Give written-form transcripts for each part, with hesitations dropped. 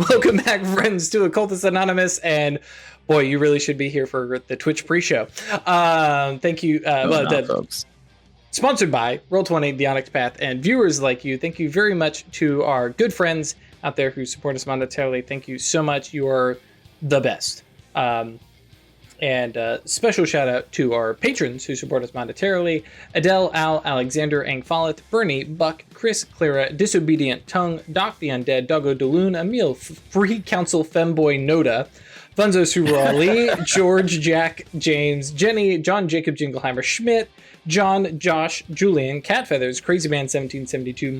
Welcome back, friends, to Occultists Anonymous, and boy, you really should be here for the Twitch pre-show. Thank you, folks. Sponsored by Roll20, The Onyx Path, and viewers like you. Thank you very much to our good friends out there who support us monetarily. Thank you so much. You are the best. And special shout out to our patrons who support us monetarily: Adele, Al, Alexander, Angfalit, Bernie, Buck, Chris, Clara, Disobedient Tongue, Doc the Undead, Doggo Daloon, Emil, Free Council Femboy Noda, Funzo Suru Ali, George, Jack, James, Jenny, John Jacob Jingleheimer, Schmidt, John, Josh, Julian, Cat Feathers, Crazy Man 1772,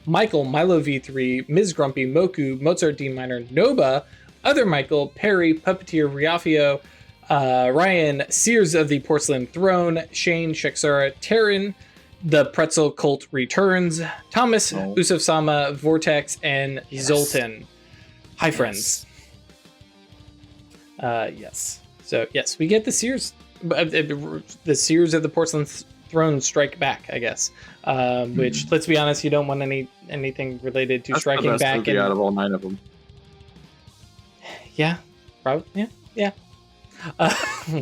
Michael, Milo V3, Ms. Grumpy, Moku, Mozart D Minor, Noba, Other Michael, Perry, Puppeteer, Riafio, Ryan, Sears of the Porcelain Throne, Shane, Shexara, Taryn, The Pretzel Cult Returns, Thomas, Usuf Sama, Vortex, and Zoltan. Hi, friends. Yes. So, yes, we get the Sears of the Porcelain Throne strike back, I guess. Which, let's be honest, you don't want anything related to striking back. And out of all 9 of them. Yeah, probably. Yeah.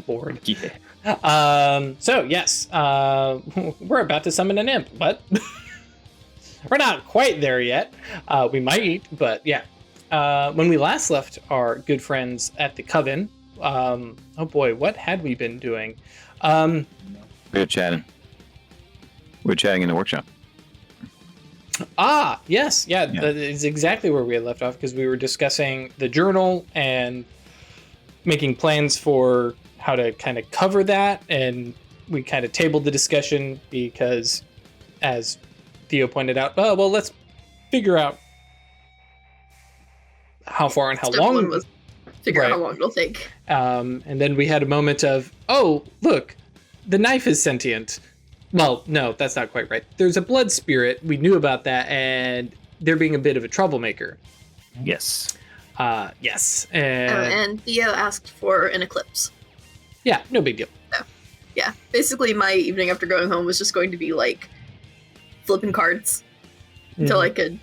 Bored. Yeah. So yes, we're about to summon an imp, but we're not quite there yet. We might, but yeah. When we last left our good friends at the coven, oh boy, what had we been doing? We were chatting. We were chatting in the workshop. Yes, yeah. That is exactly where we had left off, because we were discussing the journal and making plans for how to kind of cover that, and we kind of tabled the discussion because, as Theo pointed out, well, let's figure out how far and how long. Figure out how long it'll take. And then we had a moment of, oh, look, the knife is sentient. Well, no, that's not quite right. There's a blood spirit. We knew about that, and they're being a bit of a troublemaker. Yes. Yes. And Theo asked for an eclipse. Yeah, no big deal. So, yeah, basically my evening after going home was just going to be like flipping cards until I could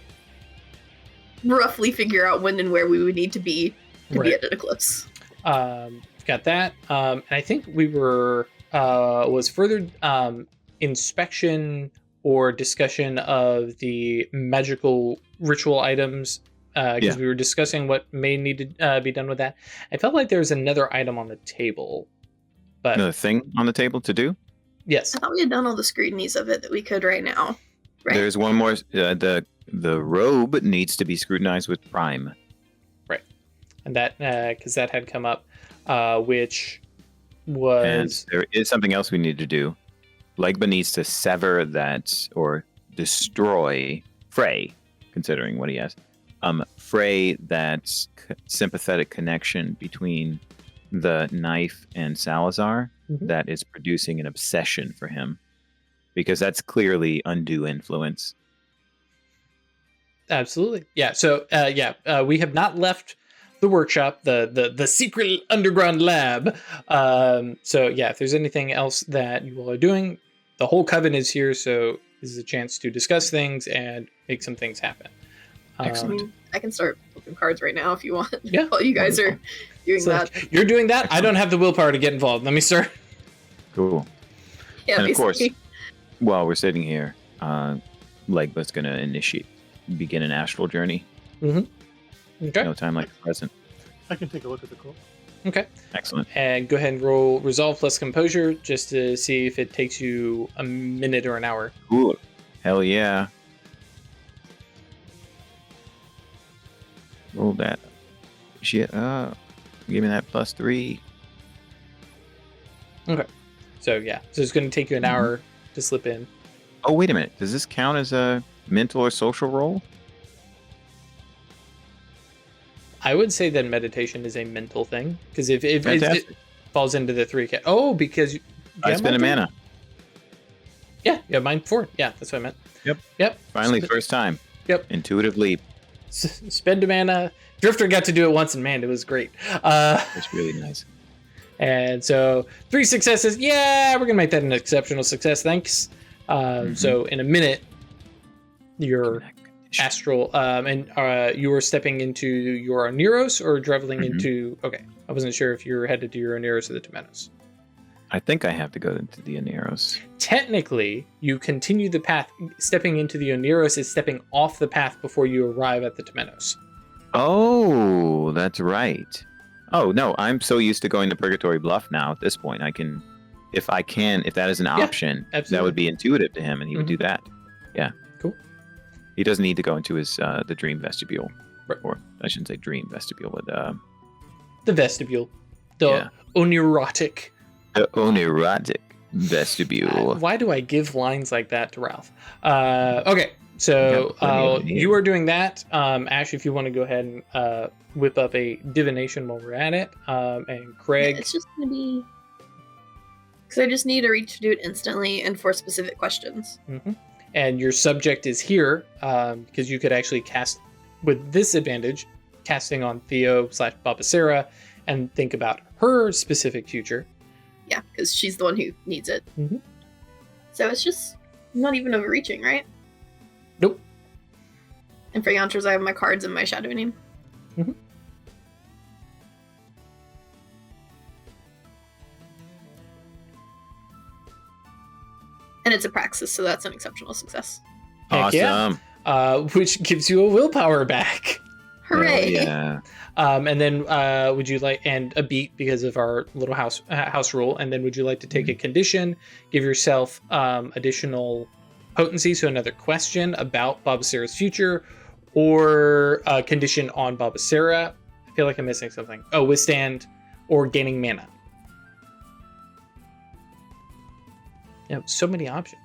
roughly figure out when and where we would need to be be at an eclipse. Got that. And I think we were was further inspection or discussion of the magical ritual items, because we were discussing what may need to be done with that. I felt like there was another item on the table, but another thing on the table to do. Yes, I thought we had done all the scrutinies of it that we could right now. Right. There's one more. The robe needs to be scrutinized with prime. Right, and that because that had come up, which was. And there is something else we need to do. Legba needs to sever that or destroy Frey, considering what he has. Frey that sympathetic connection between the knife and Salazar that is producing an obsession for him, because that's clearly undue influence. Absolutely, yeah. So we have not left the workshop, the secret underground lab. So yeah, if there's anything else that you all are doing, the whole coven is here, so this is a chance to discuss things and make some things happen. Excellent. I can start flipping cards right now if you want. Yeah. While you guys are doing that. You're doing that? I don't have the willpower to get involved. Let me start. Cool. Yeah, and of course, basically. while we're sitting here, Legba's going to begin an astral journey. Mm-hmm. Okay. No time like the present. I can take a look at the quote. Okay. Excellent. And go ahead and roll Resolve plus Composure just to see if it takes you a minute or an hour. Cool. Hell yeah. Roll that. Shit. Give me that +3. Okay. So yeah. So it's going to take you an hour to slip in. Oh, wait a minute. Does this count as a mental or social roll? I would say that meditation is a mental thing, because if it falls into the 3 because I spent a mana. Yeah, mine 4. Yeah, that's what I meant. Yep. Finally, first time. Yep. Intuitive leap. Spend a mana. Drifter got to do it once, and man, it was great. It's really nice. And so 3 successes. Yeah, we're gonna make that an exceptional success. Thanks. So in a minute, you're Astral, and you were stepping into your Oneros or traveling into... Okay, I wasn't sure if you were headed to your Oneros or the Temenos. I think I have to go into the Oneros. Technically, you continue the path. Stepping into the Oneros is stepping off the path before you arrive at the Temenos. Oh, that's right. Oh, no, I'm so used to going to Purgatory Bluff now at this point. If that is an option, that would be intuitive to him, and he would do that. Yeah. Cool. He doesn't need to go into his the dream vestibule. Right. Or I shouldn't say dream vestibule, but the vestibule. The onerotic. The onerotic vestibule. Why do I give lines like that to Ralph? Okay, so you are doing that. Ash, if you want to go ahead and whip up a divination while we're at it. And Craig. It's just going to be... Because I just need a reach to do it instantly and for specific questions. Mm-hmm. And your subject is here, because you could actually cast with this advantage, casting on Theo/Babasera, and think about her specific future. Yeah, because she's the one who needs it. Mm-hmm. So it's just not even overreaching, right? Nope. And for Yantras, I have my cards and my shadow name. Mm-hmm. And it's a praxis, so that's an exceptional success. Heck Awesome. Yeah. Which gives you a willpower back. Hooray! Yeah. And then would you like, and a beat because of our little house rule, and then would you like to take a condition, give yourself additional potency, so another question about Babasera's future, or a condition on Babasera? I feel like I'm missing something. Oh, withstand or gaining mana. Yeah, so many options.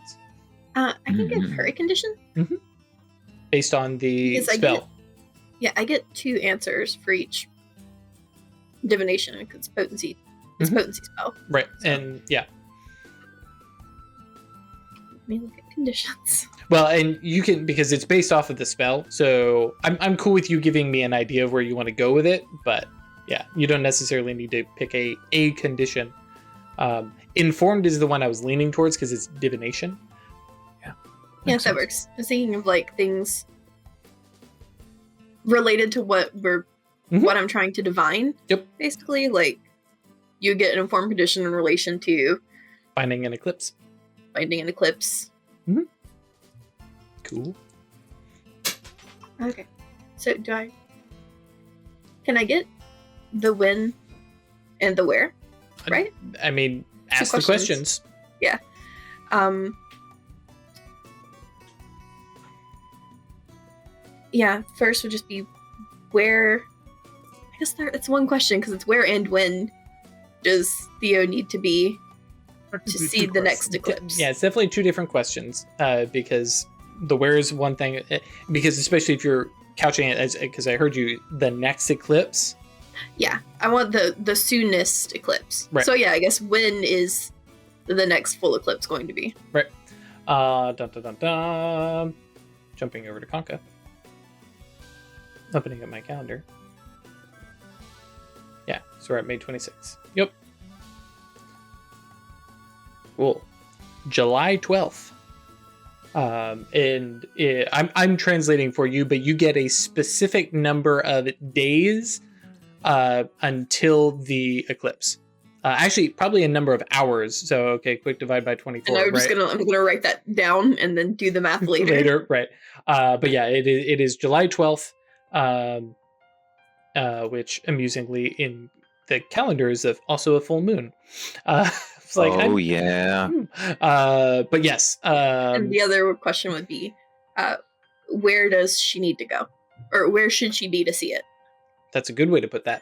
I can give her a condition. Based on the Because spell. I get 2 answers for each divination because it's potency. It's potency spell. Right, So. and yeah. Let me look at conditions. Well, and you can, because it's based off of the spell, so I'm cool with you giving me an idea of where you want to go with it, but yeah, you don't necessarily need to pick a condition. Informed is the one I was leaning towards because it's divination. Yeah, that works. I was thinking of like things related to what I'm trying to divine. Yep. Basically, like you get an informed condition in relation to Finding an eclipse. finding an eclipse. Cool. Okay. So can I get the when and the where? Right? I mean, ask 2 the questions. Yeah. Yeah, first would just be where... I guess it's one question, because it's where and when does Theo need to be to see the next eclipse? Yeah, it's definitely 2 different questions, because the where is one thing, because especially if you're couching it as, because I heard you, the next eclipse. Yeah, I want the soonest eclipse. Right. So yeah, I guess when is the next full eclipse going to be? Right. Dun, dun, dun, dun. Jumping over to Conca. Opening up my calendar. Yeah, so we're at May 26th. Yep. Cool. July 12th. I'm translating for you, but you get a specific number of days until the eclipse. Actually, probably a number of hours. So, okay, quick divide by 24. And I'm gonna write that down and then do the math later. Right. But yeah, it is July 12th, which amusingly in the calendar is also a full moon. It's like, yeah. But yes. And the other question would be, where does she need to go, or where should she be to see it? That's a good way to put that.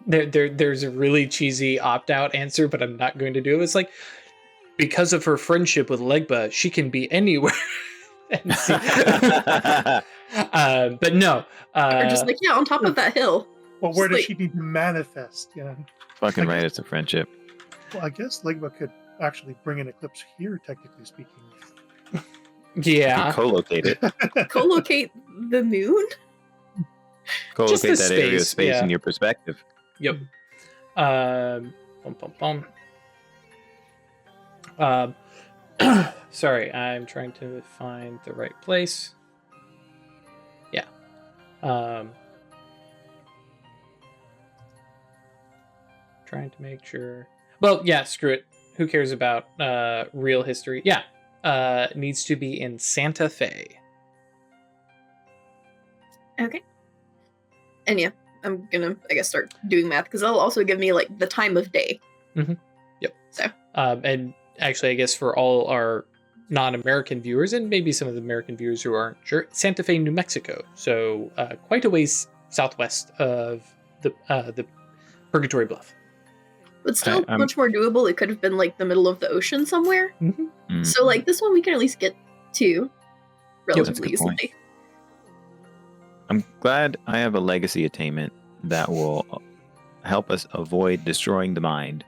There's a really cheesy opt-out answer, but I'm not going to do it. It's like, because of her friendship with Legba, she can be anywhere. And see. But no. Or just like, yeah, on top of that hill. Well, where does she need to manifest? Yeah. Fucking right, it's a friendship. Well, I guess Legba could actually bring an eclipse here, technically speaking. Yeah. Co-locate it. Co-locate the moon? Co-locate Just that the area of space, space yeah. in your perspective. Yep. Sorry, I'm trying to find the right place. Yeah. Trying to make sure. Well, yeah, screw it. Who cares about real history? Yeah. It needs to be in Santa Fe. Okay. And yeah, I'm gonna, I guess, start doing math because that'll also give me like the time of day. Mm-hmm. Yep. So. And actually, I guess for all our non-American viewers and maybe some of the American viewers who aren't sure, Santa Fe, New Mexico. So quite a ways southwest of the Purgatory Bluff. But still much more doable. It could have been like the middle of the ocean somewhere. Mm-hmm. Mm. So like this one we can at least get to relatively That's a good easily. I'm glad I have a legacy attainment that will help us avoid destroying the mind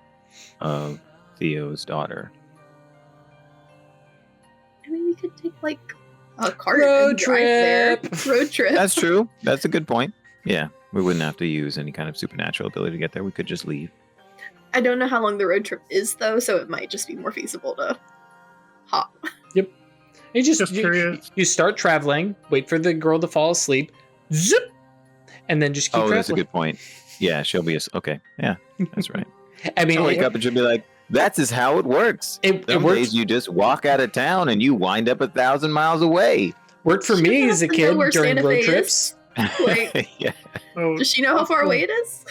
of Theo's daughter. I mean, we could take like a cart Road and drive there. trip. Road trip. That's true. That's a good point. Yeah, we wouldn't have to use any kind of supernatural ability to get there. We could just leave. I don't know how long the road trip is though, so it might just be more feasible to hop. Yep. Just curious. You start traveling, wait for the girl to fall asleep, zip, and then just keep traveling. That's a good point. Yeah, she'll be okay. Yeah, that's right. I mean, She'll wake up and she'll be like, "That's just how it works." It Some works. days you just walk out of town and you wind up 1,000 miles away. Worked for me as a Does she kid know where during Santa road Fe trips. Like, Yeah. So, does she know how far away it is?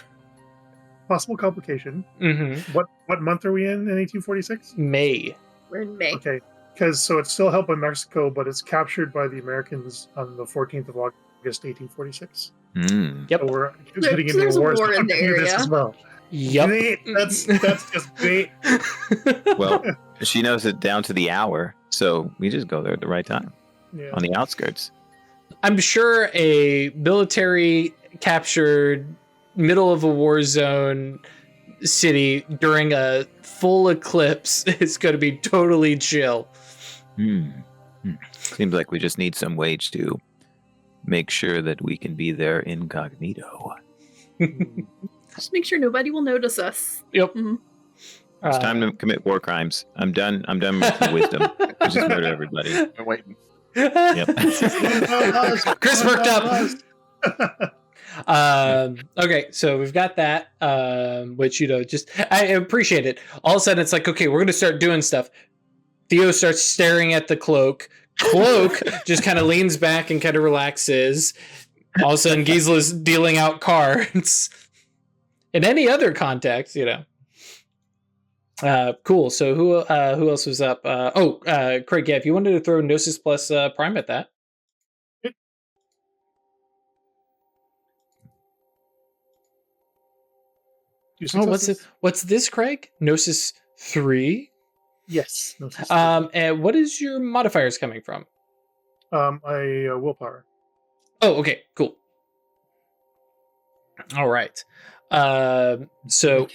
possible complication. Mm-hmm. What month are we in 1846? May. We're in May. Okay, because so it's still held by Mexico, but it's captured by the Americans on the 14th of August, 1846. Mm. Yep. So we're There- getting so into there's a wars war in the to this area. as well. Yep. Bait. That's just bait. Well, she knows it down to the hour, so we just go there at the right time Yeah. on the outskirts. I'm sure a military captured middle of a war zone city during a full eclipse is going to be totally chill. Seems like we just need some wage to make sure that we can be there incognito. Just make sure nobody will notice us. Yep. Mhm. It's time to commit war crimes. I'm done with the wisdom. We just murder everybody. I'm waiting. Yep. Chris worked up. Okay, so we've got that, which, just, I appreciate it. All of a sudden it's like, okay, we're going to start doing stuff. Theo starts staring at the cloak. Cloak just kind of leans back and kind of relaxes. All of a sudden Gisla's dealing out cards. In any other context, cool. So who else was up? Craig, yeah, if you wanted to throw Gnosis plus Prime at that. What's this, Craig? Gnosis 3? Yes. No, And what is your modifiers coming from? willpower. Oh, okay, cool. All right. So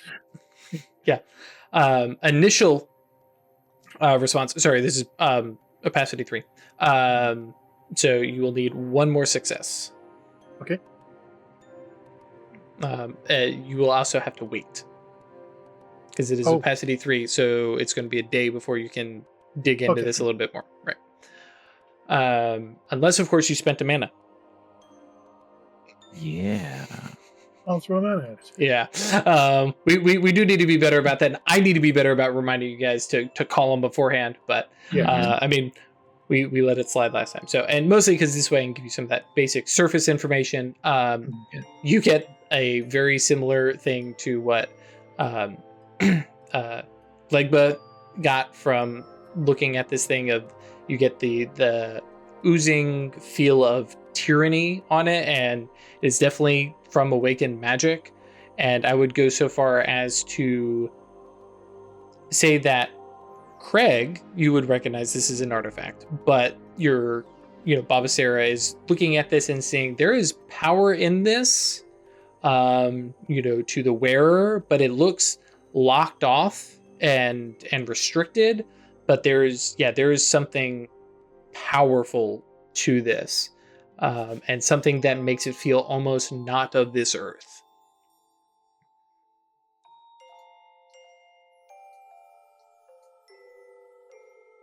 yeah. Initial response. Sorry, this is opacity 3. So you will need one more success. Okay. You will also have to wait because it is opacity 3, so it's going to be a day before you can dig into this a little bit more, right? Unless, of course, you spent a mana. Yeah. I'll throw that at it. Yeah. We do need to be better about that. And I need to be better about reminding you guys to call them beforehand. But I mean, we let it slide last time. So, and mostly because this way I can give you some of that basic surface information. You get a very similar thing to what Legba got from looking at this thing of you get the oozing feel of tyranny on it, and it's definitely from awakened magic. And I would go so far as to say that Craig, you would recognize this as an artifact, but Babasera is looking at this and seeing there is power in this, to the wearer, but it looks locked off and restricted. But there is something powerful to this, and something that makes it feel almost not of this earth.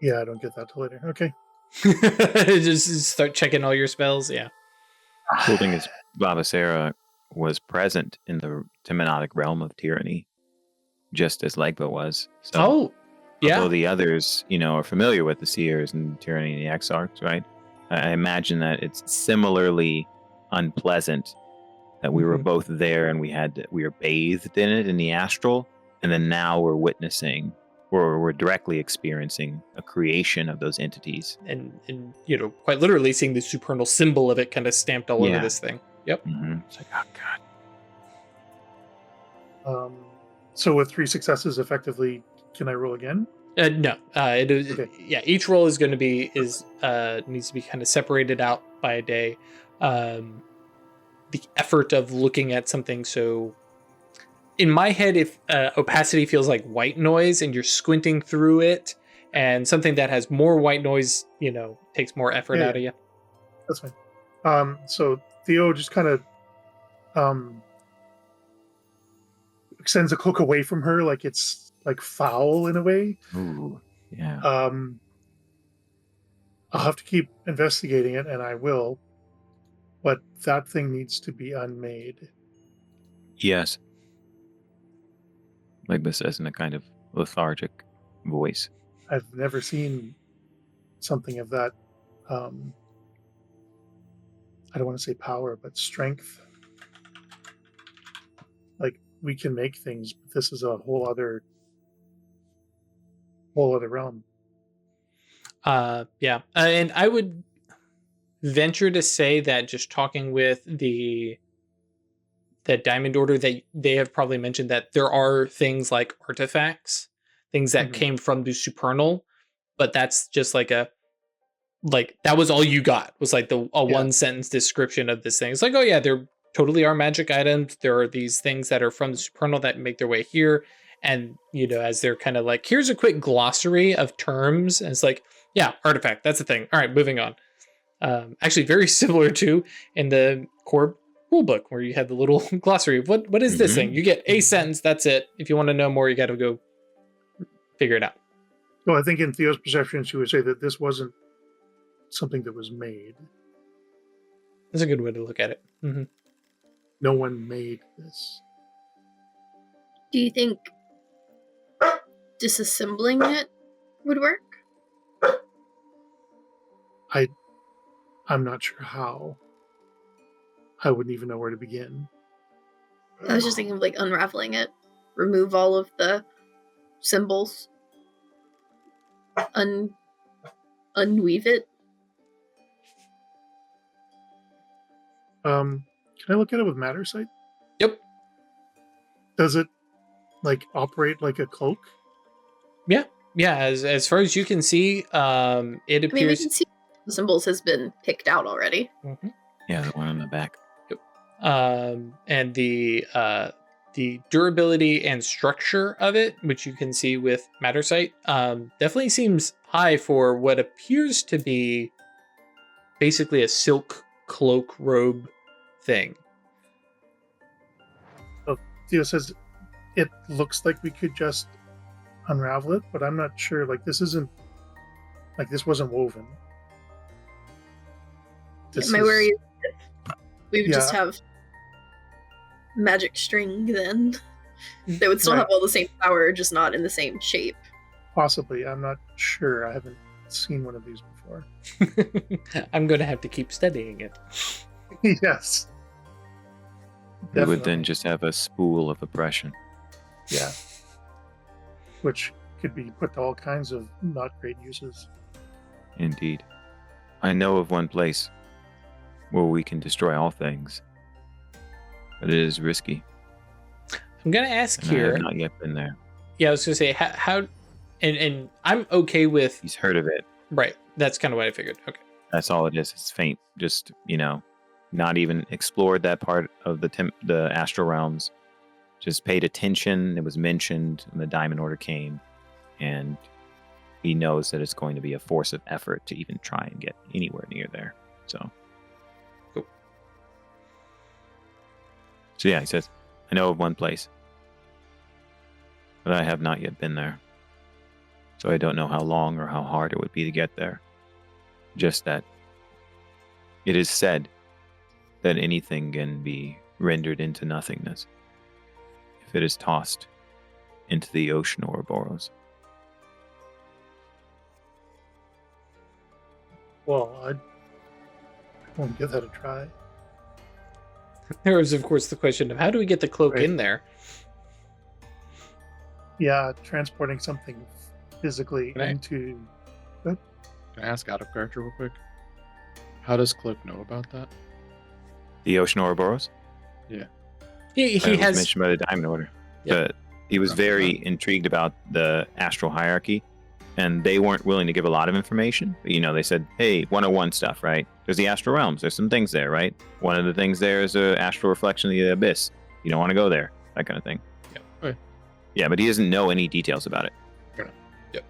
Yeah, I don't get that till later. Okay. Just start checking all your spells. Yeah. Cool thing is, Babasera was present in the Timonic realm of tyranny, just as Legba was. So, Oh, yeah. although the others, are familiar with the Seers and tyranny and the Exarchs, right? I imagine that it's similarly unpleasant that we were Mhm. both there and we were bathed in it in the astral, and then now we're witnessing, or we're directly experiencing a creation of those entities. And quite literally seeing the supernal symbol of it kind of stamped all over Yeah. this thing. Yep. It's like, oh god. So with 3 successes, effectively, can I roll again? No. It is. Okay. Yeah. Each roll is going to be needs to be kind of separated out by a day. The effort of looking at something so. In my head, if opacity feels like white noise and you're squinting through it, and something that has more white noise, takes more effort Yeah, out of you. That's fine. So Theo just kind of extends a cloak away from her, like it's like foul in a way. Ooh, yeah. I'll have to keep investigating it, and I will. But that thing needs to be unmade. Yes. Legba says in a kind of lethargic voice. I've never seen something of that. I don't want to say power, but strength. Like, we can make things, but this is a whole other realm. Yeah. And I would venture to say that just talking with the Diamond Order, that they have probably mentioned that there are things like artifacts, things that came from the supernal, but that's just like that was all you got, was like a 1-sentence description of this thing. It's like, oh yeah, there totally are magic items. There are these things that are from the supernal that make their way here. And, as they're kind of like, here's a quick glossary of terms. And it's like, yeah, artifact, that's a thing. All right, moving on. Actually, very similar to in the core rulebook, where you had the little glossary of what is this thing? You get a sentence, that's it. If you want to know more, you got to go figure it out. Well, I think in Theo's perception, she would say that this wasn't something that was made. That's a good way to look at it. Mm-hmm. No one made this. Do you think disassembling it would work? I'm not sure how. I wouldn't even know where to begin. I was just thinking of like unraveling it, remove all of the symbols, unweave it. Can I look at it with matter sight? Yep. Does it operate like a cloak? Yeah. As far as you can see, it appears. I mean, we can see the symbols has been picked out already. Mm-hmm. Yeah, the one on the back. Yep. And the durability and structure of it, which you can see with matter sight, definitely seems high for what appears to be basically a silk cloak robe thing. Theo says it looks like we could just unravel it, but I'm not sure. This wasn't woven. My worry is we would just have magic string then. They would still have all the same power, just not in the same shape. Possibly. I'm not sure. I haven't seen one of these before. I'm going to have to keep studying it. Yes. They would then just have a spool of oppression. Yeah. Which could be put to all kinds of not great uses. Indeed. I know of one place where we can destroy all things, but it is risky. I'm going to ask and here. I have not yet been there. Yeah, I was going to say, how and I'm okay with... He's heard of it. Right. That's kind of what I figured. Okay. That's all it is. It's faint. Just, not even explored that part of the astral realms. Just paid attention. It was mentioned when the Diamond Order came, and he knows that it's going to be a force of effort to even try and get anywhere near there. So, cool. So yeah, he says, I know of one place, but I have not yet been there. So I don't know how long or how hard it would be to get there. Just that it is said that anything can be rendered into nothingness if it is tossed into the ocean Ouroboros. Well, I won't give that a try. There is, of course, the question of how do we get the cloak Right. in there? Yeah, transporting something physically Can I- into. Can I ask out of character real quick? How does Cloak know about that? The ocean Ouroboros? He It was has mentioned by the Diamond Order. Yep. He was very intrigued about the astral hierarchy, and they weren't willing to give a lot of information. But, they said, hey, 101 stuff, right? There's the astral realms. There's some things there, right? One of the things there is an astral reflection of the abyss. You don't want to go there, that kind of thing. Yeah. Okay. Yeah, but he doesn't know any details about it. Fair enough. Yep.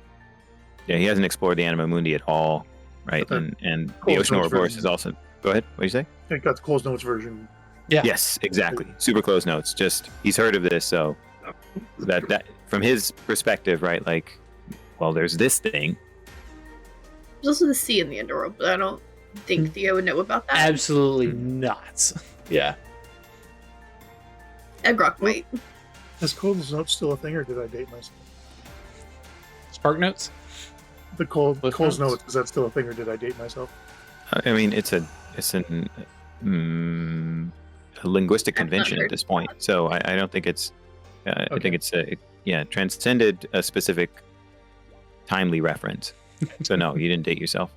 Yeah, he hasn't explored the Anima Mundi at all, right? Okay. And Cool, the ocean so it's Ouroboros very- is also... Go ahead. What did you say? I got the Cole's Notes version. Yeah. Yes, exactly. Super close notes. Just he's heard of this, so that from his perspective, right? Like, well, there's this thing. There's also the sea in the underworld, but I don't think Theo would know about that. absolutely not. Yeah. Edgrock might. Is Cole's Notes still a thing, or did I date myself? Spark notes? The Cliff Cole's Notes? Notes, is that still a thing, or did I date myself? I mean, it's a linguistic That's not convention very- at this point, so I don't think it's. I Okay. think it's transcended a specific timely reference. So no, you didn't date yourself.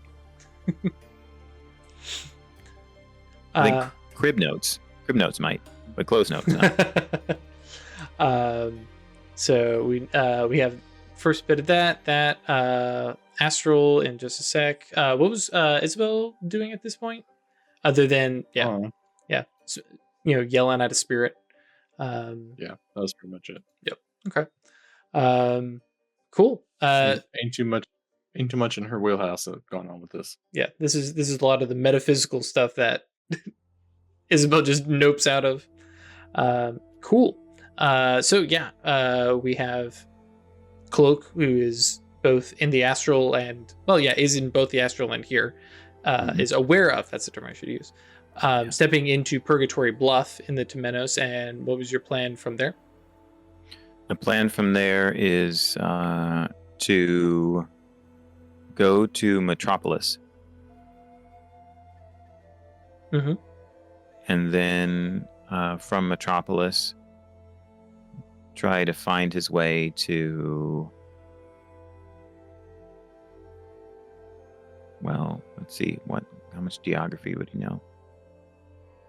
I think Uh, crib notes might, but close notes. No. So we have first bit of that Astral in just a sec. What was Isabel doing at this point? Other than Oh, yelling at a spirit. yeah, that was pretty much it. Okay. Cool. Ain't too much in her wheelhouse going on with this. Yeah, this is a lot of the metaphysical stuff that Isabel just nopes out of. Cool. We have Cloak, who is both in the astral and is in both the astral and here. Is aware of, that's the term I should use. Stepping into Purgatory Bluff in the Temenos, and what was your plan from there? The plan from there is to go to Metropolis. Mhm. And then from Metropolis, try to find his way to... Well, let's see. How much geography would he know?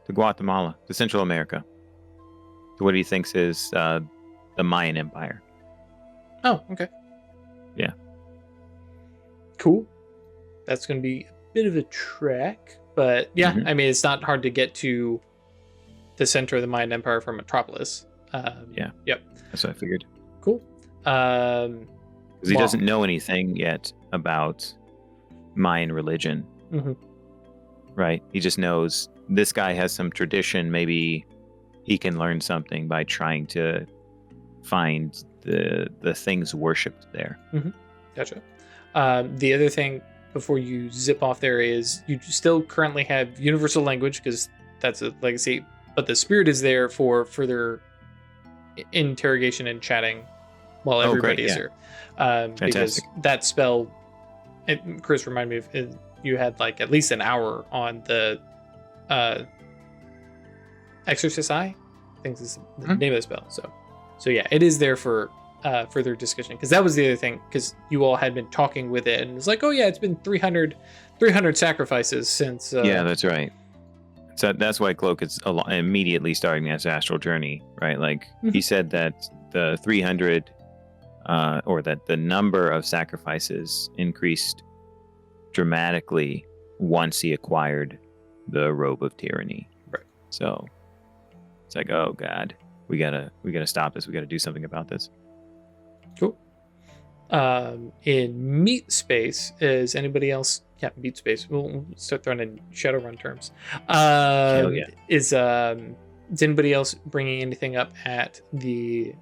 To Guatemala, to Central America. To what he thinks is the Mayan Empire. Oh, okay. Yeah. Cool. That's going to be a bit of a trek, but yeah, Mhm. I mean, it's not hard to get to the center of the Mayan Empire from Metropolis. Yeah. Yep. That's what I figured. Cool. Because he Wow. doesn't know anything yet about Mayan religion. Mhm. Right? He just knows this guy has some tradition. Maybe he can learn something by trying to find the things worshipped there. Gotcha. The other thing before you zip off there is you still currently have universal language because that's a legacy, but the spirit is there for further interrogation and chatting while Oh, everybody great, is yeah. here. Because that spell, Chris, remind me if you had like at least an hour on the Exorcist Eye. I think this is the Mhm. name of the spell. So yeah, it is there for further discussion, because that was the other thing, because you all had been talking with it and it's like, oh yeah, it's been 300 sacrifices since Yeah, that's right. So that's why Cloak is immediately starting his astral journey, right? Like he said that the 300, or that the number of sacrifices increased dramatically once he acquired the robe of tyranny. Right. So it's like, oh God, we gotta stop this. We gotta do something about this. cool. In meat space, is anybody else? Yeah, meat space. We'll start throwing in Shadowrun terms. Hell yeah. Is anybody else bringing anything up at the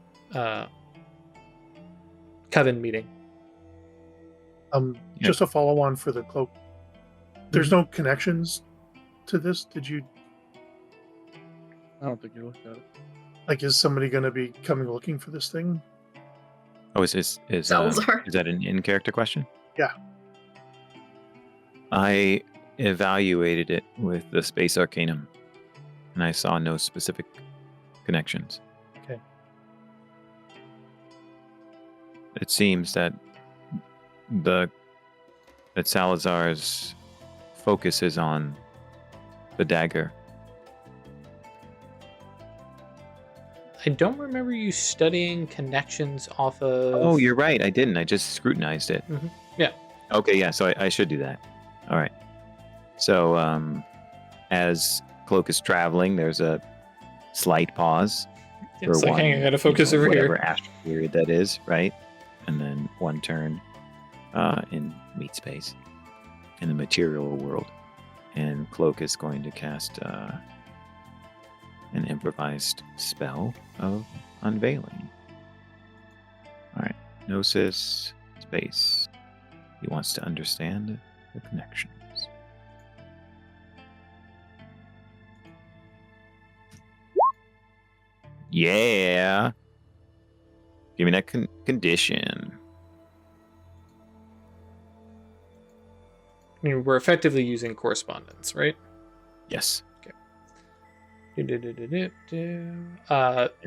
coven meeting? Yeah. Just a follow on for the cloak. There's no connections to this. Did you I don't think you looked at it. like? Is somebody going to be coming looking for this thing? Oh, is Salazar. that an in-character question? Yeah. I evaluated it with the Space Arcanum, and I saw no specific connections. Okay. It seems that Salazar's focus is on the dagger. I don't remember you studying connections off of. Oh, you're right. I didn't. I just scrutinized it. Mhm. Yeah. Okay, yeah. So I should do that. All right. So as Cloak is traveling, there's a slight pause. It's like, hang on, I gotta focus over whatever here. astral period that is, right? And then one turn in meat space in the material world. And Cloak is going to cast an improvised spell of unveiling. All right. Gnosis, space. He wants to understand the connections. Yeah. Give me that condition. I mean, we're effectively using correspondence, right? Yes. Oh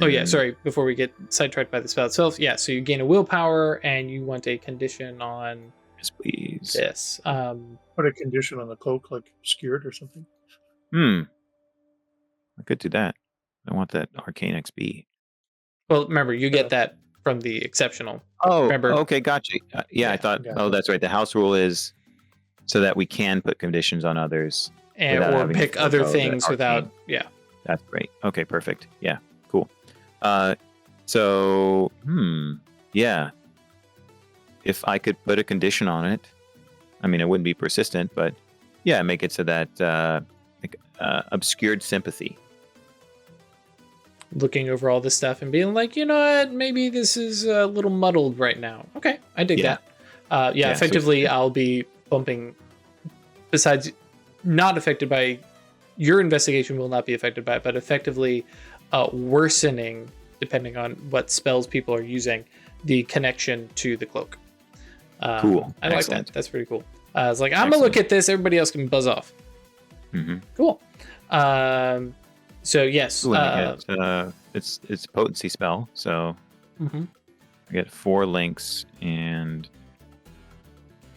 yeah, sorry. Before we get sidetracked by the spell itself, yeah. So you gain a willpower, and you want a condition on Yes, please. this. Put a condition on the cloak, like obscured or something. I could do that. I want that arcane XP. Well, remember, you get that from the exceptional. Oh, Remember? okay, gotcha. Yeah, I thought. Yeah. Oh, that's right. The house rule is so that we can put conditions on others, without Or having to pick forego other the things without. arcane. Yeah. That's great. Okay, perfect. Yeah, cool. So, yeah. If I could put a condition on it, I mean, it wouldn't be persistent, but yeah, make it so that obscured sympathy. Looking over all this stuff and being like, you know what, maybe this is a little muddled right now. Okay, I dig Yeah. that. Yeah, so- effectively, I'll be bumping. Besides, not affected by your investigation, will not be affected by it, but effectively worsening, depending on what spells people are using, the connection to the cloak. Cool. I like Excellent. that. That's pretty cool. It's like, I'm gonna look at this. Everybody else can buzz off. Mm-hmm. Cool. So yes. Ooh, and I get, it's a potency spell, so Mhm. I get 4 links and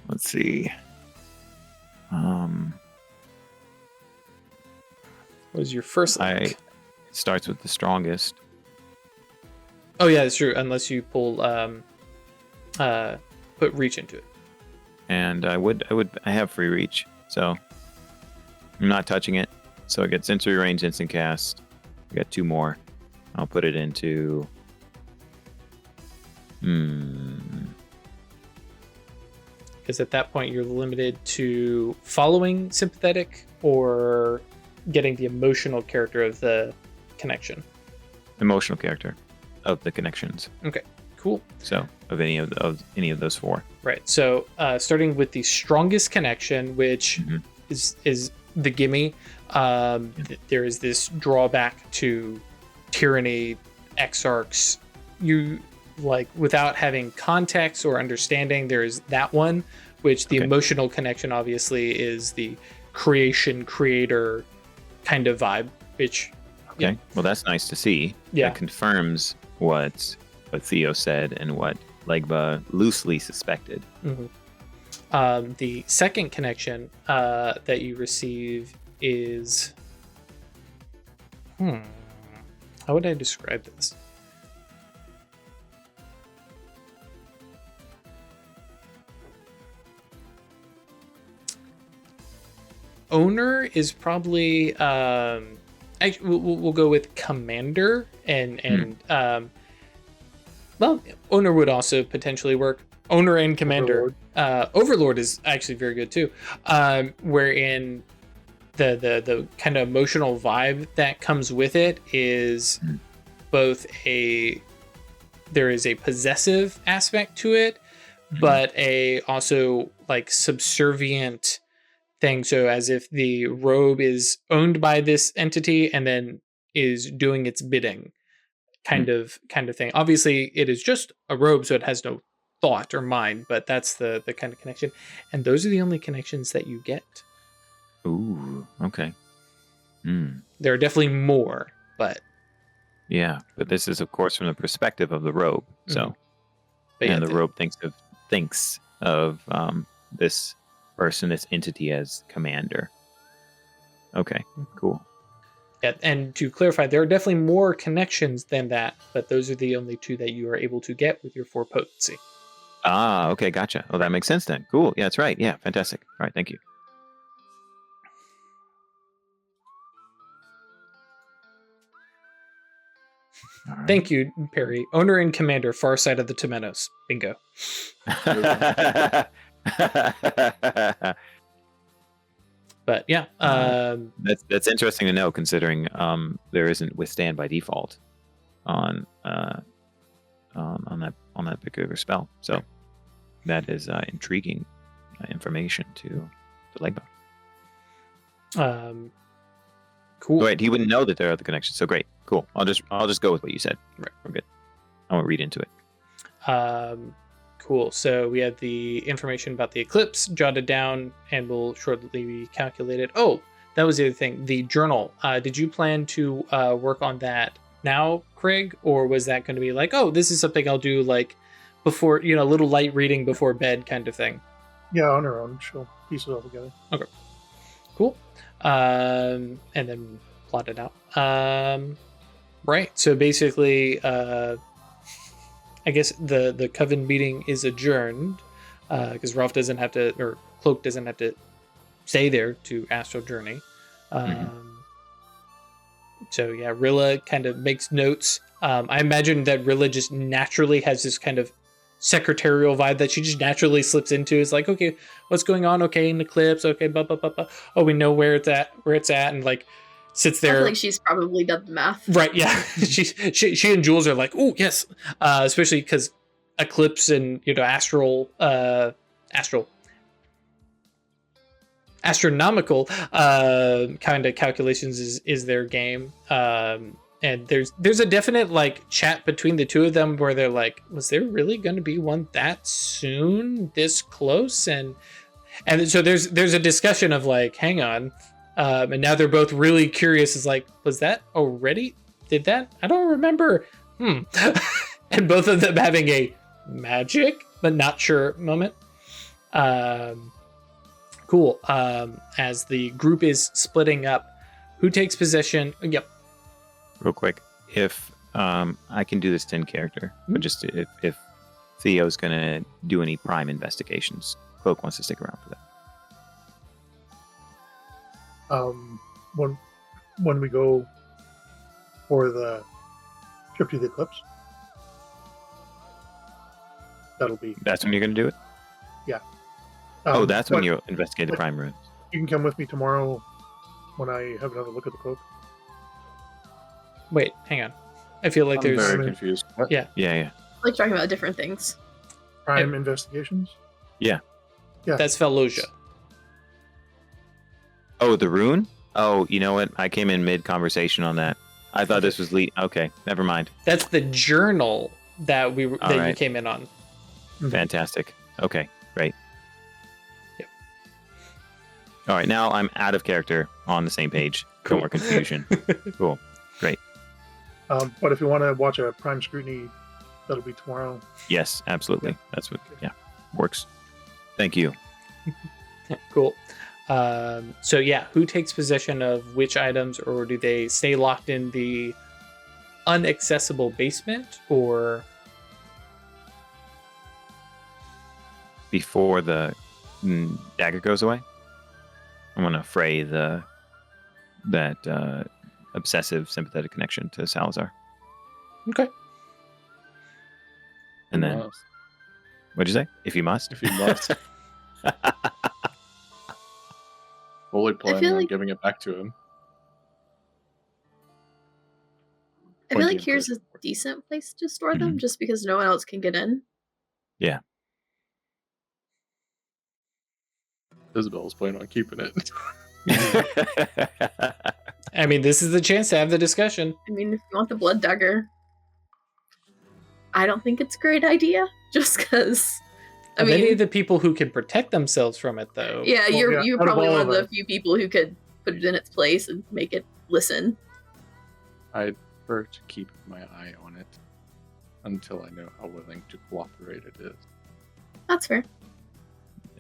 let's see. What was your first link? It starts with the strongest. Oh yeah, that's true. Unless you pull put reach into it. And I have free reach, so I'm not touching it. So I get sensory range, instant cast. I got 2 more. I'll put it into Because at that point you're limited to following sympathetic or getting the emotional character of the connection. emotional character of the connections. Okay, cool. So of any of those 4. Right. So starting with the strongest connection, which is the gimme. There is this drawback to tyranny, exarchs. You like without having context or understanding. There is that one, which the emotional connection obviously is the creator kind of vibe. Which Well, that's nice to see. Yeah. That confirms what Theo said and what Legba loosely suspected. The second connection that you receive is how would I describe this? Owner is probably we'll go with commander and well, owner would also potentially work. Owner and commander. Overlord is actually very good too. Wherein the kind of emotional vibe that comes with it is both there is a possessive aspect to it, but a also like subservient thing. So as if the robe is owned by this entity and then is doing its bidding, kind of thing. Obviously, it is just a robe, so it has no thought or mind. But that's the kind of connection, and those are the only connections that you get. Ooh, okay. Hmm. There are definitely more, but Yeah, but this is, of course, from the perspective of the robe. So, but yeah, and the robe thinks of this person, this entity, as commander. Okay, cool. Yeah, and to clarify, there are definitely more connections than that, but those are the only two that you are able to get with your 4 potency. Ah, okay, gotcha. Well, that makes sense then. Cool. Yeah, that's right. Yeah, fantastic. All right, thank you. All right. Thank you, Perry. Owner and commander, far side of the Temenos. Bingo. But yeah, that's interesting to know, considering there isn't withstand by default on that particular spell. So that is intriguing information to Legba. Cool. Wait, he wouldn't know that there are other connections. So great, cool. I'll just go with what you said. Right, we're good. I won't read into it. Cool. So we have the information about the eclipse jotted down, and we'll shortly be calculated. Oh, that was the other thing. The journal. Did you plan to work on that now, Craig, or was that going to be like, oh, this is something I'll do like before, a little light reading before bed kind of thing? Yeah, on her own, she'll piece it all together. Okay. Cool. And then plot it out. Right. So basically, I guess the coven meeting is adjourned because Ralph doesn't have to, or Cloak doesn't have to stay there to astral journey. So yeah, Rilla kind of makes notes. I imagine that Rilla just naturally has this kind of secretarial vibe that she just naturally slips into. It's like, okay, what's going on? Okay, an eclipse. Okay, oh, we know where it's at, and like sits there. I feel like she's probably done the math. Right, yeah. she and Jules are like, oh, yes. Especially because Eclipse and, astronomical kind of calculations is their game. And there's a definite like chat between the two of them where they're like, was there really going to be one that soon, this close? And so there's a discussion of like, hang on. And now they're both really curious. Is like, was that already? Did that? I don't remember. And both of them having a magic, but not sure moment. Cool. As the group is splitting up, who takes possession? Yep. Real quick, if I can do this in character, but just if Theo's gonna do any prime investigations, Cloak wants to stick around for that. When we go for the trip to the Eclipse, That's when you're going to do it? Yeah. That's when you investigate the prime runes. You can come with me tomorrow when I have another look at the cloak. Wait, hang on. I feel like I'm there's very confused. What? Yeah. Like talking about different things. Prime investigations? Yeah. That's Felosia. Oh, the rune? Oh, you know what? I came in mid-conversation on that. I thought this was Okay, never mind. That's the journal that you came in on. Fantastic. Okay, great. Yep. All right, now I'm out of character on the same page. Cool. No more confusion. Cool. Great. But if you want to watch a prime scrutiny, that'll be tomorrow. Yes, absolutely. That's what, works. Thank you. Cool. So yeah, who takes possession of which items, or do they stay locked in the inaccessible basement, or Before the dagger goes away, I want to fray that obsessive sympathetic connection to Salazar. Okay. And then, what'd you say? If you must. If you must. Fully planning on giving it back to him. I feel like here's a decent place to store them, just because no one else can get in. Yeah. Isabel's planning on keeping it. I mean, this is the chance to have the discussion. I mean, if you want the blood dagger, I don't think it's a great idea. Just because, I Of mean, any of the people who can protect themselves from it, though. yeah, you're out of probably all one of of the us. few people who could put it in its place and make it listen. I'd prefer to keep my eye on it until I know how willing to cooperate it is. That's fair.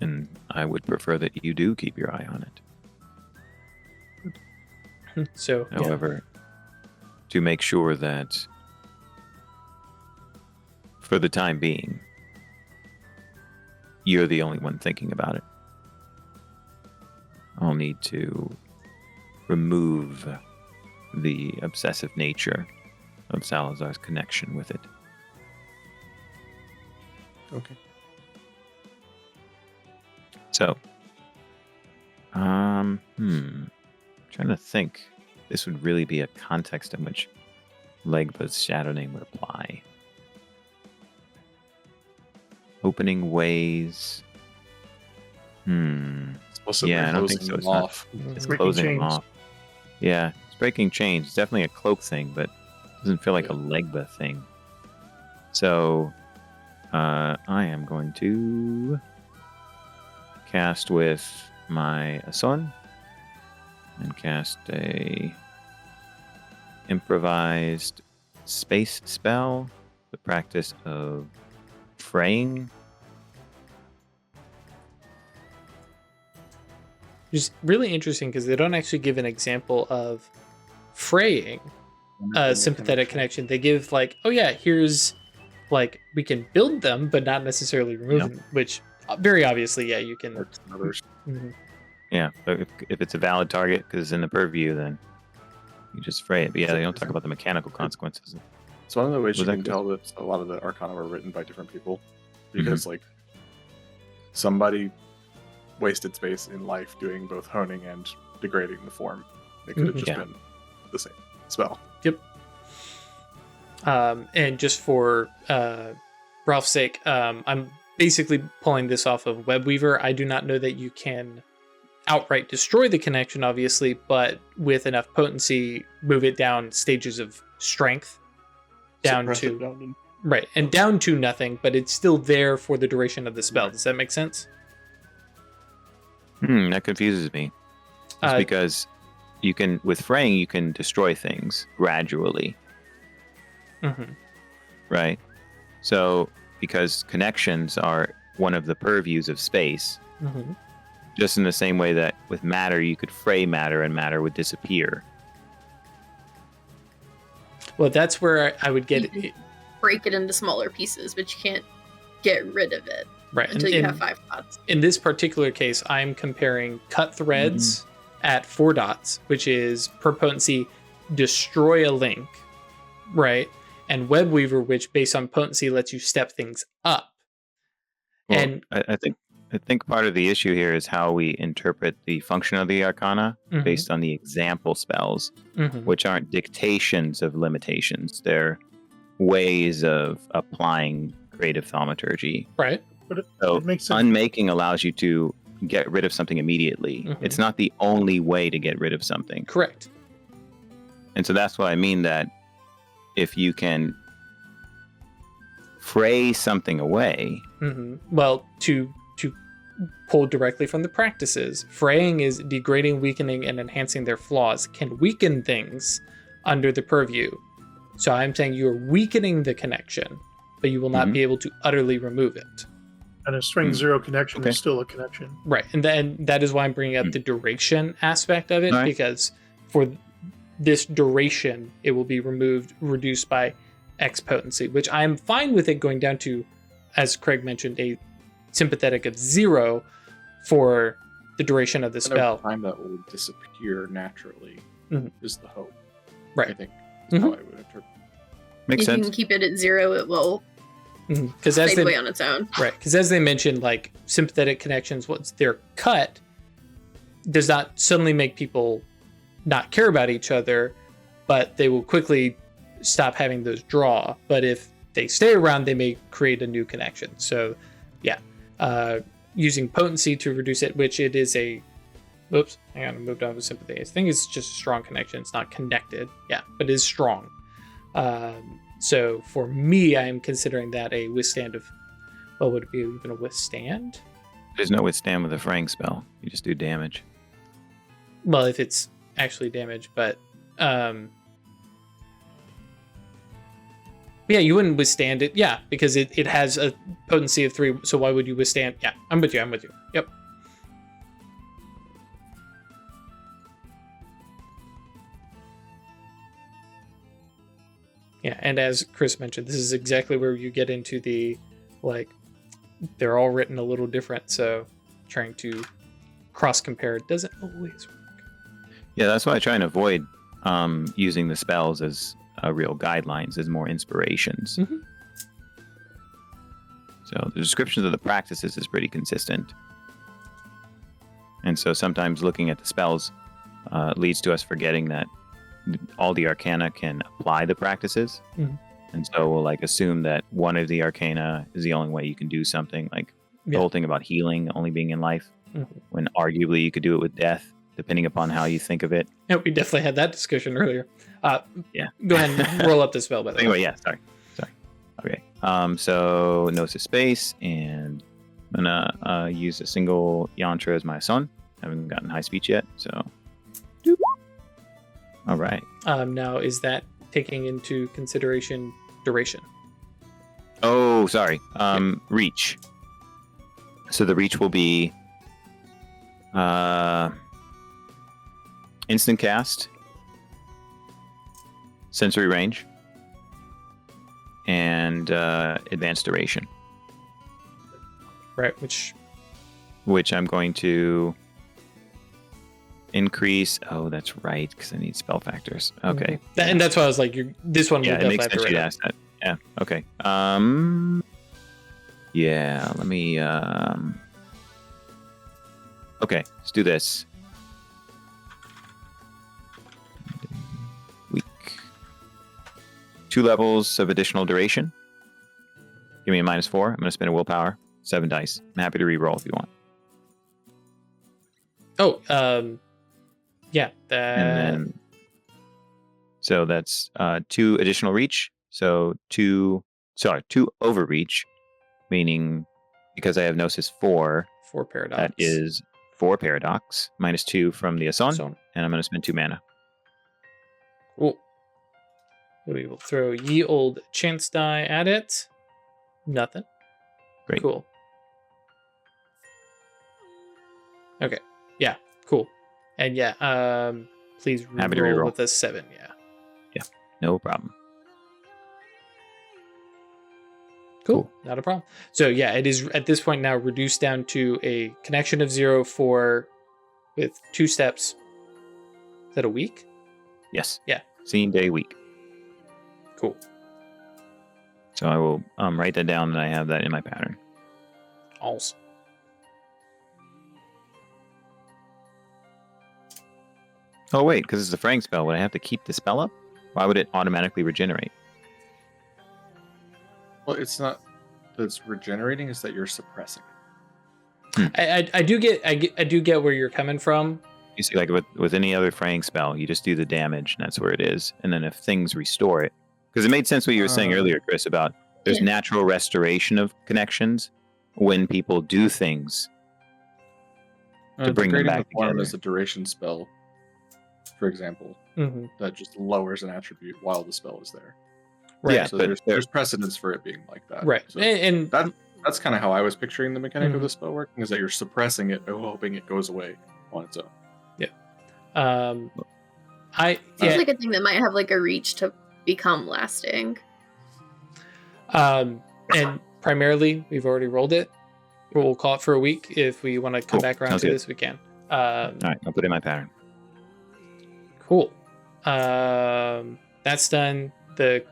And I would prefer that you do keep your eye on it. So, yeah. However, to make sure that for the time being, you're the only one thinking about it, I'll need to remove the obsessive nature of Salazar's connection with it. Okay. So, trying to think. This would really be a context in which Legba's shadow name would apply. Opening ways. Supposed to Yeah, be I don't think closing so. It's them not. off. It's Breaking closing them chains. off. Yeah, it's breaking chains. It's definitely a cloak thing, but it doesn't feel like a Legba thing. So, I am going to cast with my Ason and cast a improvised space spell, the practice of fraying. Which is really interesting because they don't actually give an example of fraying a sympathetic connection. They give like, oh yeah, here's like we can build them, but not necessarily remove Yeah. them. Which very obviously, yeah, you can. Works and others. Mhm. Yeah, but if it's a valid target, because it's in the purview, then you just fray it. But yeah, they don't talk about the mechanical consequences. It's one of the ways Was you that can good? tell that a lot of the Arcana were written by different people. Because, like, somebody wasted space in life doing both honing and degrading the form. It could have just Yeah. been the same spell. And just for Ralph's sake, I'm basically pulling this off of Webweaver. I do not know that you can outright destroy the connection, obviously, but with enough potency, move it down stages of strength down Suppress it to down to- right and down to nothing, but it's still there for the duration of the spell. Does that make sense? That confuses me. It's because you can, with fraying, you can destroy things gradually, Mhm. right? So, because connections are one of the purviews of space, Mhm. just in the same way that with matter, you could fray matter and matter would disappear. Well, that's where I would get it. Break it into smaller pieces, but you can't get rid of it Right. until you have 5 dots. In this particular case, I'm comparing cut threads at 4 dots, which is per potency destroy a link, right? And Webweaver, which based on potency lets you step things up. Well, And I think part of the issue here is how we interpret the function of the Arcana Mhm. based on the example spells, Mhm. which aren't dictations of limitations. They're ways of applying creative thaumaturgy. right, But So it makes sense. unmaking allows you to get rid of something immediately. Mhm. It's not the only way to get rid of something. correct. And so that's what I mean that if you can fray something away, Well, to pull directly from the practices, fraying is degrading, weakening, and enhancing their flaws. Can weaken things under the purview. So I'm saying you are weakening the connection, but you will not Mhm. be able to utterly remove it. And a strength 0 connection Okay. is still a connection. Right, and then that is why I'm bringing up the duration aspect of it, Alright. because for this duration, it will be reduced by X potency, which I'm fine with it going down to, as Craig mentioned, a sympathetic of 0 for the duration of the And over spell. time that will disappear naturally Mhm. is the hope. Right. I think is how Mhm. I would interpret. makes If you sense. can keep it at 0, it will Because fade away on its own. as they mentioned, like sympathetic connections, once they're cut, does not suddenly make people not care about each other, but they will quickly stop having those draw. But if they stay around, they may create a new connection. So, yeah, using potency to reduce it, which it is a. Whoops, hang on, I moved on to sympathy. I think it's just a strong connection. It's not connected. Yeah, but it is strong. So for me, I am considering that a withstand of. Well, would it be even a withstand? There's no withstand with a fraying spell. You just do damage. Well, if it's actually damage, but yeah, you wouldn't withstand it. Yeah, because it has a potency of 3. So why would you withstand? Yeah, I'm with you. Yep. Yeah, and as Chris mentioned, this is exactly where you get into the, like, they're all written a little different, so trying to cross-compare doesn't always work. Yeah, that's why I try and avoid using the spells as real guidelines, as more inspirations. Mm-hmm. So the descriptions of the practices is pretty consistent. And so sometimes looking at the spells leads to us forgetting that all the arcana can apply the practices. Mhm. And so we'll like assume that one of the arcana is the only way you can do something, like the whole thing about healing only being in life, when arguably you could do it with death, depending upon how you think of it. Yeah, we definitely had that discussion earlier. Yeah. Go ahead and roll up the spell, by the way. Anyway, yeah, sorry. Okay. So Gnosis space, and I'm gonna use a single yantra as my son. Haven't gotten high speech yet, so. Doop. All right. Now, is that taking into consideration duration? Oh, sorry. Reach. So the reach will be instant cast, sensory range, and advanced duration. Right, which I'm going to increase. Oh, that's right, because I need spell factors. Okay. And that's why I was like, this one will Yeah, it definitely makes have to sense rate you'd up. ask that. Yeah, okay. Yeah, let me, okay, let's do this. Weak. 2 levels of additional duration. Give me a -4. I'm going to spend a willpower. 7 dice. I'm happy to re-roll if you want. Oh, yeah. And then, so that's 2 additional reach. So 2 overreach, meaning because I have Gnosis 4, 4 paradox. that is 4 paradox, -2 from the Asan, So, and I'm going to spend 2 mana. cool. We will throw ye old chance die at it. Nothing. Great. Cool. Okay. Yeah. Cool. And yeah. Please Happy to roll reroll. with a 7. Yeah. No problem. Cool. Not a problem. So yeah, it is at this point now reduced down to a connection of 0 for with 2 steps. Is that a week? Yes. Yeah. Scene day week. Cool. So I will write that down, and I have that in my pattern. Awesome. Oh wait, because it's a fraying spell, would I have to keep the spell up? Why would it automatically regenerate? Well, it's not that it's regenerating; it's that you're suppressing it. I do get where you're coming from. You see, like with any other fraying spell, you just do the damage, and that's where it is. And then if things restore it, because it made sense what you were saying earlier, Chris, about there's natural restoration of connections when people do things to bring them Degrading back the form together. is a duration spell, for example, Mm-hmm. that just lowers an attribute while the spell is there. Right. Yeah, So but there's precedence for it being like that. Right. So And that's kind of how I was picturing the mechanic Mhm. of the spell working, is that you're suppressing it, hoping it goes away on its own. I Seems like a thing that might have like a reach to become lasting. and primarily we've already rolled it. We'll call it for a week. If we want to come Cool. back around Sounds to good. this, we can. All right, I'll put it in my pattern. Cool. That's done. The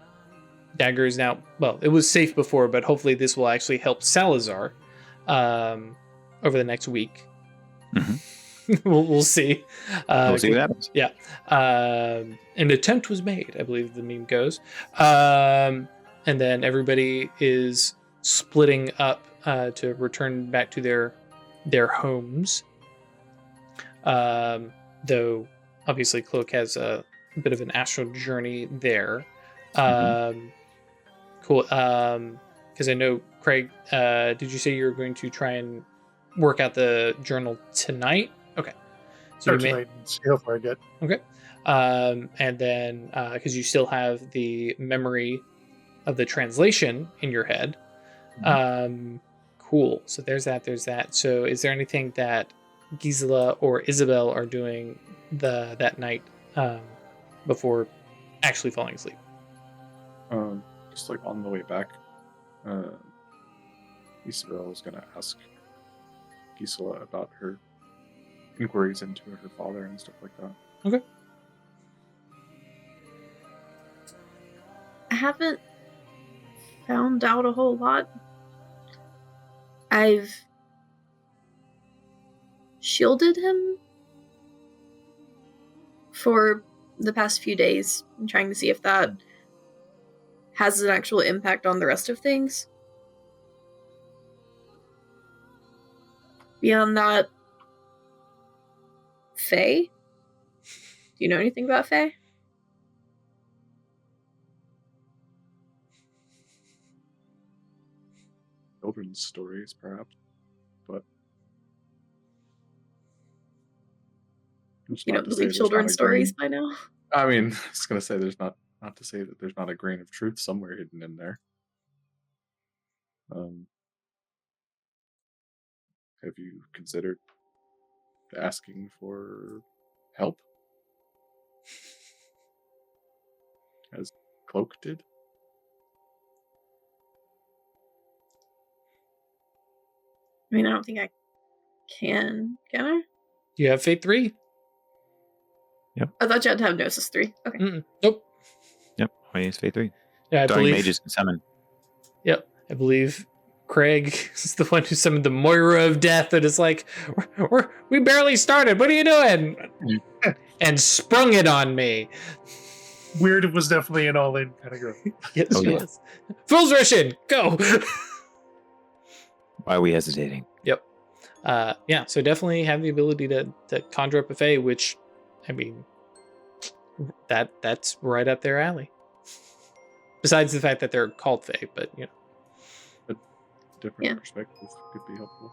dagger is now, well, it was safe before, but hopefully this will actually help Salazar over the next week. Mhm. We'll see. We'll see what happens. Yeah. An attempt was made, I believe the meme goes. And then everybody is splitting up to return back to their their homes. Though obviously Cloak has a bit of an astral journey there. Cool. Because I know Craig, did you say you were going to try and work out the journal tonight? Okay. So Start tonight and see how far I get. Okay. And then because you still have the memory of the translation in your head. Cool. So there's that. So is there anything that Gisela or Isabel are doing that night before actually falling asleep? Just like on the way back, Isabel was going to ask Gisela about her inquiries into her father and stuff like that. Okay. I haven't found out a whole lot. I've shielded him for the past few days. I'm trying to see if that has an actual impact on the rest of things. Beyond that, Faye? Do you know anything about Faye? Children's stories, perhaps, but You don't believe children's stories by now? I mean, I was gonna say there's not to say that there's not a grain of truth somewhere hidden in there. Have you considered asking for help, as Cloak did? I mean, I don't think I can I? You have Fate 3? I thought you had to have Gnosis 3. Okay. Nope. Yep. Only use Fate 3. Yeah, I Dark believe. mages can summon. Yep. I believe Craig is the one who summoned the Moira of Death and is like, we barely started. What are you doing? And sprung it on me. Weird was definitely an all-in kind of girl. Yes, Oh, she yeah. was. Fool's Russian, go! Why are we hesitating? Yep. Yeah, so definitely have the ability to conjure up a Fae, which, I mean, that's right up their alley. Besides the fact that they're called Fae, but, you know. Different perspective could be helpful.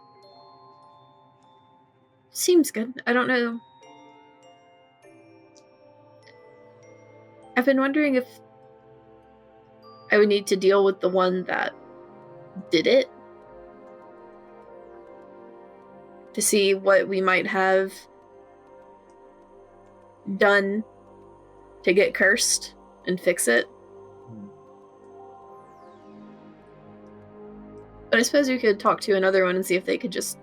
Seems good. I don't know. I've been wondering if I would need to deal with the one that did it to see what we might have done to get cursed and fix it. But I suppose you could talk to another one and see if they could just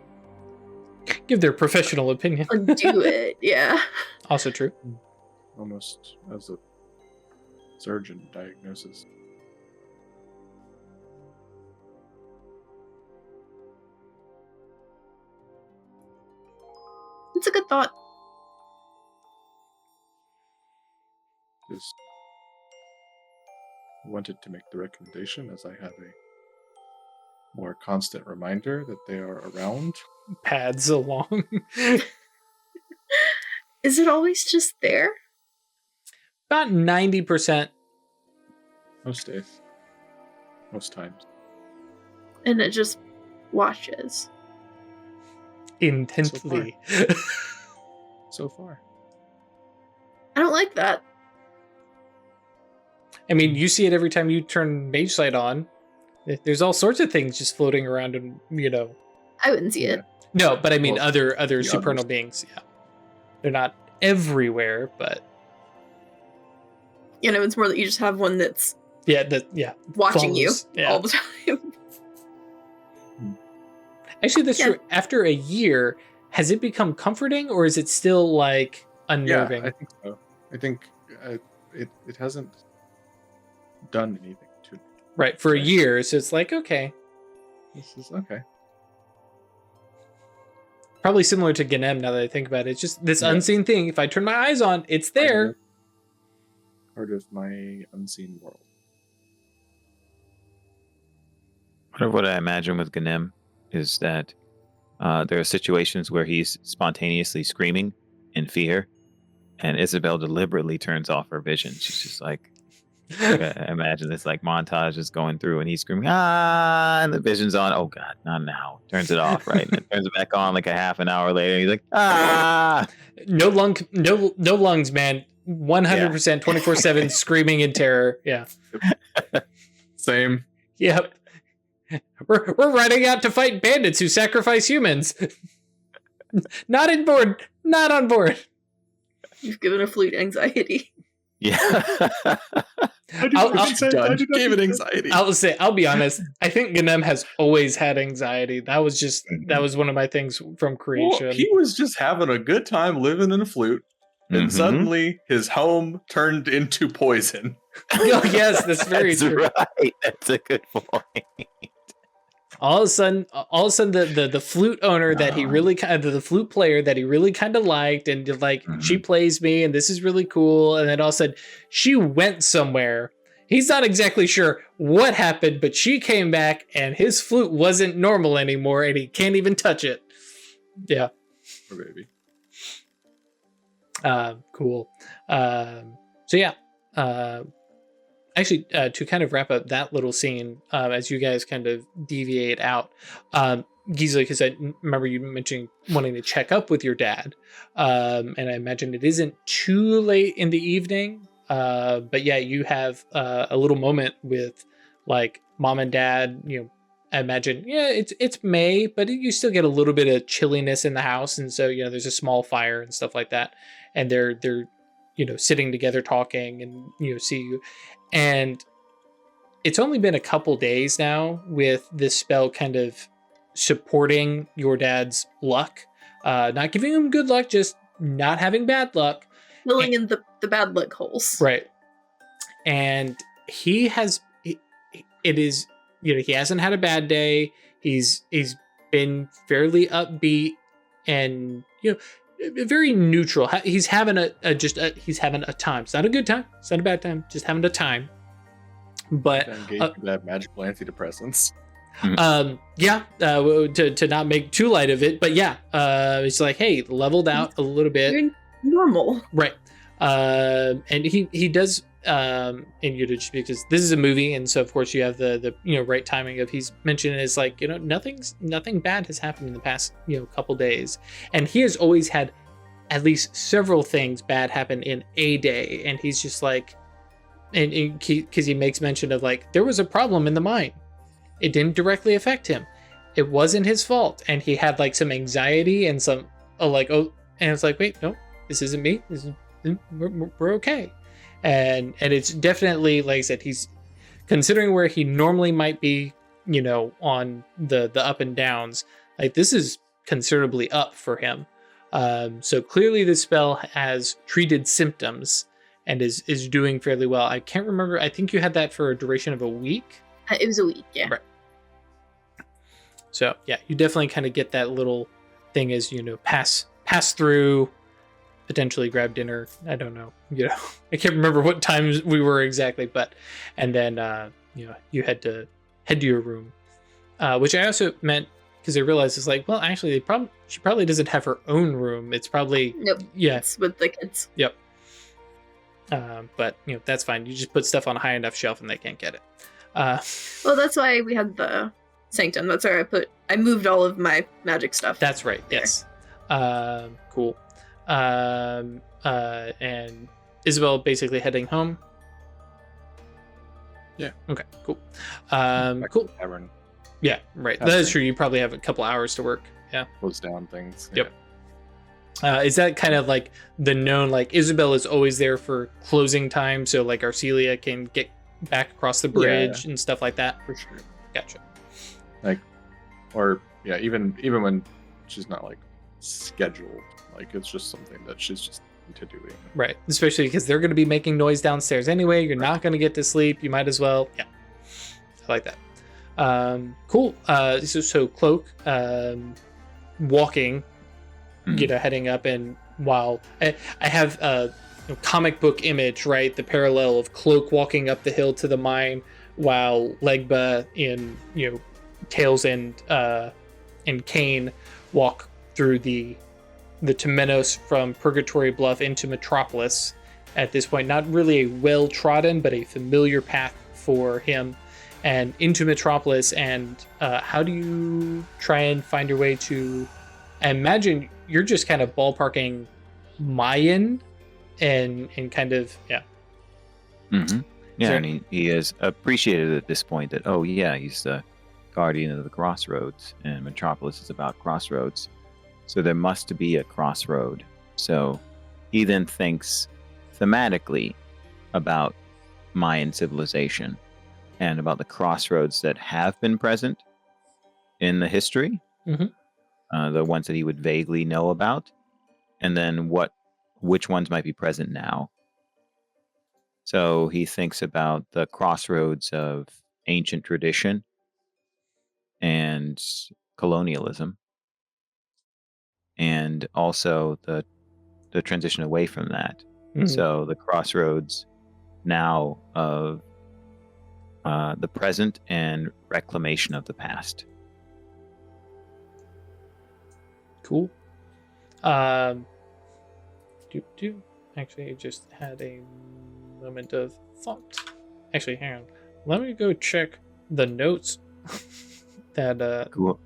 Give their professional opinion. undo it. Yeah. Also true. Almost as a surgeon diagnosis. It's a good thought. Just wanted to make the recommendation as I have a more constant reminder that they are around. Pads along. Is it always just there? About 90%. Most days. Most times. And it just watches. Intensely. So far. I don't like that. I mean, you see it every time you turn Mage Sight on. There's all sorts of things just floating around, and you know. I wouldn't see it. No, but I mean Well, other supernal others. beings. Yeah, they're not everywhere, but You know, it's more that you just have one that's yeah, watching follows. you all the time. Actually, that's Yeah. true. After a year, has it become comforting, or is it still like unnerving? Yeah, I think so. I think it hasn't done anything to me. Right, for a Right. year, so it's like okay, This is okay. probably similar to Ganem. Now that I think about it, it's just this Yeah. unseen thing. If I turn my eyes on, it's there. Part of my unseen world. Part of what I imagine with Ganem is that There are situations where he's spontaneously screaming in fear, and Isabel deliberately turns off her vision. She's just like, imagine this like montage is going through, and he's screaming, ah, and the vision's on. Oh God, not now. Turns it off, right? And it turns it back on like a half an hour later. He's like, ah, No lungs, man. 100% 24/7 screaming in terror. Yeah. Same. Yep. We're riding out to fight bandits who sacrifice humans. Not on board. Not on board. You've given a flute anxiety. yeah. Done. Gave it anxiety. I'll be honest. I think Ganem has always had anxiety. That was one of my things from creation. Well, he was just having a good time living in a flute, and suddenly his home turned into poison. Oh, yes, that's very That's true. right. That's a good point. All of a sudden, the flute owner that he really the flute player that he really kind of liked, and like she plays me, and this is really cool. And then all of a sudden, she went somewhere. He's not exactly sure what happened, but she came back, and his flute wasn't normal anymore, and he can't even touch it. Yeah. Poor baby. Cool. So yeah. Actually, to kind of wrap up that little scene, as you guys kind of deviate out, Gisela, because I remember you mentioning wanting to check up with your dad, and I imagine it isn't too late in the evening, but yeah, you have a little moment with like mom and dad. You know, I imagine, yeah, it's May, but you still get a little bit of chilliness in the house, and so you know there's a small fire and stuff like that, and they're sitting together talking, and see you. And it's only been a couple days now with this spell kind of supporting your dad's luck, not giving him good luck, just not having bad luck, Filling in the bad luck holes. right? And he hasn't had a bad day. He's been fairly upbeat and very neutral. He's having he's having a time. It's not a good time. It's not a bad time. Just having a time. But that magical antidepressants. to not make too light of it. But yeah, it's like, hey, leveled out a little bit. You're normal, Right. And he does. And just because this is a movie, and so of course you have the right timing of he's mentioned is like nothing bad has happened in the past couple days, and he has always had at least several things bad happen in a day, and he's just like, and because he makes mention of like there was a problem in the mine, it didn't directly affect him, it wasn't his fault, and he had like some anxiety and some and it's like, wait, no, this isn't me, we're okay. And it's definitely, like I said, he's considering where he normally might be, on the up and downs. Like this is considerably up for him. So clearly this spell has treated symptoms and is doing fairly well. I can't remember. I think you had that for a duration of a week. It was a week, yeah. Right. So yeah, you definitely kind of get that little thing as pass through. Potentially grab dinner. I don't know. I can't remember what times we were exactly, and then you had to head to your room, which I also meant because I realized it's like, well, actually, she probably doesn't have her own room. It's probably nope. Yeah, it's with the kids. Yep. But that's fine. You just put stuff on a high enough shelf and they can't get it. Well, that's why we had the sanctum. That's where I moved all of my magic stuff. That's right. There. Yes. Cool. And Isabel basically heading home. Yeah. Okay, cool. Back Cool. to the tavern, Yeah, right. That is true. You probably have a couple hours to work. Yeah. close down things. Yep. Is that kind of like the known, like Isabel is always there for closing time, so like Arcelia can get back across the bridge and stuff like that? For sure. Gotcha. Even when she's not like scheduled, like it's just something that she's just into doing. Right. Especially because they're going to be making noise downstairs anyway. You're not going to get to sleep. You might as well. Yeah. I like that. Cool. So Cloak, walking, heading up, and while I have a comic book image, right? The parallel of Cloak walking up the hill to the mine while Legba in, Tails and and Kane walk through the Temenos from Purgatory Bluff into Metropolis. At this point, not really a well-trodden, but a familiar path for him, and into Metropolis. And how do you try and find your way to? I imagine you're just kind of ballparking Mayan, and kind of Mm-hmm. Yeah, So- and he is appreciated at this point that, oh yeah, he's the guardian of the crossroads, and Metropolis is about crossroads. So there must be a crossroad. So he then thinks thematically about Mayan civilization and about the crossroads that have been present in the history, Mhm. The ones that he would vaguely know about, and then which ones might be present now. So he thinks about the crossroads of ancient tradition and colonialism, and also the transition away from that. Mhm. So the crossroads now of the present and reclamation of the past. Cool. Actually, I just had a moment of thought. Actually, hang on. Let me go check the notes that Cool.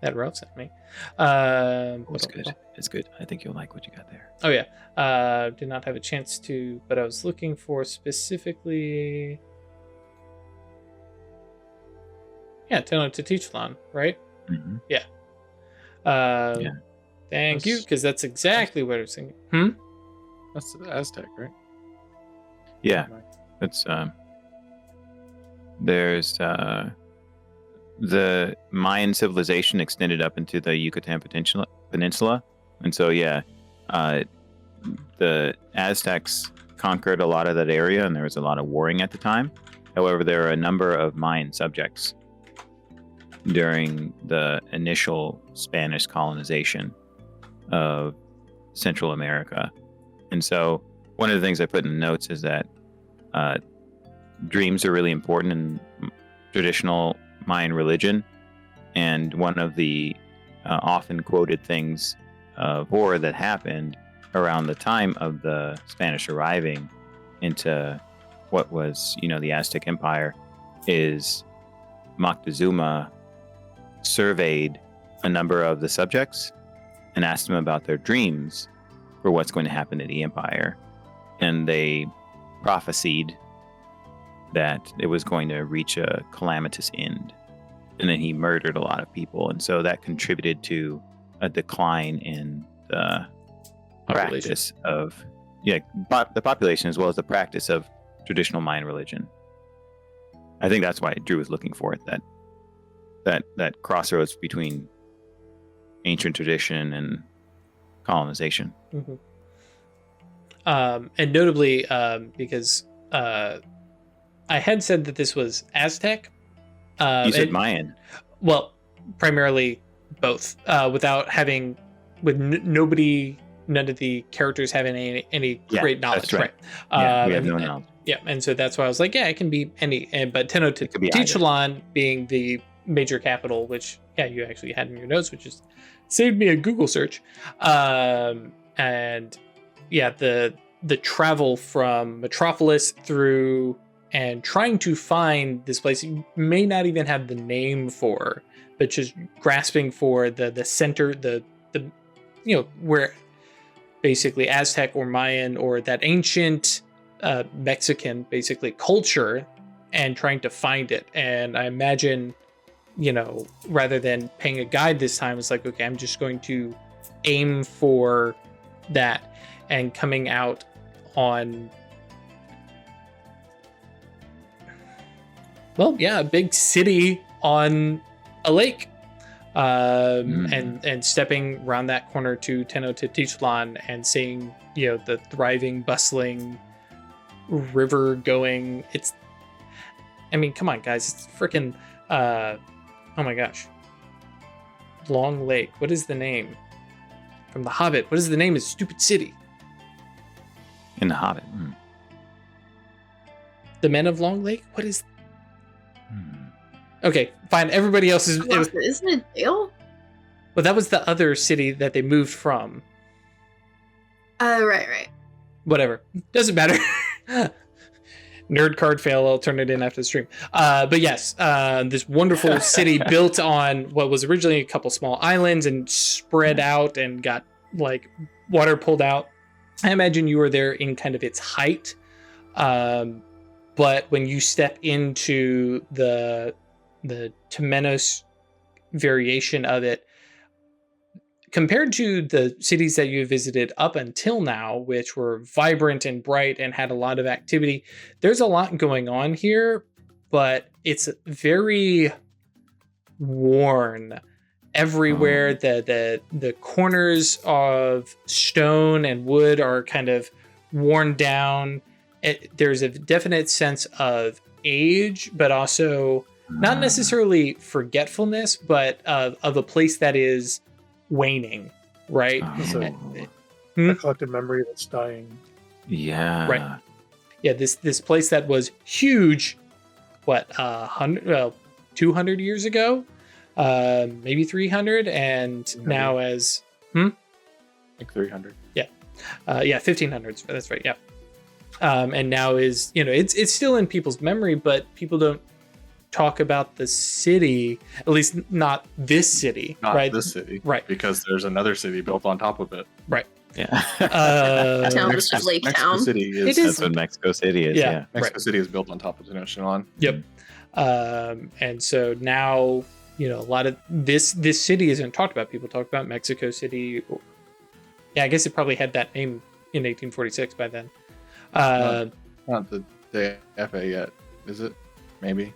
that Ralph sent me. It's good. It's good. I think you'll like what you got there. Oh yeah. Did not have a chance to, but I was looking for specifically. Yeah, Tenochtitlan, right? Mm-hmm. Yeah. Thank you, That's- because that's exactly what I was thinking. That's the Aztec, right? Yeah, it's there's the Mayan civilization extended up into the Yucatan Peninsula, and so the Aztecs conquered a lot of that area, and there was a lot of warring at the time. However, there are a number of Mayan subjects during the initial Spanish colonization of Central America. And so one of the things I put in the notes is that dreams are really important in traditional Mayan religion. And one of the often quoted things of horror that happened around the time of the Spanish arriving into what was, the Aztec Empire is Moctezuma surveyed a number of the subjects and asked them about their dreams for what's going to happen to the empire. And they prophesied that it was going to reach a calamitous end. And then he murdered a lot of people. And so that contributed to a decline in the practice of, the population as well as the practice of traditional Mayan religion. I think that's why Drew was looking for it, that crossroads between ancient tradition and colonization. Mm-hmm. And notably, because I had said that this was Aztec. You said Mayan. Well, primarily both, without having, none of the characters having any great knowledge, that's right? We have no knowledge. Yeah, and so that's why I was like, it can be any, but It could be either. Tenochtitlan being the major capital, which you actually had in your notes, which is saved me a Google search, and the travel from Metropolis through and trying to find this place you may not even have the name for, but just grasping for the center, the where basically Aztec or Mayan or that ancient Mexican basically culture, and trying to find it. And I imagine, rather than paying a guide this time, it's like, okay, I'm just going to aim for that, and coming out on, a big city on a lake, and stepping around that corner to Tenochtitlan and seeing, the thriving, bustling river going. Come on, guys, it's freaking, oh my gosh, Long Lake. What is the name from The Hobbit? What is the name of stupid city? In The Hobbit. The Men of Long Lake? What is... Okay, fine. Everybody else is... Isn't it Dale? Well, that was the other city that they moved from. Right. Whatever. Doesn't matter. Nerd card fail. I'll turn it in after the stream. But yes, this wonderful city built on what was originally a couple small islands and spread out and got like water pulled out. I imagine you were there in kind of its height. But when you step into the Temenos variation of it, compared to the cities that you visited up until now, which were vibrant and bright and had a lot of activity, there's a lot going on here, but it's very worn. Everywhere, the corners of stone and wood are kind of worn down. There's a definite sense of age, but also not necessarily forgetfulness, but of a place that is waning, right? A collective memory that's dying. Yeah. Right. Yeah, this place that was huge, 200 years ago? Maybe 300, and 300. now as... Like 300. Yeah, 1500s, that's right, yeah. And now is, it's still in people's memory, but people don't talk about the city, at least not this city, Not right? this city. Right. Because there's another city built on top of it. Right. Yeah. Town is just Lake Mexico Town. City is, It is. That's what Mexico City is. Yeah. Yeah. Mexico City is built on top of Tenochtitlan. Yep. And so now, a lot of this city isn't talked about. People talk about Mexico City. Yeah, I guess it probably had that name in 1846 by then. Not the FA yet, is it? Maybe.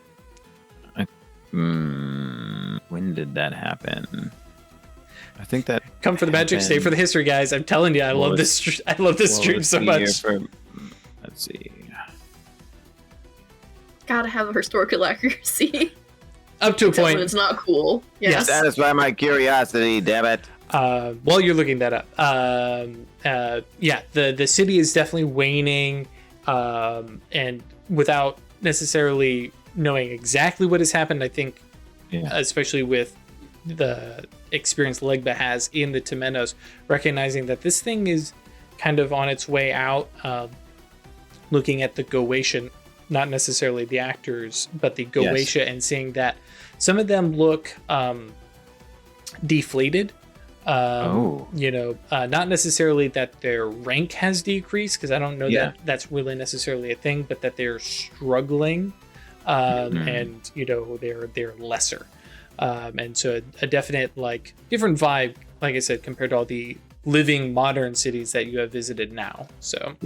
When did that happen? I think that Come for the magic, stay for the history, guys. I'm telling you, I love this. I love this stream so much. Let's see. Gotta have a historical accuracy. Up to a Except when point. it's not cool. Yes. Satisfy my curiosity, damn it. While you're looking that up, the city is definitely waning, and without necessarily knowing exactly what has happened, I think, especially with the experience Legba has in the Temenos, recognizing that this thing is kind of on its way out, looking at the Goche, not necessarily the actors, but the Goche, and seeing that some of them look deflated. Not necessarily that their rank has decreased, because I don't know that that's really necessarily a thing, but that they're struggling, and they're lesser, and so a definite different vibe, like I said, compared to all the living modern cities that you have visited now. So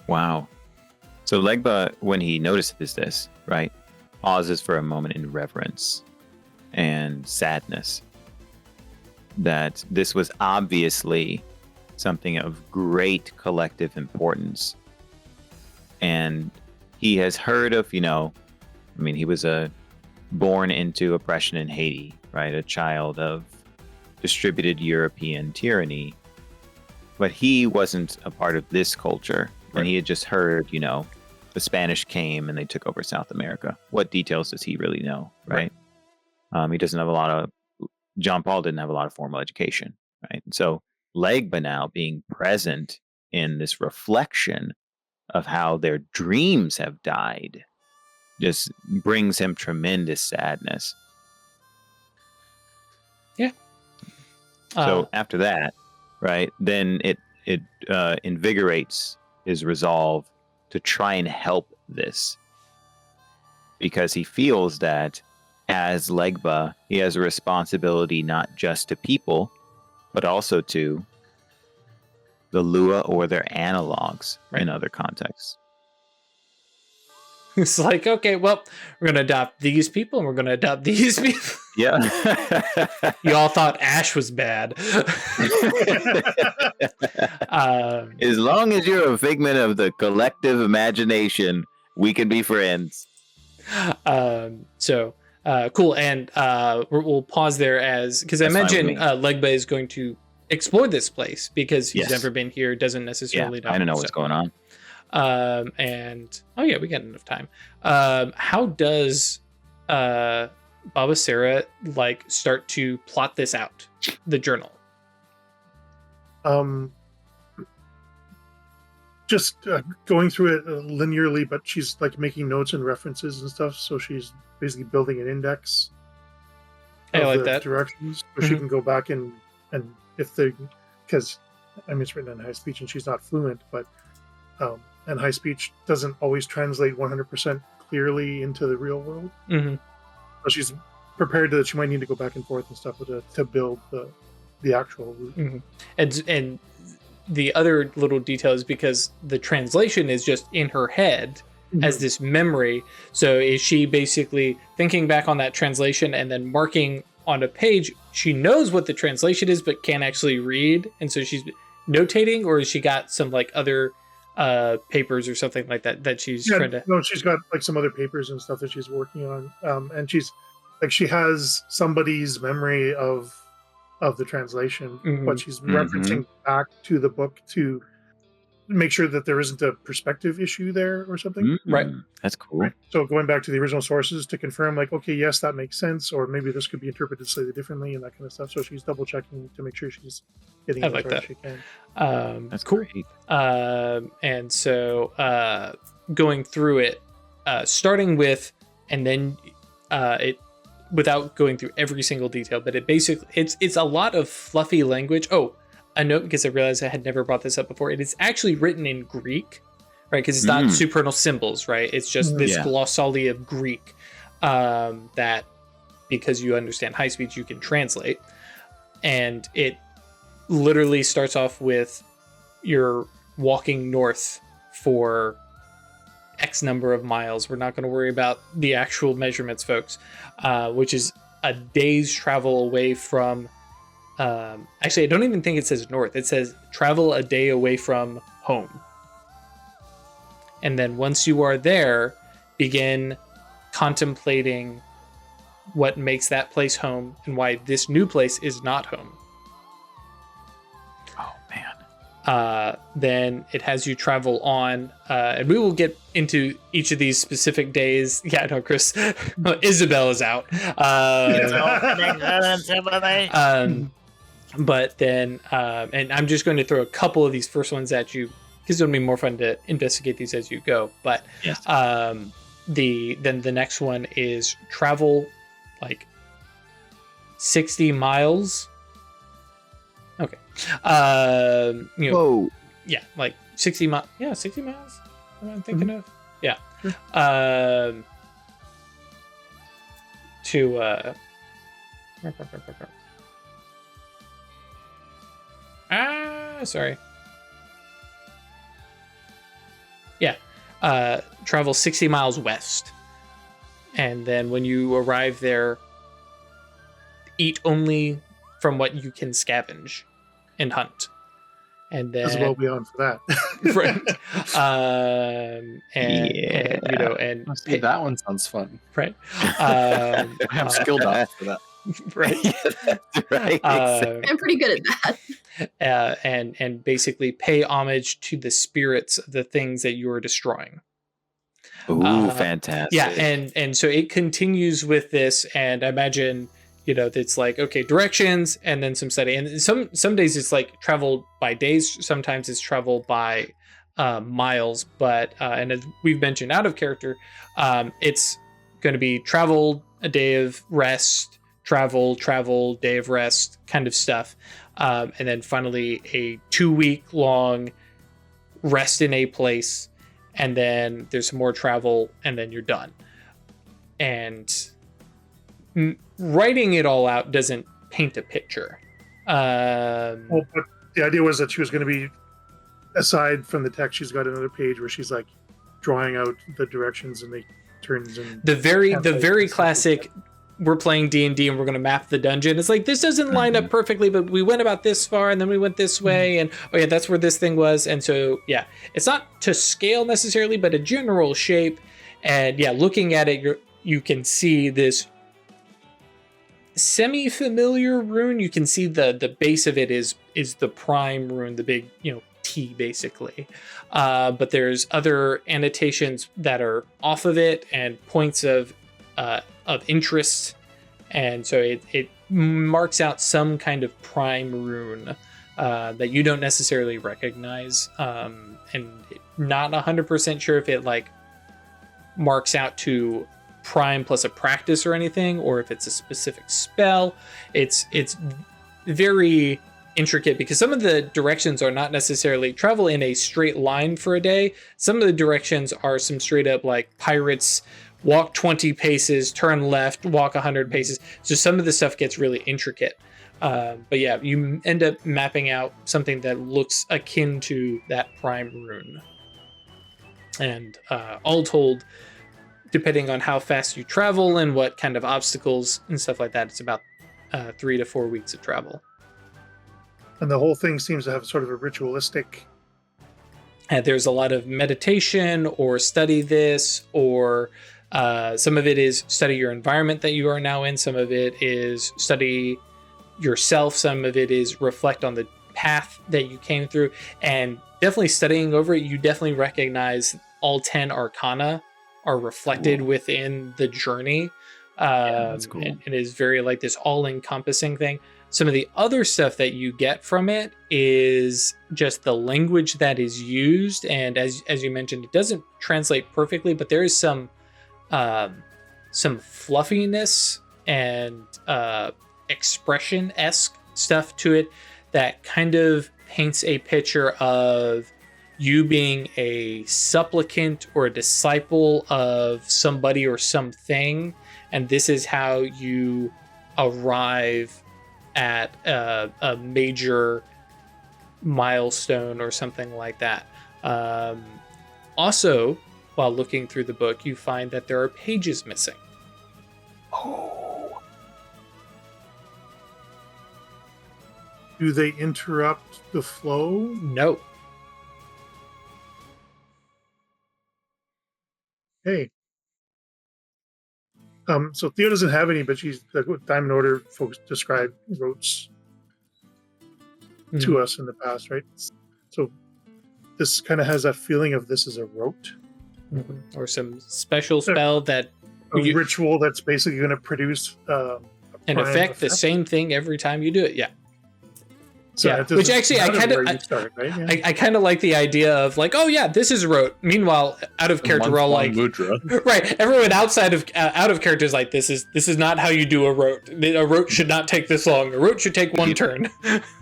Wow. So Legba, when he notices this, right, pauses for a moment in reverence and sadness. That this was obviously something of great collective importance. And he has heard of, he was born into oppression in Haiti, right? A child of distributed European tyranny. But he wasn't a part of this culture. Right. And he had just heard, the Spanish came and they took over South America. What details does he really know, right? He doesn't have a lot of... John Paul didn't have a lot of formal education, right? And so Legba now being present in this reflection of how their dreams have died just brings him tremendous sadness. Yeah. So after that, right, then it invigorates his resolve to try and help this, because he feels that as Legba, he has a responsibility not just to people, but also to the Lua or their analogs in other contexts. It's like, okay, well, we're going to adopt these people and we're going to adopt these people. Yeah. You all thought Ash was bad. As long as you're a figment of the collective imagination, we can be friends. Cool, and we'll pause there because I imagine Legba is going to explore this place because he's never been here, doesn't necessarily know. I don't know what's going on. We got enough time. How does Baba Sarah like start to plot this out, the journal? Just going through it linearly, but she's like making notes and references and stuff. So she's basically building an index I of like the that. directions, so she can go back and if they, because I mean it's written in high speech and she's not fluent, but and high speech doesn't always translate 100% clearly into the real world. Mm-hmm. So she's prepared that she might need to go back and forth and stuff to build the actual route. Mm-hmm. And the other little detail is because the translation is just in her head as this memory. So is she basically thinking back on that translation and then marking on a page? She knows what the translation is, but can't actually read. And so she's notating, or has she got some like other papers or something like that she's trying to... No, she's got like some other papers and stuff that she's working on. And she's like, she has somebody's memory of the translation, but she's referencing back to the book to make sure that there isn't a perspective issue there or something. Right. That's cool. Right. So going back to the original sources to confirm, like, okay, yes, that makes sense, or maybe this could be interpreted slightly differently and that kind of stuff. So she's double checking to make sure she's getting I it like as right that. as she can. That's cool. great. And so going through it, starting with, and then it, without going through every single detail, but it basically, it's a lot of fluffy language. Oh, a note, because I realized I had never brought this up before. It is actually written in Greek, right? Because it's not supernal symbols, right? It's just this glossolalia of Greek that, because you understand high speech, you can translate. And it literally starts off with you're walking north for X number of miles. We're not going to worry about the actual measurements, folks, which is a day's travel away from... actually, I don't even think it says north. It says travel a day away from home. And then once you are there, begin contemplating what makes that place home and why this new place is not home. Oh, man. Then it has you travel on, and we will get into each of these specific days. Yeah, I know, Chris. Isabel is out. But then, and I'm just going to throw a couple of these first ones at you because it'll be more fun to investigate these as you go. But Yes. then the next one is travel like 60 miles. Okay. You know, Whoa. yeah, like 60 miles. Yeah, 60 miles. What I'm thinking of. Yeah. Sure. To sorry. Yeah. Travel 60 miles west. And then when you arrive there, eat only from what you can scavenge and hunt. And then As well beyond for that. right. And you know, and See, that one sounds fun. right. I'm skilled up for that. Right. Right. I'm pretty good at that. And basically pay homage to the spirits of the things that you are destroying. Ooh, fantastic. Yeah, and so it continues with this, and I imagine, you know, it's like, okay, directions and then some study, and some days it's like travel by days, sometimes it's travel by miles, but and as we've mentioned out of character, it's going to be travel, a day of rest, travel, day of rest kind of stuff, and then finally a 2-week long rest in a place, and then there's some more travel, and then you're done. And writing it all out doesn't paint a picture. Well, but the idea was that she was going to be, aside from the text, she's got another page where she's like drawing out the directions and the turns and the very classic. We're playing D&D and we're going to map the dungeon. It's like, this doesn't line up perfectly, but we went about this far and then we went this way, and oh yeah, that's where this thing was. And so yeah, it's not to scale necessarily, but a general shape. And yeah, looking at it, you can see this semi-familiar rune. You can see the base of it is the prime rune, the big, you know, T basically. But there's other annotations that are off of it and points of interest And so it marks out some kind of prime rune that you don't necessarily recognize, and not 100% sure if it like marks out to prime plus a practice or anything, or if it's a specific spell. It's very intricate because some of the directions are not necessarily travel in a straight line for a day. Some of the directions are some straight up like pirates walk 20 paces, turn left, walk 100 paces. So some of the stuff gets really intricate. But yeah, you end up mapping out something that looks akin to that prime rune. And all told, depending on how fast you travel and what kind of obstacles and stuff like that, it's about 3 to 4 weeks of travel. And the whole thing seems to have sort of a ritualistic. And there's a lot of meditation or study this, or some of it is study your environment that you are now in. Some of it is study yourself. Some of it is reflect on the path that you came through. And definitely studying over it, you definitely recognize all 10 arcana are reflected within the journey. That's cool. It is very like this all-encompassing thing. Some of the other stuff that you get from it is just the language that is used, and as you mentioned, it doesn't translate perfectly, but there is some fluffiness and expression-esque stuff to it that kind of paints a picture of you being a supplicant or a disciple of somebody or something, and this is how you arrive at a major milestone or something like that. Also, while looking through the book, you find that there are pages missing. Oh. Do they interrupt the flow? No. Hey. So Theo doesn't have any, but she's the Diamond Order folks described rotes to us in the past, right? So this kind of has that feeling of this is a rote. Or some special spell that A ritual that's basically going to produce in effect the same thing every time you do it. Yeah. So yeah, which actually I kind of like the idea of like, oh yeah, this is rote. Meanwhile, out of character, we're all like, right? Everyone outside of out of character is like, this is not how you do a rote. A rote should not take this long. A rote should take one turn.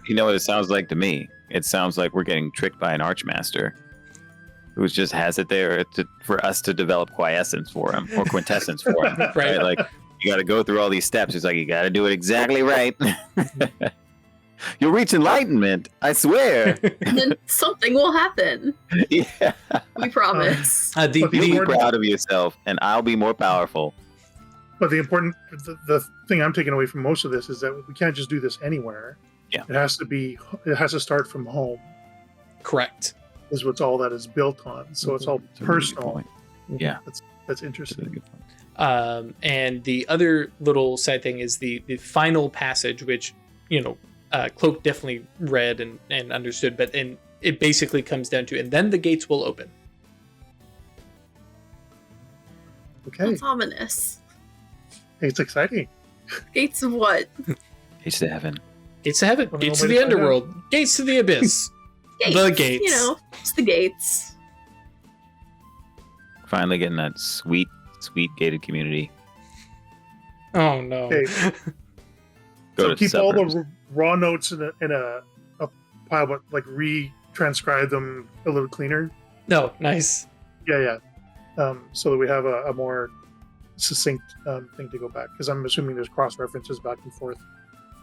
You know what it sounds like to me? It sounds like we're getting tricked by an archmaster who just has it there for us to develop quiescence for him or quintessence for him. Right? Like you got to go through all these steps. It's like you got to do it exactly right. You'll reach enlightenment, I swear. And then something will happen. Yeah. We promise. Be proud of yourself, and I'll be more powerful. But the thing I'm taking away from most of this is that we can't just do this anywhere. Yeah. It has to start from home. Correct. Is what's all that is built on. So it's all personal. Yeah. That's interesting. And the other little side thing is the final passage, which, Cloak definitely read and understood, but it basically comes down to, and then the gates will open. Okay. That's ominous. It's exciting. Gates of what? Gates to heaven. Gates to heaven. Gates to the underworld. Gates to the abyss. Gates, the gates. It's the gates. Finally getting that sweet gated community. Oh no. Okay. So keep all the raw notes in a pile, but like retranscribe them a little cleaner. No, nice. Yeah. So that we have a more succinct thing to go back, because I'm assuming there's cross references back and forth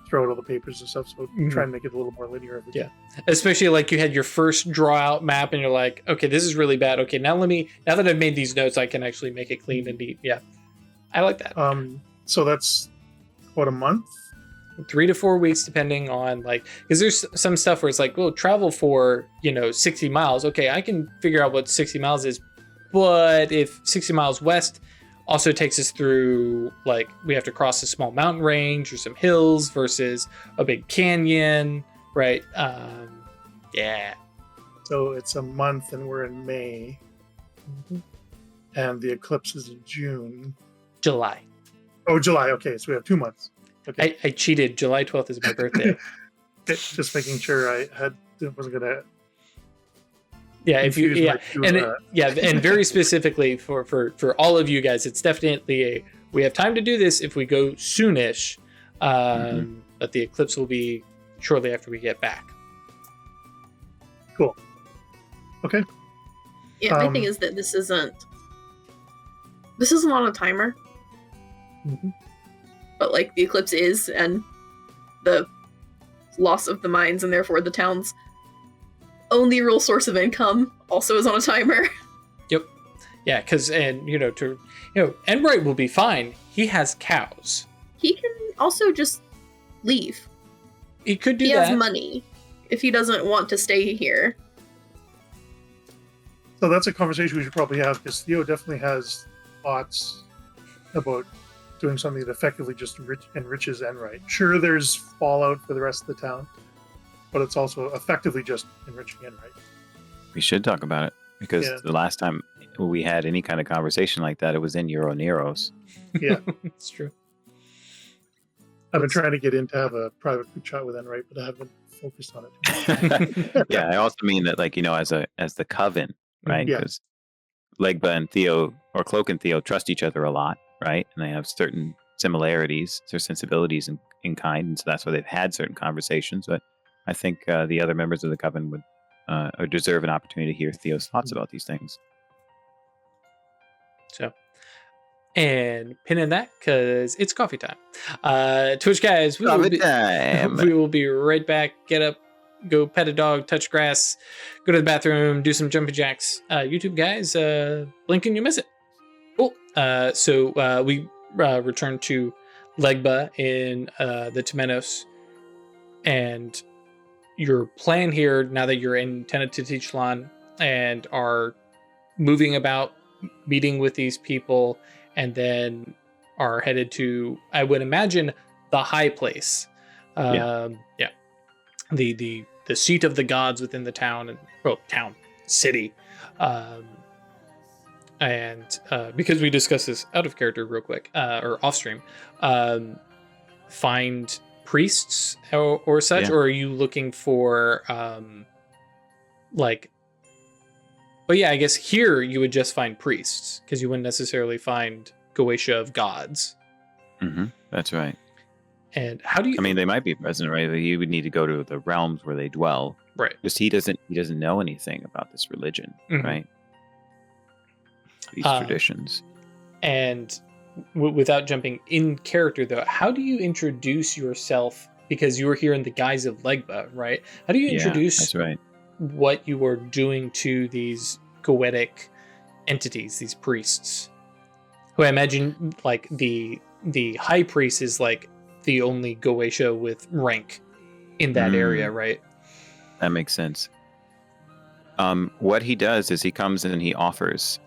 throughout all the papers and stuff. So try and make it a little more linear. Yeah, especially like you had your first draw out map, and you're like, okay, this is really bad. Okay, now that I've made these notes, I can actually make it clean and neat. Yeah, I like that. So that's what, a month. 3 to 4 weeks, depending on because there's some stuff where it's like, well, travel for 60 miles. Okay, I can figure out what 60 miles is, but if 60 miles west also takes us through, we have to cross a small mountain range or some hills versus a big canyon, right? Yeah. So it's a month, and we're in May, and the eclipse is in June. July. Oh, July. Okay, so we have 2 months. Okay, I cheated. July 12th is my birthday. just making sure wasn't gonna. Yeah, if you confuse my two, and very specifically for all of you guys, it's definitely we have time to do this if we go soonish, but the eclipse will be shortly after we get back. Cool. Okay. Yeah, my thing is that this isn't on a timer, but like the eclipse is, and the loss of the mines and therefore the town's only real source of income also is on a timer. Yep. Yeah, because Enright will be fine. He has cows. He can also just leave. He could do he that. He has money if he doesn't want to stay here. So that's a conversation we should probably have, because Theo definitely has thoughts about doing something that effectively just enriches Enright. Sure, there's fallout for the rest of the town, but it's also effectively just enriching Enright. We should talk about it, because the last time we had any kind of conversation like that, it was in Euro Neros. Yeah, it's true. I've been trying to get in to have a private group chat with Enright, but I haven't focused on it. Yeah, I also mean that, like, as the coven, right? Because Legba and Theo, or Cloak and Theo, trust each other a lot, right? And they have certain similarities, their sensibilities in kind, and so that's why they've had certain conversations. But I think the other members of the coven would or deserve an opportunity to hear Theo's thoughts about these things. So, and pin in that, because it's coffee time. Twitch guys, we will be right back. Get up, go pet a dog, touch grass, go to the bathroom, do some jumping jacks. YouTube guys, blink and you miss it. Cool. So we return to Legba in the Temenos, and your plan here, now that you're in Tenochtitlan and are moving about, meeting with these people, and then are headed to, I would imagine, the high place. The seat of the gods within the town, city. And because we discussed this out of character real quick, or off stream, find priests or such, or are you looking for I guess here you would just find priests, because you wouldn't necessarily find Goche of gods. That's right. And how do you? I mean, they might be present, right? You would need to go to the realms where they dwell, right? Just he doesn't know anything about this religion, right? These traditions. And without jumping in character, though, how do you introduce yourself? Because you were here in the guise of Legba, right? How do you introduce that's right. what you are doing to these goetic entities, these priests? Who I imagine, like, the high priest is like the only Goche with rank in that area, right? That makes sense. What he does is he comes in and he offers.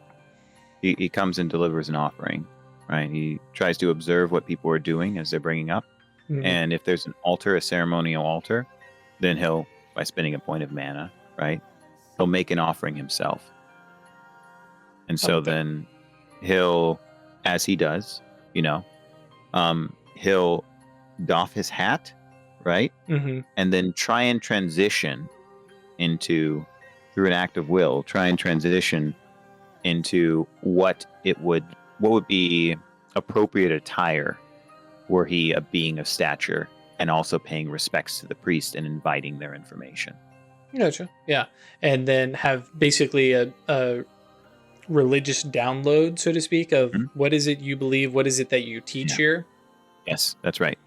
He comes and delivers an offering, right? He tries to observe what people are doing as they're bringing up. And if there's an altar, a ceremonial altar, then he'll, by spending a point of mana, right, he'll make an offering himself. And so then he'll, as he does, he'll doff his hat, right? And then try and transition through an act of will, try and transition into what would be appropriate attire were he a being of stature, and also paying respects to the priest and inviting their information. Gotcha. Yeah. And then have basically a religious download, so to speak, of what is it you believe, what is it that you teach here? Yes, that's right.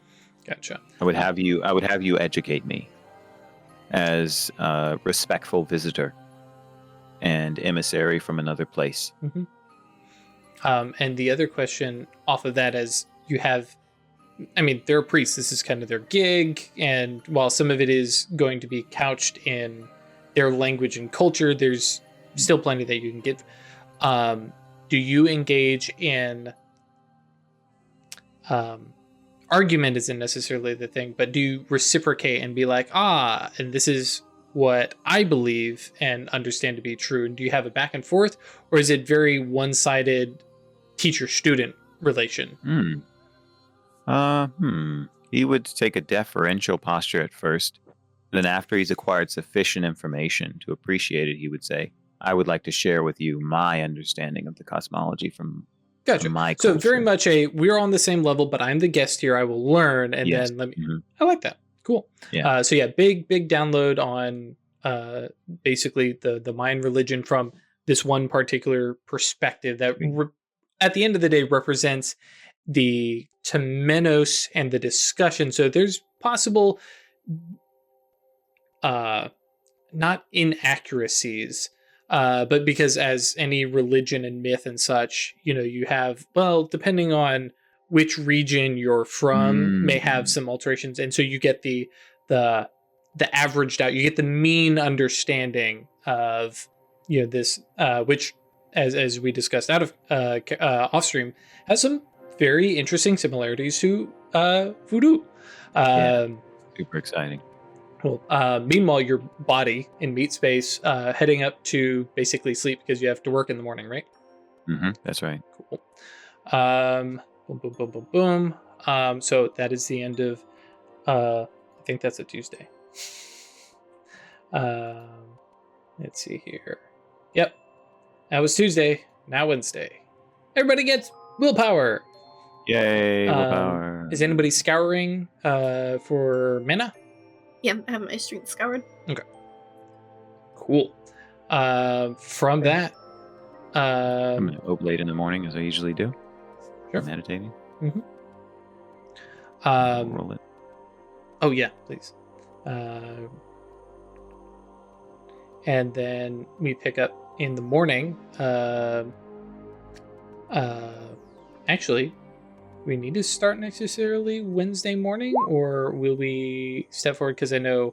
Gotcha. I would have you educate me as a respectful visitor and emissary from another place. And the other question off of that is, you have, I mean, they're priests, this is kind of their gig, and while some of it is going to be couched in their language and culture, there's still plenty that you can give. Do you engage in argument isn't necessarily the thing, but do you reciprocate and be like, and this is what I believe and understand to be true? And do you have a back and forth, or is it very one-sided teacher-student relation? He would take a deferential posture at first. Then after he's acquired sufficient information to appreciate it, he would say, I would like to share with you my understanding of the cosmology from Gotcha. my So culture. very much we're on the same level, but I'm the guest here. I will learn, and Yes. then let me. Mhm. I like that. Cool. Yeah. So yeah, big download on basically the Mayan religion from this one particular perspective that at the end of the day represents the temenos and the discussion. So there's possible not inaccuracies, but because as any religion and myth and such, you have, well, depending on which region you're from, may have some alterations, and so you get the averaged out, you get the mean understanding of this, which as we discussed out of off stream, has some very interesting similarities to voodoo. Super exciting. Cool. Meanwhile, your body in meat space heading up to basically sleep because you have to work in the morning, right? That's right. Cool. Boom, boom, boom, boom, boom. So that is the end of. I think that's a Tuesday. Let's see here. Yep, that was Tuesday. Now Wednesday. Everybody gets willpower. Yay! Willpower. Is anybody scouring for mana? Yeah, I have my strength scoured. Okay. Cool. From that, I'm gonna oblate in the morning as I usually do. Sure. Meditating. Roll it. Oh yeah, please. And then we pick up in the morning. Actually, we need to start necessarily Wednesday morning, or will we step forward? Because I know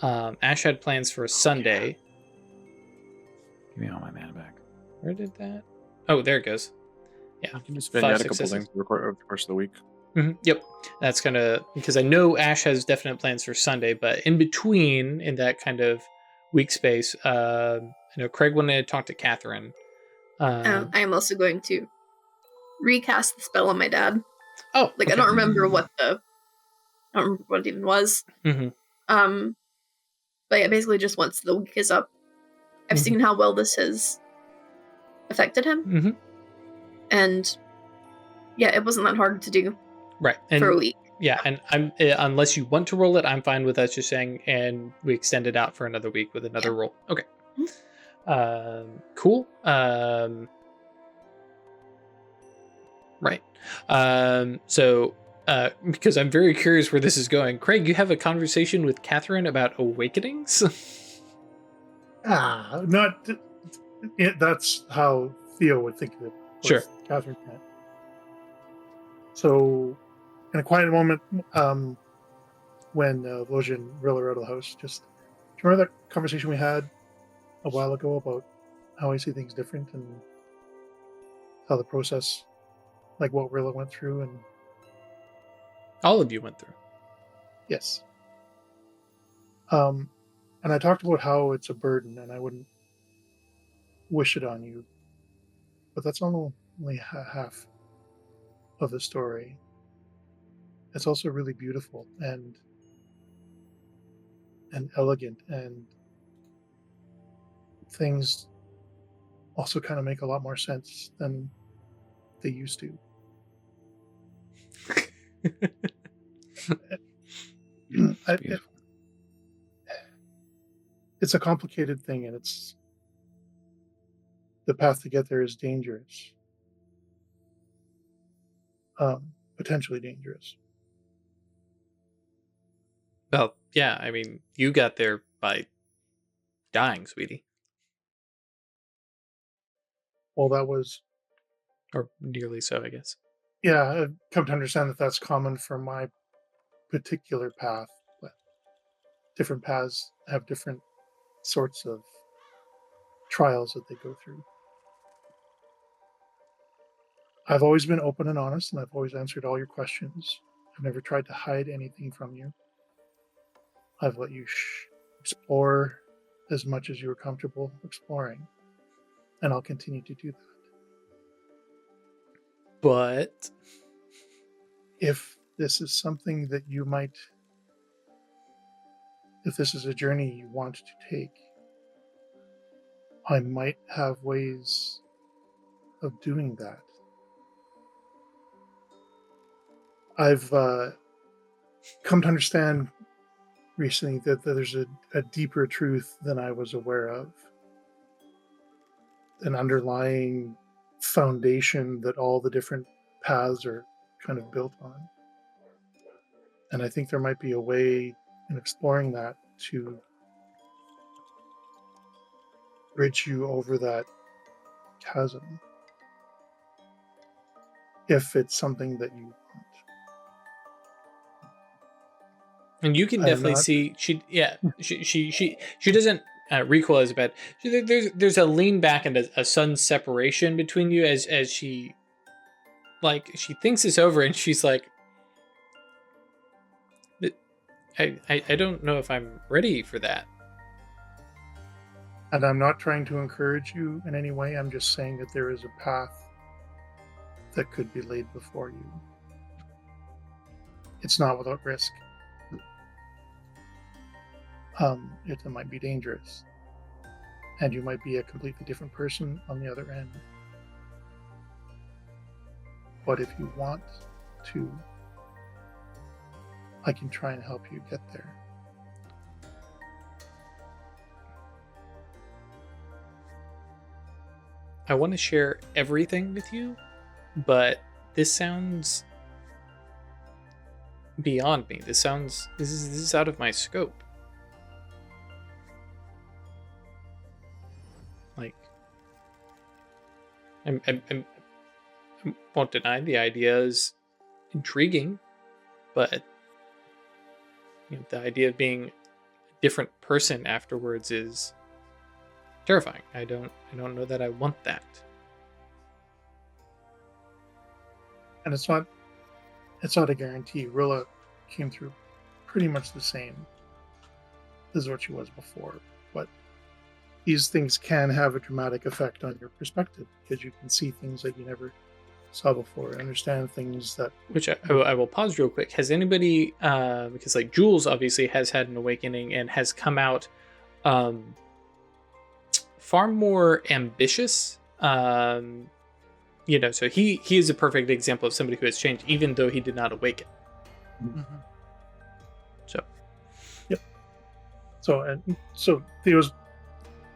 Ash had plans for a Sunday. Give me all my mana back. Where did that? Oh, there it goes. Yeah, You can just spend a couple things over the course of the week. Yep, that's kind of because I know Ash has definite plans for Sunday, but in between, in that kind of week space, I know Craig wanted to talk to Catherine. I am also going to recast the spell on my dad. Oh, I don't remember what it even was. But yeah, basically just once the week is up, I've seen how well this has affected him, and yeah, it wasn't that hard to do. Right, for a week. Yeah, and I'm unless you want to roll it, I'm fine with us just saying, and we extend it out for another week with another roll. Okay. Cool. Right. So because I'm very curious where this is going, Craig, you have a conversation with Catherine about awakenings. That's how Theo would think of it. Sure. Catherine can't. So, in a quiet moment, when Voja and Rilla were out of the house, do you remember that conversation we had a while ago about how I see things different and how the process, like what Rilla went through, and all of you went through. Yes. And I talked about how it's a burden and I wouldn't wish it on you, but that's only half of the story. It's also really beautiful and elegant, and things also kind of make a lot more sense than they used to. It's a complicated thing, and the path to get there is dangerous. Potentially dangerous. Well, yeah, I mean, you got there by dying, sweetie. Well, that was... Or nearly so, I guess. Yeah, I've come to understand that that's common for my particular path, but different paths have different sorts of trials that they go through. I've always been open and honest, and I've always answered all your questions. I've never tried to hide anything from you. I've let you explore as much as you were comfortable exploring, and I'll continue to do that. But if this is something that you might, if this is a journey you want to take, I might have ways of doing that. I've come to understand recently that there's a deeper truth than I was aware of, an underlying foundation that all the different paths are kind of built on. And I think there might be a way in exploring that to bridge you over that chasm, if it's something that you want. And you can I am definitely not- see she doesn't recoil as bad. There's a lean back and a sudden separation between you as she thinks this over, and she's like, I don't know if I'm ready for that. And I'm not trying to encourage you in any way. I'm just saying that there is a path that could be laid before you. It's not without risk. It might be dangerous. And you might be a completely different person on the other end. But if you want to, I can try and help you get there. I want to share everything with you, but this sounds beyond me. This is out of my scope. Like, I won't deny the idea is intriguing, but the idea of being a different person afterwards is terrifying. I don't know that I want that. And it's not a guarantee. Rilla came through pretty much the same as what she was before, but these things can have a dramatic effect on your perspective because you can see things that you never saw before, understand things that... Which I will pause real quick. Has anybody, because like Jules obviously has had an awakening and has come out far more ambitious. So he is a perfect example of somebody who has changed, even though he did not awaken. Mm-hmm. So, yep. So Theo's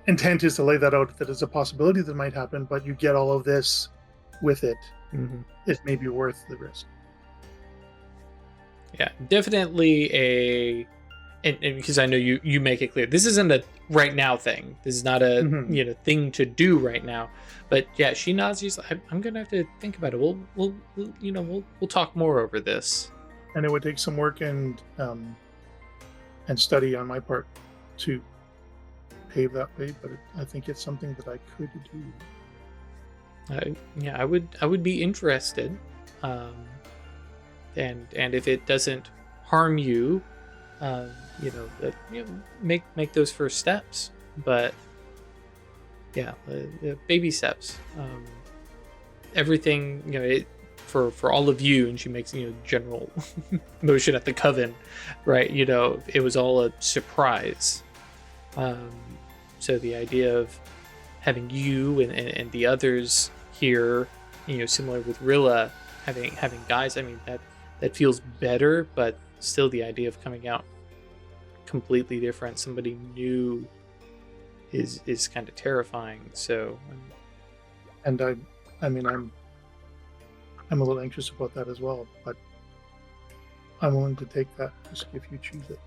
intent is to lay that out, that it's a possibility that might happen, but you get all of this with it. mm-hmm. It may be worth the risk. Yeah, definitely and because I know you make it clear this isn't a right now thing. This is not a thing to do right now. But yeah, she nods. She's like, I'm gonna have to think about it. We'll talk more over this. And it would take some work and study on my part to pave that way. But I think it's something that I could do. I would be interested, and if it doesn't harm you, make those first steps. But yeah, baby steps. Everything, for all of you, and she makes general motion at the coven, right? It was all a surprise. So the idea of having you and the others here, similar with Rilla, having guys, I mean that feels better, but still the idea of coming out completely different, somebody new, is kind of terrifying. So, and I'm a little anxious about that as well, but I'm willing to take that risk if you choose it.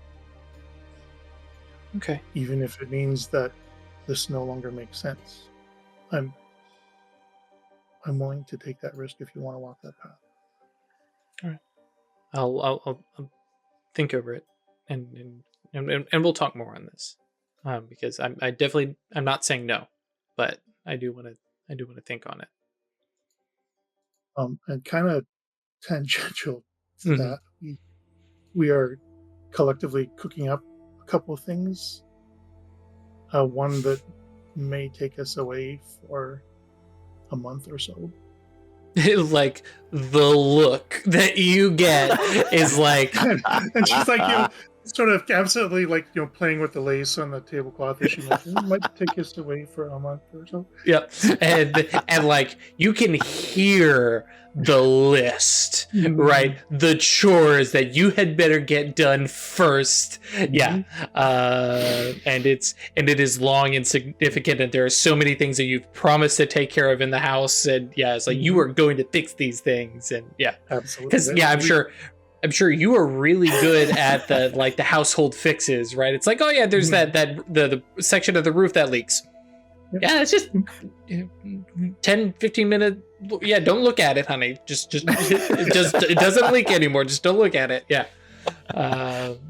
Okay. Even if it means that this no longer makes sense. I'm willing to take that risk if you want to walk that path. All right. I'll think over it, and we'll talk more on this, because I'm not saying no, but I do want to think on it. And kind of tangential to that, we are collectively cooking up a couple of things. One that may take us away for a month or so. like the look that you get is like, and she's like, sort of absolutely like, playing with the lace on the tablecloth. As she might take us away for a month or so. yep, and like you can hear the list, right? The chores that you had better get done first. Yeah, and it is long and significant, and there are so many things that you've promised to take care of in the house, and yeah, it's like you are going to fix these things, and yeah, absolutely. Because yeah, I'm sure you are really good at the household fixes, right? It's like, oh yeah, there's the section of the roof that leaks. Yep. Yeah, it's just 10, 15 minutes. Yeah, don't look at it, honey. Just it doesn't leak anymore. Just don't look at it. Yeah.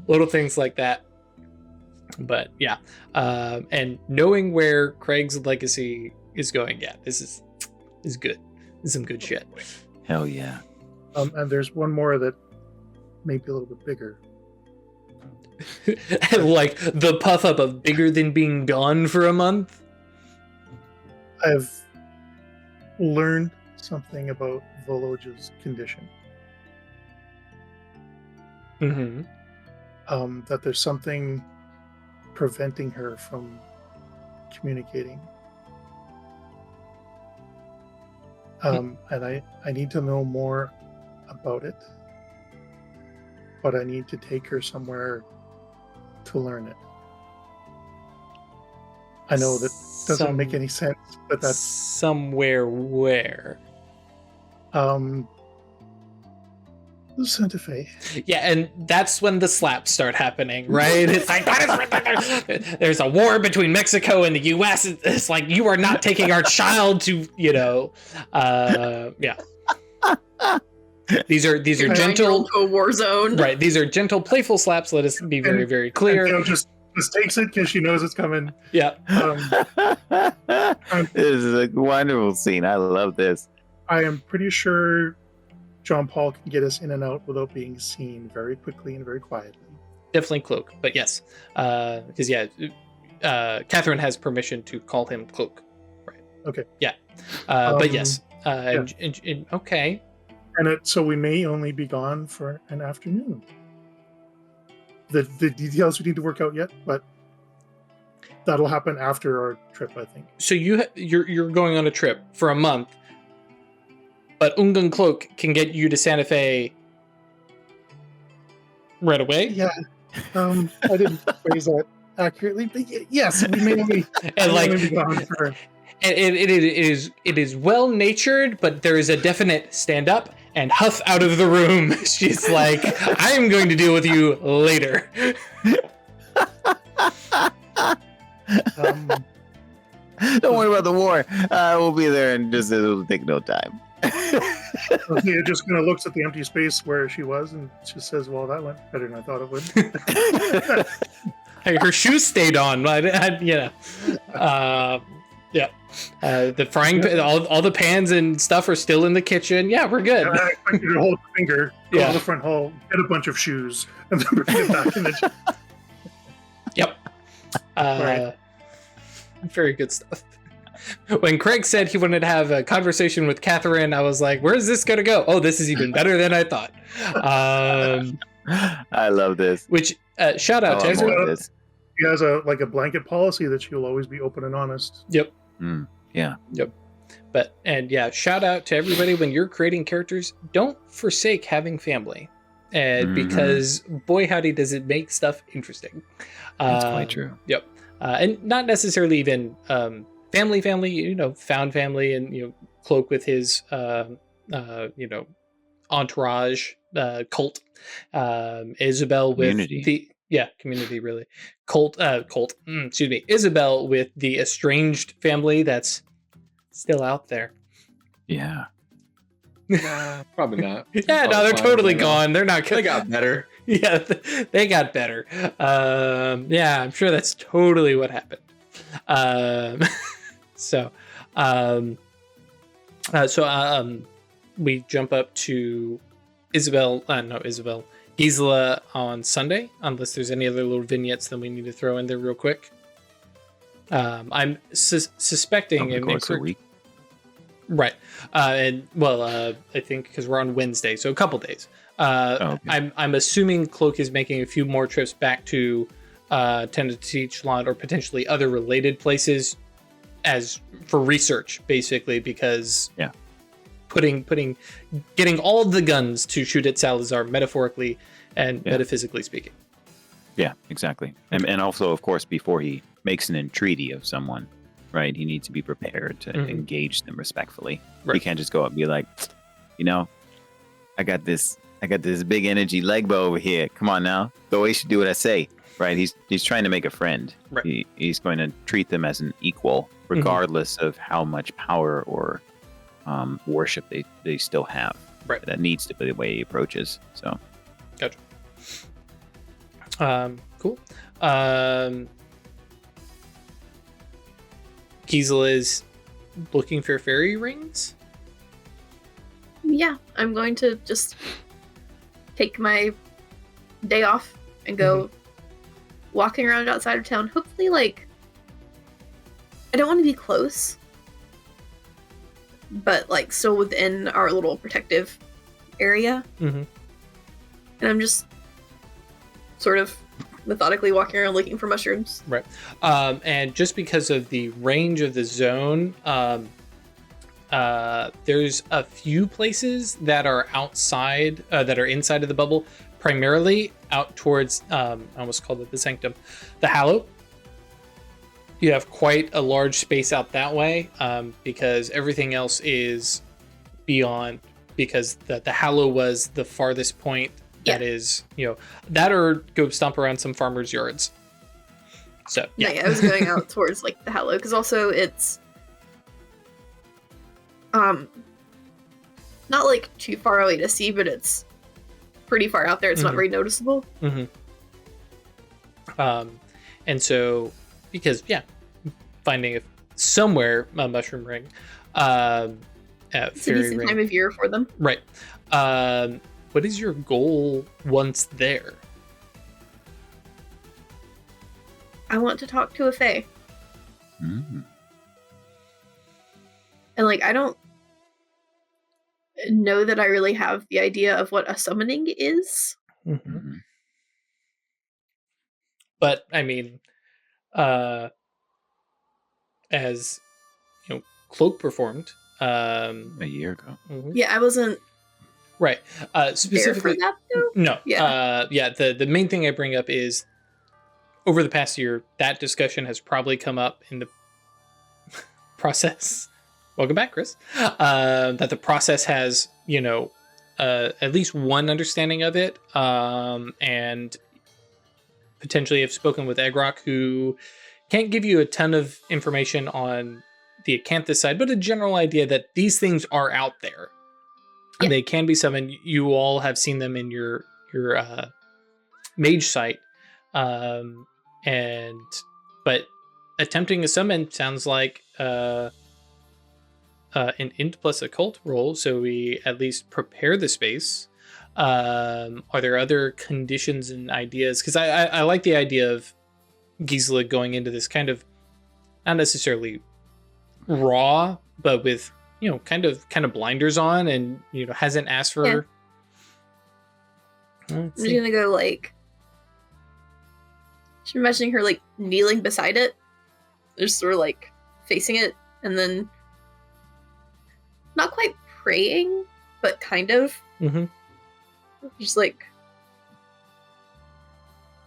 Little things like that. But yeah. And knowing where Craig's legacy is going, yeah, this is good. This is some good shit. Hell yeah. And there's one more that may be a little bit bigger. Like the puff up of bigger than being gone for a month. I've learned something about Voloj's condition. Mm-hmm. That there's something preventing her from communicating. And I need to know more about it. But I need to take her somewhere to learn it. I know that doesn't make any sense, but that's somewhere where. Santa Fe. Yeah, and that's when the slaps start happening, right? It's like there's a war between Mexico and the U.S. It's like you are not taking our child to, yeah. These are gentle a war zone, right? These are gentle, playful slaps. Let us be very, very clear. And, just takes it because she knows it's coming. Yeah. This is a wonderful scene. I love this. I am pretty sure John Paul can get us in and out without being seen very quickly and very quietly. Definitely Cloak, but yes, because Catherine has permission to call him Cloak. Right. Okay. Yeah. But yes. Yeah. Okay. And so we may only be gone for an afternoon. The details we need to work out yet, but that'll happen after our trip, I think. So you're going on a trip for a month, but Ungun Cloak can get you to Santa Fe right away. Yeah, I didn't phrase that accurately, but yes, we may only be gone for. And it is well natured, but there is a definite stand up and huff out of the room. She's like, I am going to deal with you later. Don't worry about the war. We'll be there and it'll take no time. Thea just kind of looks at the empty space where she was and she says, well, that went better than I thought it would. Hey, her shoes stayed on. The frying pan, all the pans and stuff are still in the kitchen. Yeah, we're good. I expect you to hold your finger, go to the front hall, get a bunch of shoes, and then bring it back in the. Yep. Right. Very good stuff. When Craig said he wanted to have a conversation with Catherine, I was like, where's this going to go? Oh, this is even better than I thought. I love this. Which, shout out to everyone. She has a blanket policy that she'll always be open and honest. Yep. Yeah. Yep. But, and yeah, shout out to everybody when you're creating characters, don't forsake having family. And because boy howdy does it make stuff interesting. That's quite true. Yep. And not necessarily even family, found family, and Cloak with his entourage, cult. Isabel with community. Community really. Isabel with the estranged family that's still out there. Yeah. Nah, probably not. Yeah, no, they're totally gone. They're not. They got better. Yeah, they got better. Yeah, I'm sure that's totally what happened. We jump up to Gisela on Sunday, unless there's any other little vignettes that we need to throw in there real quick. I'm suspecting over the course of a week. Right. And well, I think because we're on Wednesday, so a couple days. Okay. I'm assuming Cloak is making a few more trips back to Tenochtitlan or potentially other related places as for research, basically, because getting all the guns to shoot at Salazar, metaphorically and metaphysically speaking. Yeah, exactly. And also, of course, before he makes an entreaty of someone, right, he needs to be prepared to engage them respectfully. Right. He can't just go up and be like, I got this big energy leg bow over here. Come on now. The way you should do what I say. Right. He's trying to make a friend. Right. He's going to treat them as an equal, regardless of how much power or worship they still have. Right. That needs to be the way he approaches. So. Gotcha. Cool. Gisela is looking for fairy rings. Yeah, I'm going to just take my day off and go walking around outside of town. Hopefully, like, I don't want to be close, but like still within our little protective area. Mm-hmm. And I'm just sort of methodically walking around looking for mushrooms. Right. And just because of the range of the zone, there's a few places that are outside, that are inside of the bubble, primarily out towards, I almost called it the Sanctum, the Hallow. You have quite a large space out that way, because everything else is beyond, because the Hallow was the farthest point. That is, that or go stomp around some farmers' yards. So, yeah. I was going out towards like the Hallow, because also it's not like too far away to see, but it's pretty far out there. It's not very noticeable. And so, because finding somewhere a mushroom ring, it's a decent time of year for them, right? What is your goal once there? I want to talk to a fae. Mm. And like, I don't know that I really have the idea of what a summoning is. Mm-hmm. But I mean, as Cloak performed a year ago. Yeah, I wasn't right. Specifically, there for that, though? No. Yeah. The main thing I bring up is over the past year, that discussion has probably come up in the process. Welcome back, Chris. That the process has, at least one understanding of it, and potentially have spoken with Egrock, who can't give you a ton of information on the Acanthus side, but a general idea that these things are out there. Yeah. They can be summoned. You all have seen them in your mage site, but attempting a summon sounds like an int plus occult roll, so we at least prepare the space. Are there other conditions and ideas? Because I like the idea of Gisela going into this kind of not necessarily raw, but with kind of blinders on, and hasn't asked for. Yeah. I'm just gonna go like. Just imagining her like kneeling beside it, just sort of like facing it, and then not quite praying, but kind of. Mm-hmm. Just like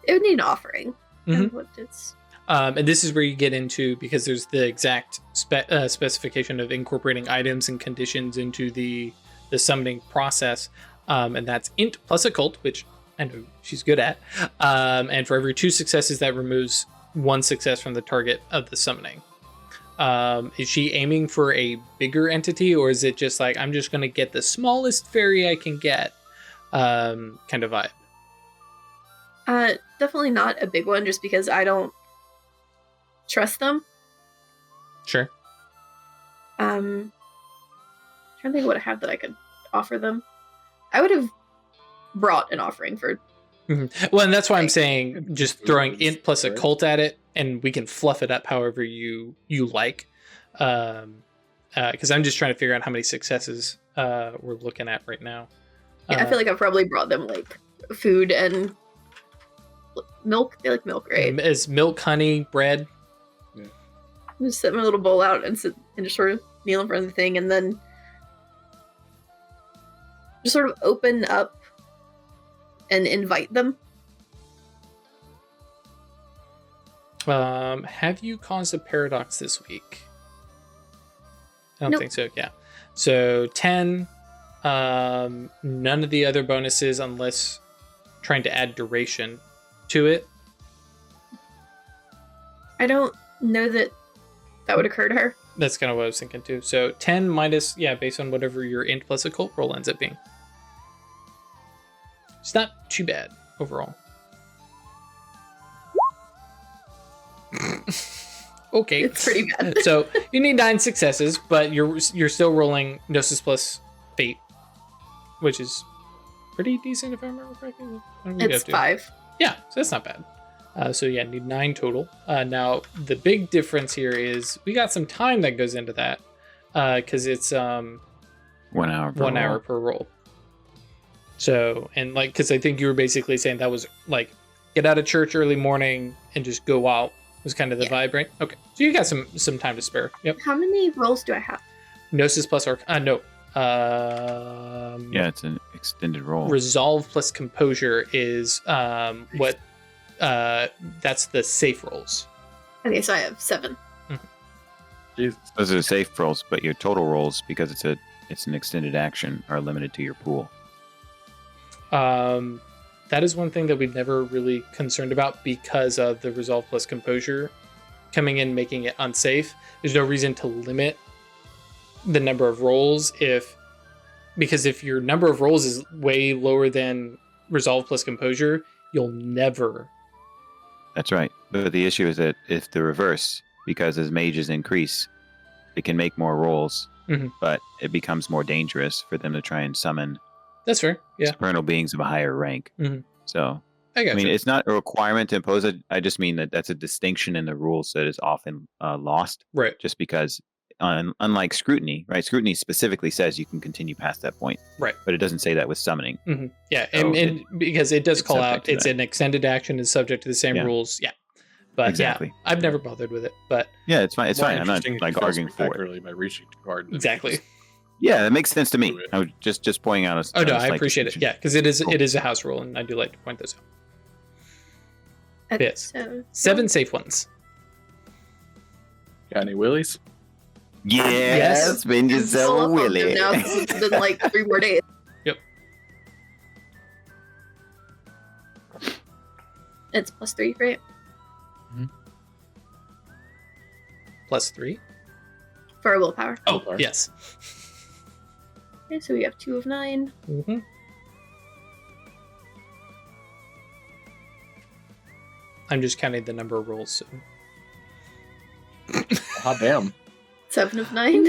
it would need an offering. Mm-hmm. What it's. And this is where you get into, because there's the exact specification of incorporating items and conditions into the summoning process, and that's int plus occult, which I know she's good at. And for every 2 successes, that removes 1 success from the target of the summoning. Is she aiming for a bigger entity, or is it just like, I'm just going to get the smallest fairy I can get kind of vibe? Definitely not a big one, just because I don't trust them. Sure. Trying to think what I have that I could offer them. I would have brought an offering for. Mm-hmm. Well, and that's why I'm saying just throwing int plus occult at it, and we can fluff it up however you like. because I'm just trying to figure out how many successes we're looking at right now. Yeah, I feel like I've probably brought them like food and milk. They like milk, right? Is milk, honey, bread? Just set my little bowl out and sit and just sort of kneel in front of the thing, and then just sort of open up and invite them. Have you caused a paradox this week? I don't Nope. think so. Yeah. So 10. None of the other bonuses unless trying to add duration to it. I don't know that would occur to her. That's kind of what I was thinking too. So 10 minus, based on whatever your int plus occult roll ends up being. It's not too bad overall. Okay. It's pretty bad. So you need 9 successes, but you're still rolling Gnosis plus Fate, which is pretty decent if I remember correctly. What do we It's go to? 5. Yeah, so that's not bad. So yeah, need 9 total. Now the big difference here is we got some time that goes into that because it's 1 hour. Per 1 hour roll. per roll. So and like because I think you were basically saying that was like get out of church early morning and just go out was kind of the vibe, right? Okay, so you got some time to spare. Yep. How many rolls do I have? Gnosis plus no. Yeah, it's an extended roll. Resolve plus composure is what that's the safe rolls. Okay, so I have 7. Jesus. Those are the safe rolls, but your total rolls, because it's an extended action, are limited to your pool. That is one thing that we've never really concerned about because of the resolve plus composure coming in, making it unsafe. There's no reason to limit the number of rolls because if your number of rolls is way lower than resolve plus composure, you'll never. That's right. But the issue is that if the reverse, because as mages increase, they can make more rolls, but it becomes more dangerous for them to try and summon That's fair. Yeah. supernal beings of a higher rank. So, I got I mean, you. it's not a requirement to impose it. I just mean that that's a distinction in the rules that is often lost, Right. just because, unlike scrutiny, right? Scrutiny specifically says you can continue past that point, Right. but it doesn't say that with summoning. Yeah. So And because it does it's call subject out, to it's that. an extended action is subject to the same Yeah. rules. Yeah. But Exactly. yeah, I've never bothered with it. But Yeah, it's fine. It's More fine. I'm not interesting if like you fail arguing for it. spectacularly by reaching too hard. than exactly. just- Yeah, that makes sense to me. Do it. I was just pointing out. Oh no, I appreciate it. Yeah, because it is a house rule, and I do like to point those out. Yes. So 7 safe ones. Got any willies? Yes, spin It's yourself all a up on them willy. now 'cause it's been like 3 more days. It's +3, right? +3. For our willpower. Oh Willpower. yes. Okay, so we have 2 of 9. Mm-hmm. I'm just counting the number of rolls. So. Hot damn. 7 of 9.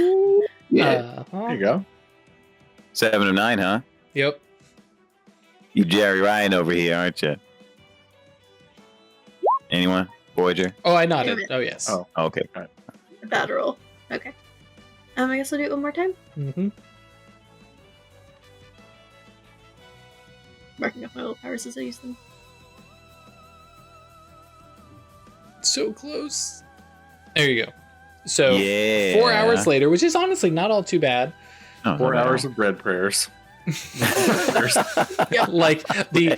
Yeah. There you go. 7 of 9, huh? Yep. You Jerry Ryan over here, aren't you? Anyone? Voyager? Oh, I Damn nodded. it. Oh yes. Oh. Okay. Bad roll. Okay. I guess I'll do it one more time. Mm-hmm. Marking off my willpowers as I use them. So close. There you go. So Yeah. 4 hours later, which is honestly not all too bad. Oh, 4 no. hours of bread prayers. Like the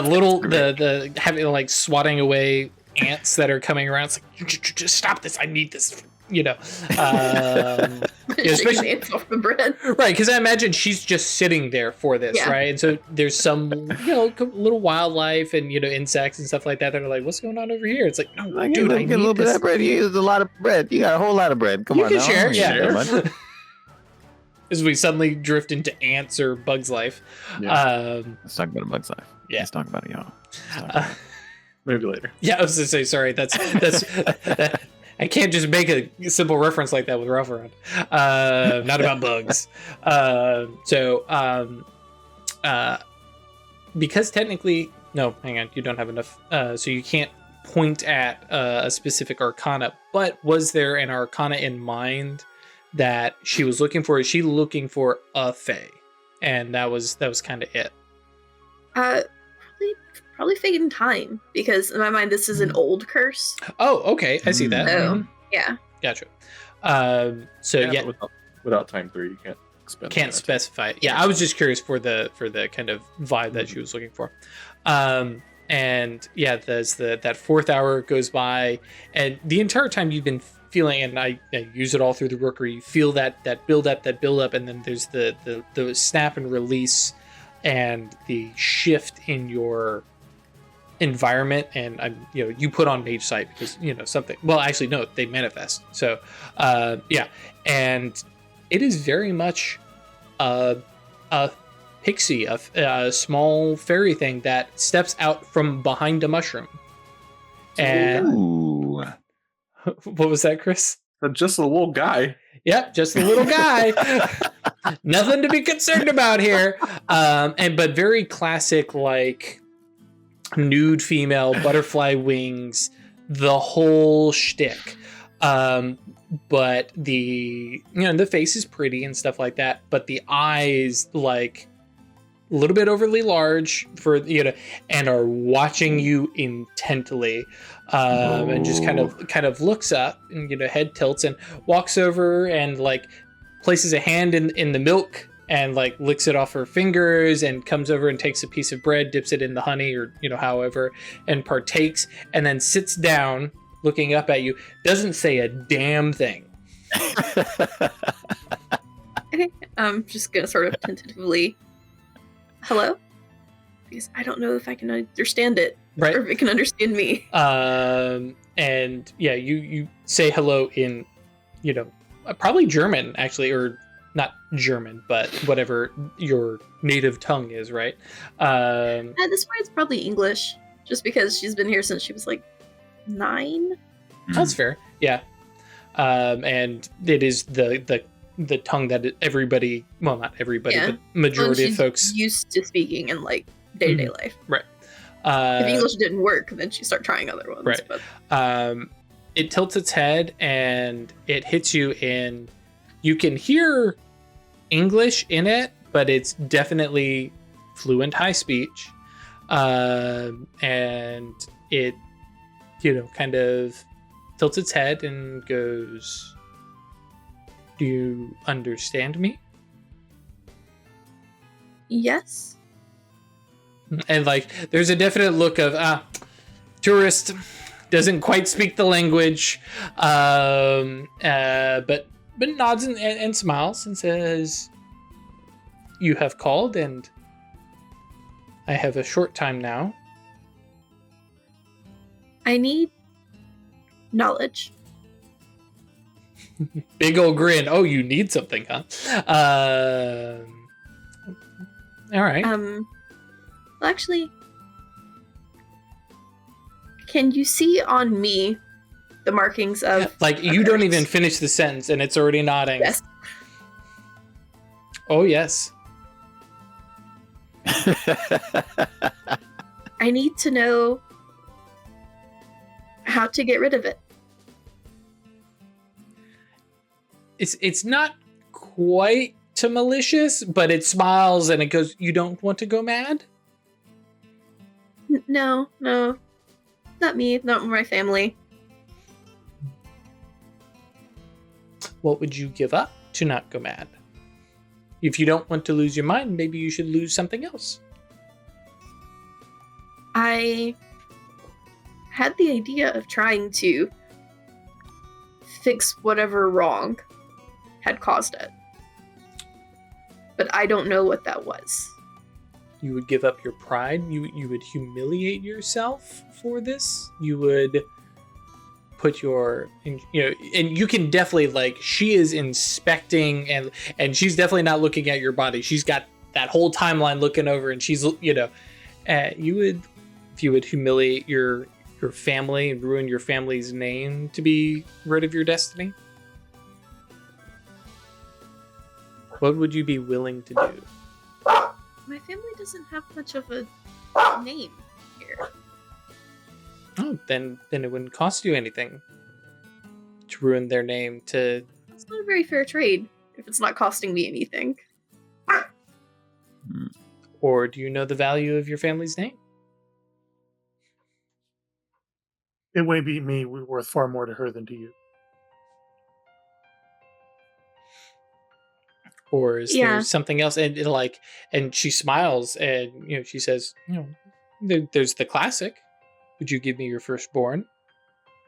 little the having like swatting away ants that are coming around. It's like just stop this. I need this. You know. Yeah, Shaking especially- hands off the bread. Right, because I imagine she's just sitting there for this, Yeah. right? And so there's some, little wildlife and insects and stuff like that that are like, "What's going on over here?" It's like, "No, I dude, I get need a little bit of this." that bread. You used a lot of bread. You got a whole lot of bread. Come You on can now. share, You yeah. share much. As we suddenly drift into ants or bugs life. Yeah. Let's talk about a bug's life. Yeah. Let's talk about it, y'all. Let's talk Uh, about it. Maybe later. yeah, I was gonna say sorry. That's I can't just make a simple reference like that with Ralph around. Not about bugs. Because technically, no, hang on, you don't have enough. So you can't point at a specific arcana. But was there an arcana in mind that she was looking for? Is she looking for a fae? And that was kind of it. Probably fade in time, because in my mind this is an old curse. Oh, okay, I see that. So yeah, Gotcha. So yeah, but without time 3, you can't specify it. Yeah, I was just curious for the kind of vibe that she was looking for. And yeah, there's that 4th hour goes by, and the entire time you've been feeling, and I use it all through the rookery, you feel that build up, and then there's the snap and release, and the shift in your environment. And I'm you put on mage sight because something, well, actually no, they manifest. So yeah, and it is very much a pixie, a small fairy thing that steps out from behind a mushroom. And Ooh. What was that, Chris? Just a little guy. Yep, just a little guy. Nothing to be concerned about here. But very classic, like nude female, butterfly wings, the whole shtick. But the the face is pretty and stuff like that, but the eyes, like, a little bit overly large for and are watching you intently, and just kind of looks up and head tilts and walks over and like places a hand in the milk and like licks it off her fingers and comes over and takes a piece of bread, dips it in the honey or however, and partakes, and then sits down looking up at you, doesn't say a damn thing. Okay, I'm just gonna sort of tentatively, hello? Because I don't know if I can understand it, right? Or if it can understand me. And yeah, you say hello in, probably German, actually, or not German, but whatever your native tongue is, right? At this point, it's probably English, just because she's been here since she was like 9. That's fair. Yeah. And it is the tongue that everybody, well, not everybody, but majority of folks used to speaking in like day-to-day life. Right. If English didn't work, then she start trying other ones. Right. But it tilts its head and it hits you in. You can hear English in it, but it's definitely fluent high speech. And it, kind of tilts its head and goes, "Do you understand me?" Yes. And like, there's a definite look of tourist, doesn't quite speak the language, but nods and smiles and says, "You have called, and I have a short time now." I need knowledge. Big old grin. Oh, you need something, huh? All right. Well, actually, can you see on me the markings of... Like, you don't even finish the sentence, and it's already nodding. Yes. Oh, yes. I need to know how to get rid of it. It's not quite to malicious, but it smiles and it goes, "You don't want to go mad?" No. Not me, not my family. What would you give up to not go mad? If you don't want to lose your mind, maybe you should lose something else. I had the idea of trying to fix whatever wrong had caused it. But I don't know what that was. You would give up your pride? You would humiliate yourself for this? You would put your, and you can definitely, like, she is inspecting and she's definitely not looking at your body. She's got that whole timeline looking over, and she's, you would, if you would humiliate your family and ruin your family's name to be rid of your destiny, what would you be willing to do? My family doesn't have much of a name here. Oh, then it wouldn't cost you anything to ruin their name, to It's not a very fair trade if it's not costing me anything. Or do you know the value of your family's name? It won't be me. We're worth far more to her than to you. Or is there something else? And she smiles and, she says, there's the classic. Would you give me your firstborn?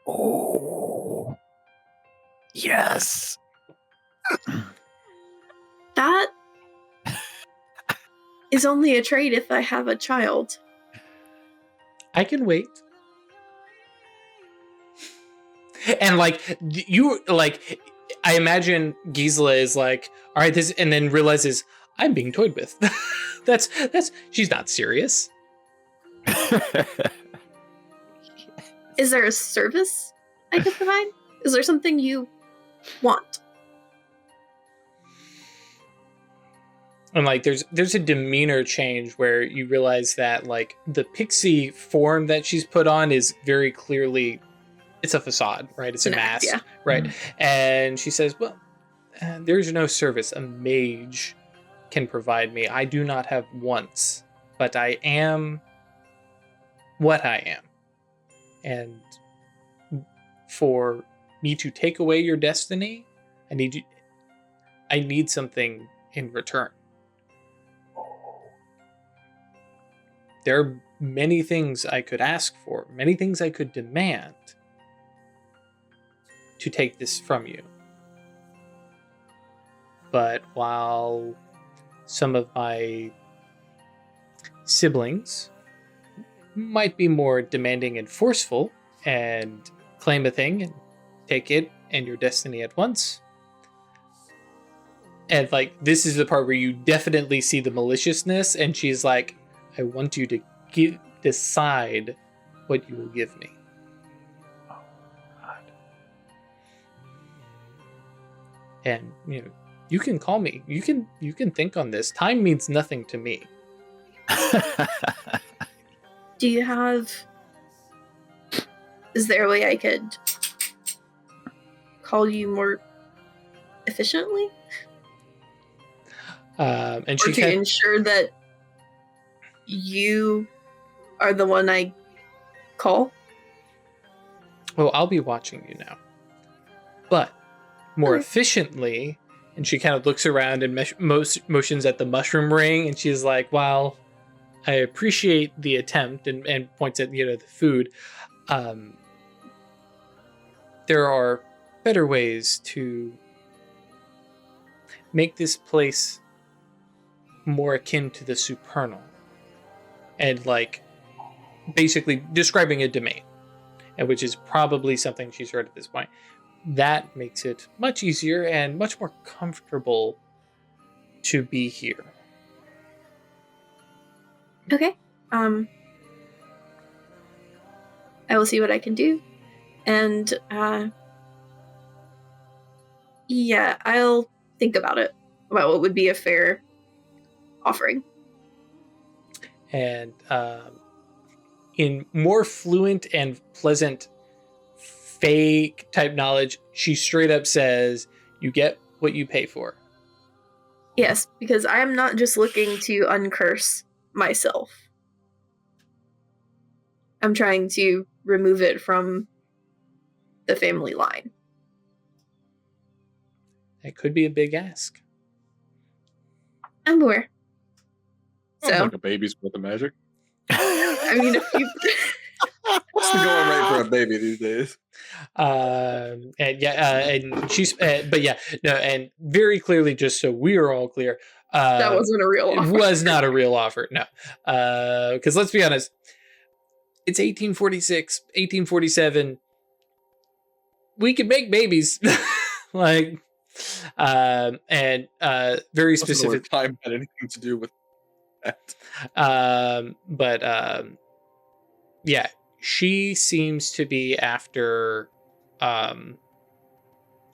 Oh, yes. That is only a trade if I have a child. I can wait. And I imagine Gisela is like, all right, this, and then realizes I'm being toyed with. that's she's not serious. Is there a service I could provide? Is there something you want? And there's a demeanor change where you realize that the pixie form that she's put on is very clearly, it's a facade, right? It's a mask, yeah. right? And she says, well, there's no service a mage can provide me. I do not have wants, but I am what I am. And for me to take away your destiny, I need something in return. There are many things I could ask for, many things I could demand to take this from you. But while some of my siblings might be more demanding and forceful and claim a thing and take it and your destiny at once, and this is the part where you definitely see the maliciousness, and she's like, I want you to decide what you will give me. Oh, God. And you can call me. You can think on this. Time means nothing to me. Do you have... Is there a way I could call you more efficiently? And or to ensure that you are the one I call? Well, I'll be watching you now. But more efficiently, and she kind of looks around and motions at the mushroom ring, and she's like, well, I appreciate the attempt, and points at the food. There are better ways to make this place more akin to the supernal. And basically describing a domain, and which is probably something she's heard at this point. That makes it much easier and much more comfortable to be here. Okay. I will see what I can do. And I'll think about it, about what would be a fair offering. And in more fluent and pleasant fake type knowledge, she straight up says, you get what you pay for. Yes, because I am not just looking to uncurse myself. I'm trying to remove it from the family line. That could be a big ask. I'm aware. Sounds like a baby's worth of magic. I mean, if you... What's the going rate for a baby these days? And she's, but yeah, no, and very clearly, just so we are all clear, that wasn't a real offer. It was not a real offer, no. Because let's be honest, it's 1846, 1847. We could make babies, very specific. Time had anything to do with that. Yeah, she seems to be after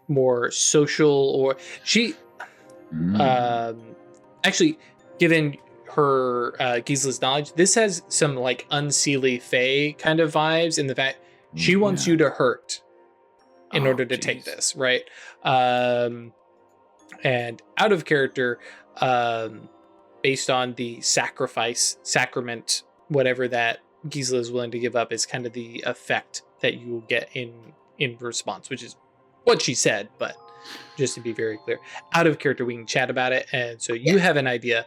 more social, or she actually, given her Gisela's knowledge, this has some unseelie fae kind of vibes in the fact she wants you to hurt. in order to take this, right? And out of character, based on the sacrament, whatever that Gisela is willing to give up, is kind of the effect that you will get in response, which is what she said, but just to be very clear, out of character, we can chat about it. And so you have an idea.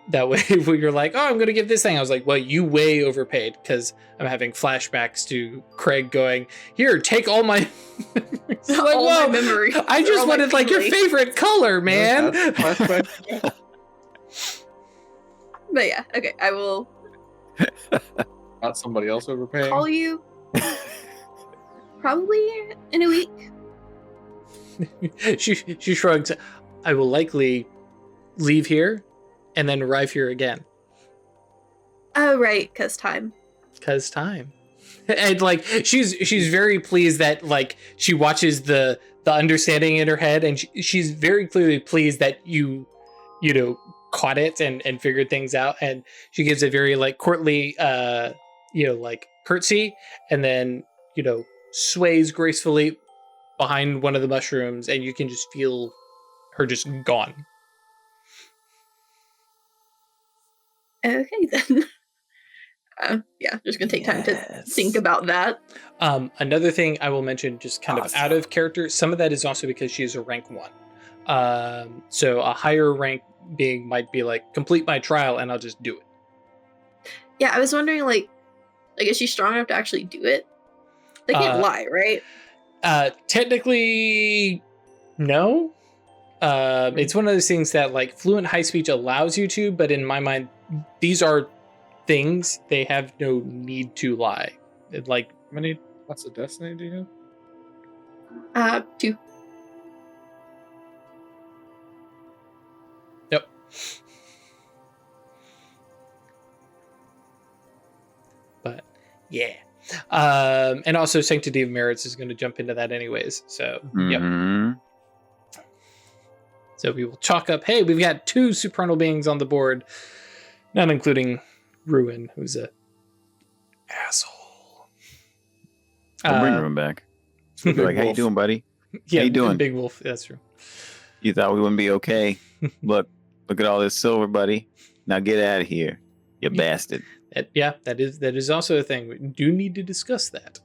That way, when you're like, oh, I'm going to give this thing, I was like, well, you way overpaid, because I'm having flashbacks to Craig going, here, take all my memories. Like, all my memories. I just wanted like your favorite color, man. But yeah, okay, I will Not somebody else overpaying. call you probably in a week. She shrugs. I will likely leave here and then arrive here again. Oh, right, because time. Because time. And like she's very pleased that like she watches the understanding in her head, and she's very clearly pleased that you know caught it and figured things out, and she gives a very like courtly like curtsy, and then sways gracefully behind one of the mushrooms, and you can just feel her just gone. Okay, then. Just gonna take time to think about that. Another thing I will mention, just kind of out of character, some of that is also because she is a rank 1. So a higher rank being might be like, complete my trial and I'll just do it. Yeah, I was wondering, like is she strong enough to actually do it? They can't lie, right? Technically, no. It's one of those things that like fluent high speech allows you to, but in my mind, these are things they have no need to lie. Like, How many lots of destiny do you have? 2. Yep. But yeah. And also Sanctity of Merits is going to jump into that anyways. So yep. So we will chalk up, hey, we've got 2 supernal beings on the board, not including Ruin, who's a asshole. I'll bring Ruin back. Like, how you doing, buddy? Yeah, how you doing? Big Wolf, that's true. You thought we wouldn't be okay? Look at all this silver, buddy. Now get out of here, you bastard. That is also a thing. We do need to discuss that.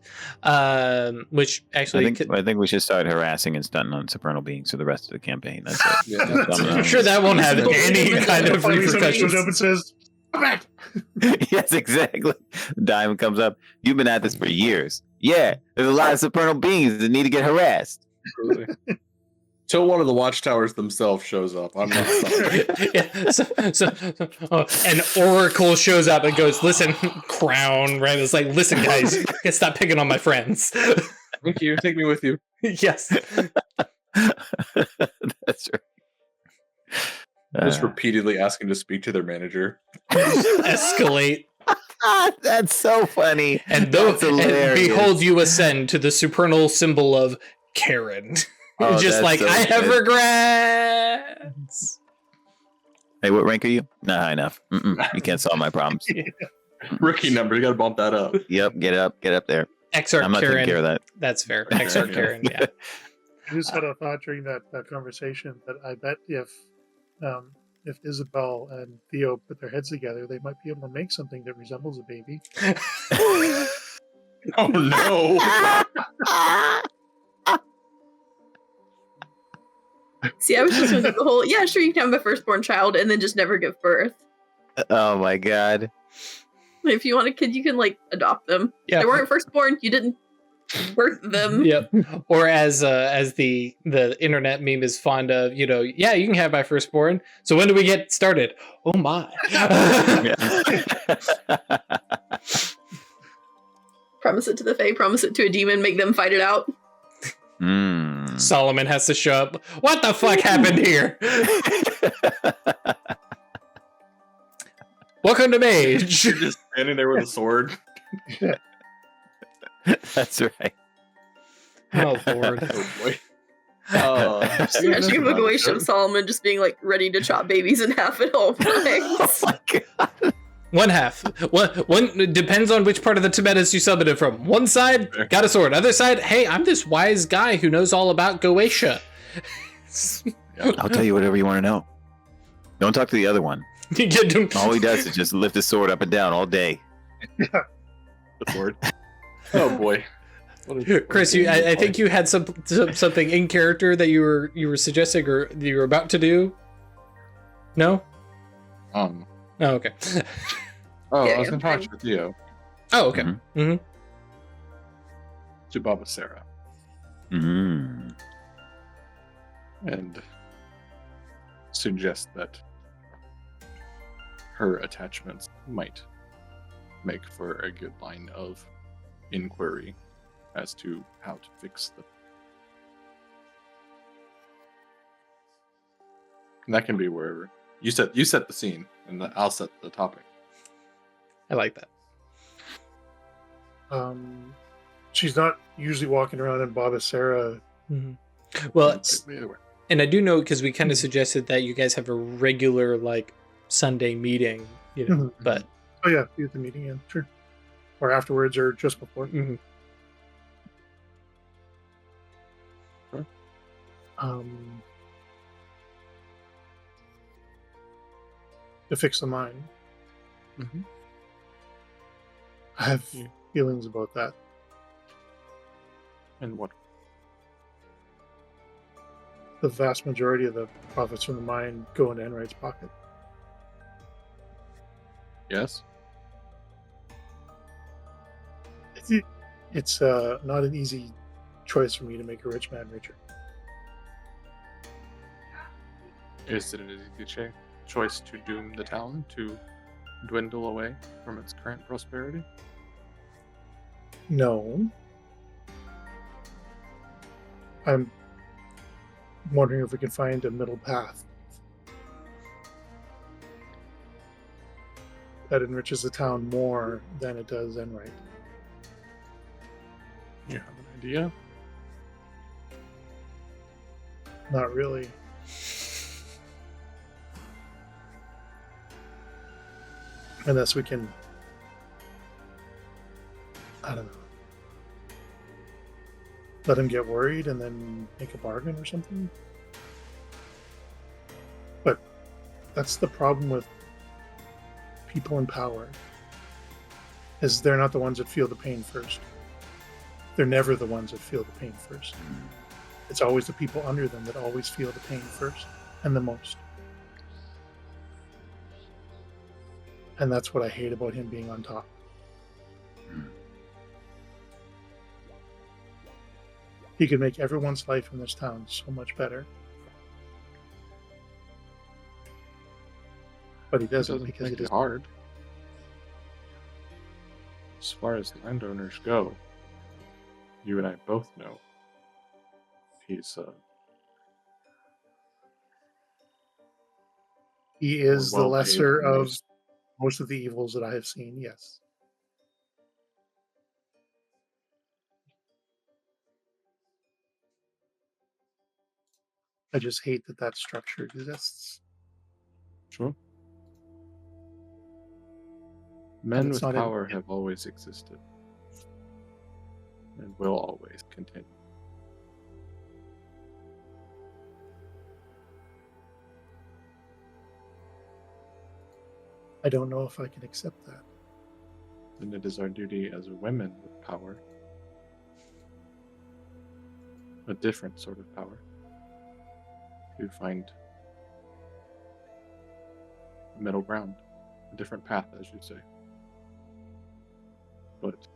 Which actually, I think we should start harassing and stunting on supernal beings for the rest of the campaign. That's it. I'm sure that won't have any kind of repercussions. Up and says, "Come back." Yes, exactly. Diamond comes up. You've been at this for years. Yeah, there's a lot of supernal beings that need to get harassed. Till one of the watchtowers themselves shows up. I'm not sorry. An oracle shows up and goes, listen, crown, right? It's like, listen, guys, you can stop picking on my friends. Thank you. Take me with you. Yes. That's right. Just repeatedly asking to speak to their manager. Escalate. That's so funny. And behold, you ascend to the supernal symbol of Karen. Just like, so I have regrets. Hey, what rank are you? Not high enough. You can't solve my problems. Rookie number, you gotta bump that up. Yep, get up there. Exarch I'm not Karen. taking care of that. That's fair. Exarch Karen, yeah. I just had a thought during that conversation that I bet if Isabel and Theo put their heads together, they might be able to make something that resembles a baby. Oh no! See, I was just going to do the whole, yeah, sure, you can have my firstborn child and then just never give birth. Oh my god. If you want a kid, you can, like, adopt them. Yeah. They weren't firstborn, you didn't birth them. Yep. Or as the internet meme is fond of, yeah, you can have my firstborn. So when do we get started? Oh my. Promise it to the Fae, promise it to a demon, make them fight it out. Solomon has to show up. What the fuck happened here? Welcome to Mage. You're just standing there with a sword. That's right. Oh Lord. Oh boy. Yeah, she can look away from Solomon just being like ready to chop babies in half at all times. Oh my god. One half. One depends on which part of the Tibetas you summon it from. One side, got a sword. Other side, hey, I'm this wise guy who knows all about Goche. I'll tell you whatever you want to know. Don't talk to the other one. All he does is just lift his sword up and down all day. The sword. Oh boy. Chris, I think you had something in character that you were suggesting or you were about to do. No. Oh, okay. I was going to talk to Theo. Oh, okay. Mm-hmm. To Baba Sarah. Mm-hmm. And suggest that her attachments might make for a good line of inquiry as to how to fix them. And that can be wherever. You set the scene, and I'll set the topic. I like that. She's not usually walking around in Baba Sarah. Mm-hmm. Well, and I do know because we kind of suggested that you guys have a regular like Sunday meeting, you know. Mm-hmm. But oh yeah, be at the meeting, yeah, sure, or afterwards, or just before. Mm-hmm. Sure. To fix the mind. Mm-hmm. I have feelings about that. And what? The vast majority of the profits from the mine go into Enright's pocket. Yes? It's not an easy choice for me to make a rich man richer. Is it an easy choice to doom the town to dwindle away from its current prosperity? No. I'm wondering if we can find a middle path that enriches the town more than it does Enright. You have an idea? Not really. Unless we can, I don't know, let him get worried and then make a bargain or something. But that's the problem with people in power, is they're not the ones that feel the pain first. They're never the ones that feel the pain first. It's always the people under them that always feel the pain first and the most. And that's what I hate about him being on top. He could make everyone's life in this town so much better. But he doesn't because it is hard. As far as landowners go, you and I both know he is the lesser of most. Most of the evils that I have seen, yes. I just hate that structure exists. Sure. Men with power have always existed and will always continue. I don't know if I can accept that. And it is our duty as women with power, a different sort of power, to find a middle ground, a different path, as you say. But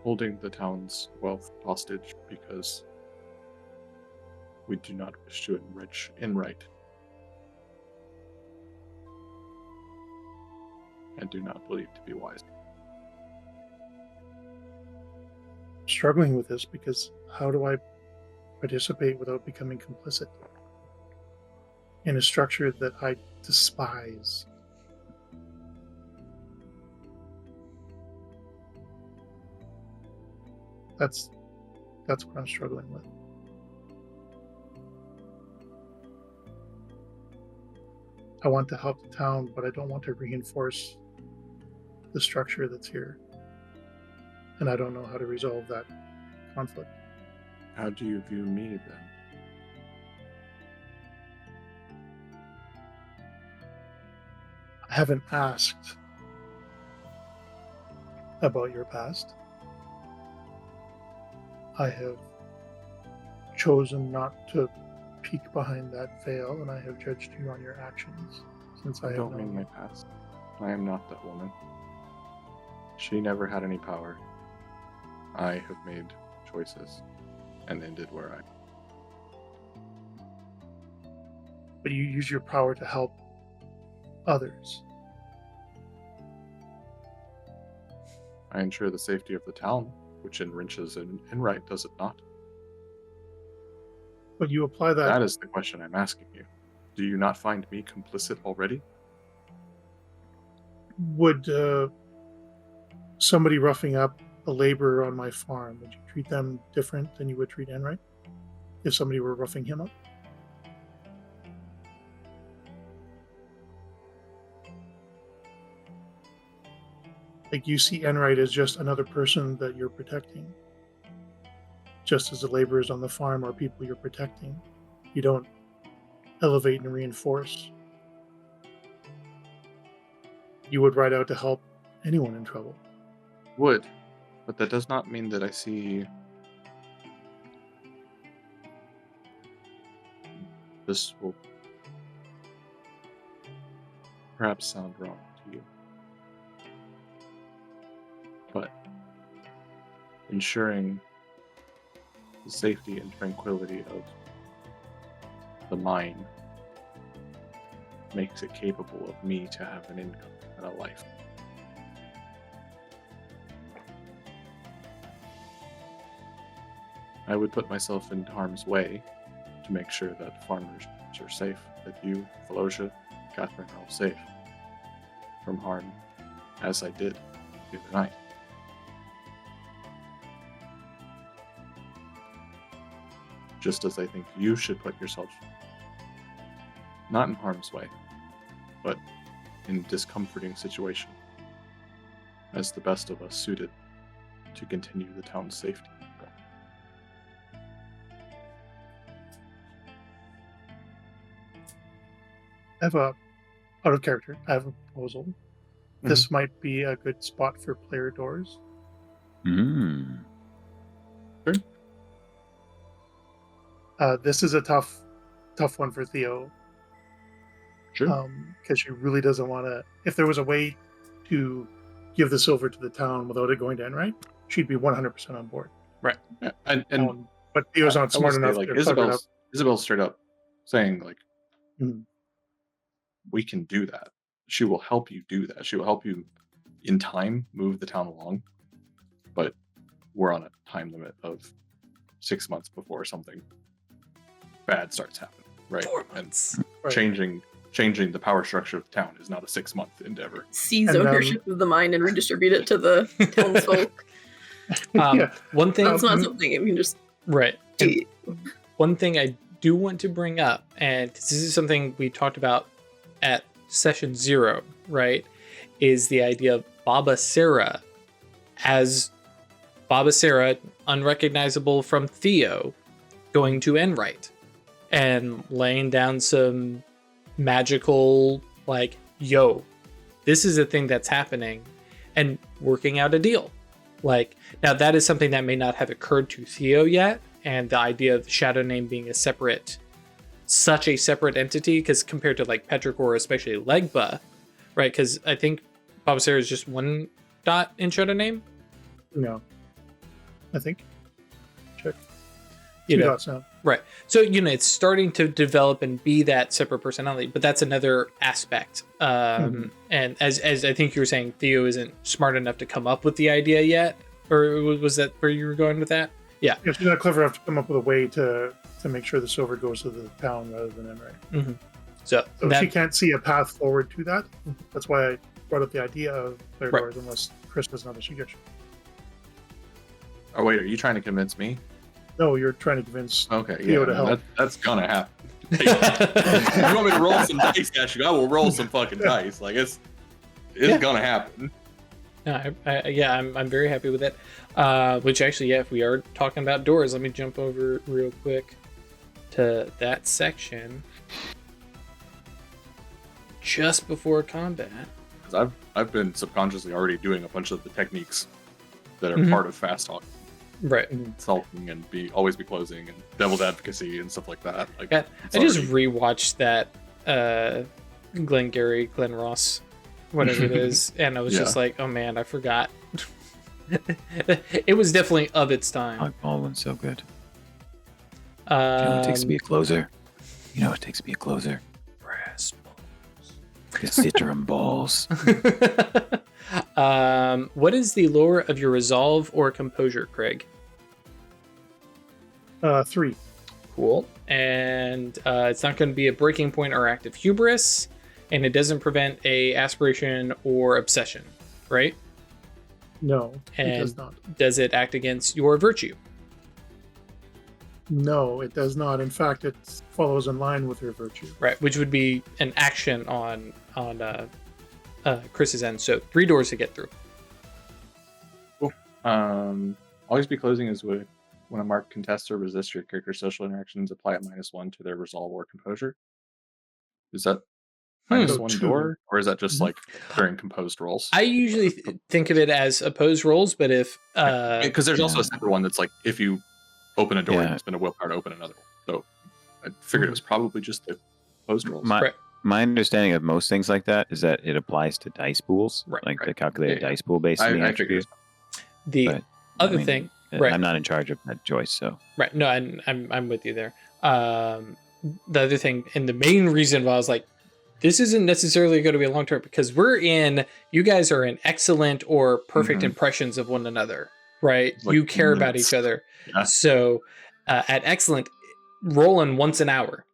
holding the town's wealth hostage because we do not wish to enrich Enright and do not believe to be wise. Struggling with this because how do I participate without becoming complicit in a structure that I despise? That's what I'm struggling with. I want to help the town, but I don't want to reinforce the structure that's here. And I don't know how to resolve that conflict. How do you view me then? I haven't asked about your past. I have chosen not to peek behind that veil, and I have judged you on your actions since I have don't mean known my you. past. I am not that woman. She never had any power. I have made choices and ended where I. But you use your power to help others. I ensure the safety of the town, which enriches in right, does it not? But you apply that. That is the question I'm asking you. Do you not find me complicit already? Would somebody roughing up a laborer on my farm, would you treat them different than you would treat Enright? If somebody were roughing him up? Like, you see Enright as just another person that you're protecting. Just as the laborers on the farm are people you're protecting. You don't elevate and reinforce. You would ride out to help anyone in trouble. Would, but that does not mean that I see this will perhaps sound wrong to you. But ensuring the safety and tranquility of the mine makes it capable of me to have an income and a life. I would put myself in harm's way to make sure that farmers are safe, that you, Theodosia, Catherine are all safe from harm, as I did the other night. Just as I think you should put yourself not in harm's way, but in a discomforting situation, as the best of us suited to continue the town's safety. I have out of character, I have a proposal. This might be a good spot for player doors. Mm. This is a tough one for Theo. Sure. Because she really doesn't want to. If there was a way to give the silver to the town without it going to Enright, she'd be 100% on board. Right. Yeah, and but Theo's not I smart will say, enough like, to cover it up. Isabel's straight up saying, like, Mhm. we can do that. She will help you do that. She will help you in time move the town along. But we're on a time limit of 6 months before something bad starts happening, right? 4 months. Right. Changing the power structure of the town is not a 6-month endeavor. Seize And, ownership of the mine and redistribute it to the townsfolk. Yeah. One thing, That's not something you can just right? do. And one thing I do want to bring up, and 'cause this is something we talked about at session 0, right? Is the idea of Baba Sarah as Baba Sarah, unrecognizable from Theo, going to Enright and laying down some magical, like, yo, this is a thing that's happening, and working out a deal. Like, now that is something that may not have occurred to Theo yet, and the idea of the shadow name being such a separate entity, because compared to like Petrichor, especially Legba, right? Because I think Baba Sarah is just one dot in shadow name. No. I think. Check. You 2 know, dots now. right. So, it's starting to develop and be that separate personality, but that's another aspect. And as I think you were saying, Theo isn't smart enough to come up with the idea yet, or was that where you were going with that? Yeah. If you're not clever enough to come up with a way to make sure the silver goes to the town rather than Enright. Mm-hmm. So she can't see a path forward to that. That's why I brought up the idea of player Right. doors, unless Chris has another suggestion. Oh wait, are you trying to convince me? No, you're trying to convince Okay, Theo yeah, to help. that's gonna happen. If you want me to roll some dice at you, I will roll some fucking dice. Like it's gonna happen. No, I'm very happy with it. Which actually, if we are talking about doors, let me jump over real quick to that section just before combat. Because I've been subconsciously already doing a bunch of the techniques that are part of fast talk, right? Salting and always be closing and devil's advocacy and stuff like that. Like I just rewatched that Glen Ross, whatever it is, and I was just like, oh man, I forgot. It was definitely of its time. Alec Baldwin's so good. You know what it takes to be a closer? You know what it takes to be a closer? Brass balls. Citron balls. What is the lore of your resolve or composure, Craig? 3. Cool. And it's not going to be a breaking point or active hubris, and it doesn't prevent a aspiration or obsession, right? No, And it does not. Does it act against your virtue? No, it does not. In fact, it follows in line with your virtue. Right, which would be an action on Chris's end. So 3 doors to get through. Cool. Always be closing is when a mark contests or resists your character's social interactions, apply a -1 to their resolve or composure. Is that -1 door, or is that just like during composed rolls? I usually think of it as opposed rolls, but if because there's also a separate one that's like if you open a door, you spend a willpower to open another one. So I figured it was probably just the opposed rolls. My understanding of most things like that is that it applies to dice pools, to calculate a dice pool based on the attribute. The other thing, right? I'm not in charge of that choice, so right. No, I'm with you there. The other thing, and the main reason why I was like, this isn't necessarily going to be a long term, because you guys are in excellent or perfect impressions of one another, right? Like you care about each other. Yeah. So at excellent, rolling once an hour.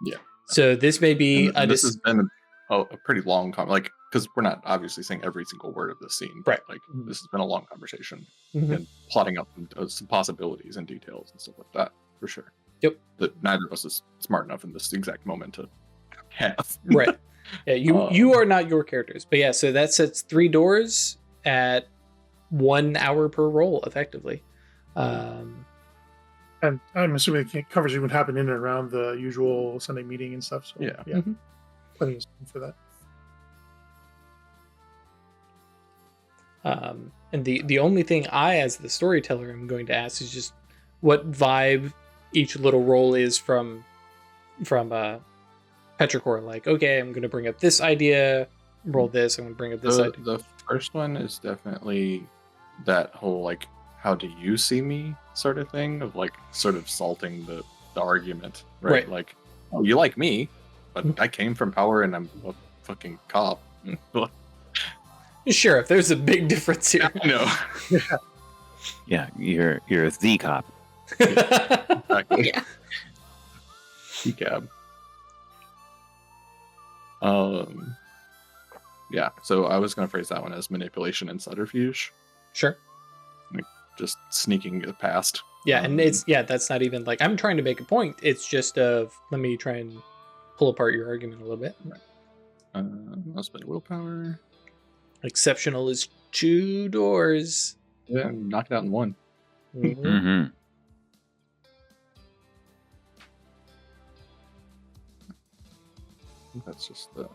Yeah. So this may be this has been a pretty long like because we're not obviously saying every single word of the scene, right? Like this has been a long conversation and plotting up some possibilities and details and stuff like that for sure. Yep. That neither of us is smart enough in this exact moment to have. Right. Yeah. You are not your characters, but yeah. So that sets 3 doors at 1 hour per roll, effectively. And I'm assuming it covers what happened in and around the usual Sunday meeting and stuff. So yeah. Plenty of time for that. And the only thing I, as the storyteller, am going to ask is just what vibe each little roll is from Petrichor. Like, okay, I'm going to bring up this idea, roll this, I'm going to bring up this idea. The first one is definitely that whole, like, how do you see me sort of thing of, like, sort of salting the argument, right? Like, oh, you like me, but I came from power and I'm a fucking cop. Sure, if there's a big difference here. No. Yeah, you're the cop. Exactly. Yeah. Cab. Yeah, so I was going to phrase that one as manipulation and subterfuge. Sure. Like just sneaking it past. Yeah, and that's not even like I'm trying to make a point. It's just let me try and pull apart your argument a little bit. I'll spend willpower. Exceptional is 2 doors. Yeah, knock it out in 1. That's just the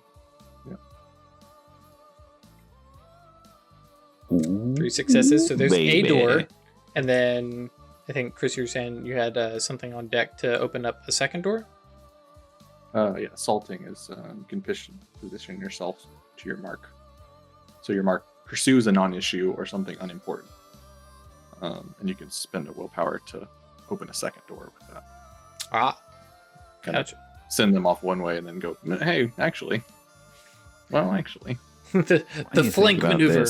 3 successes. So there's a door, and then I think Chris, you were saying you had something on deck to open up a second door. Yeah, salting is you can position yourself to your mark, so your mark pursues a non-issue or something unimportant, and you can spend a willpower to open a second door with that. Gotcha. Send them off one way and then go, hey, actually. the flank maneuver.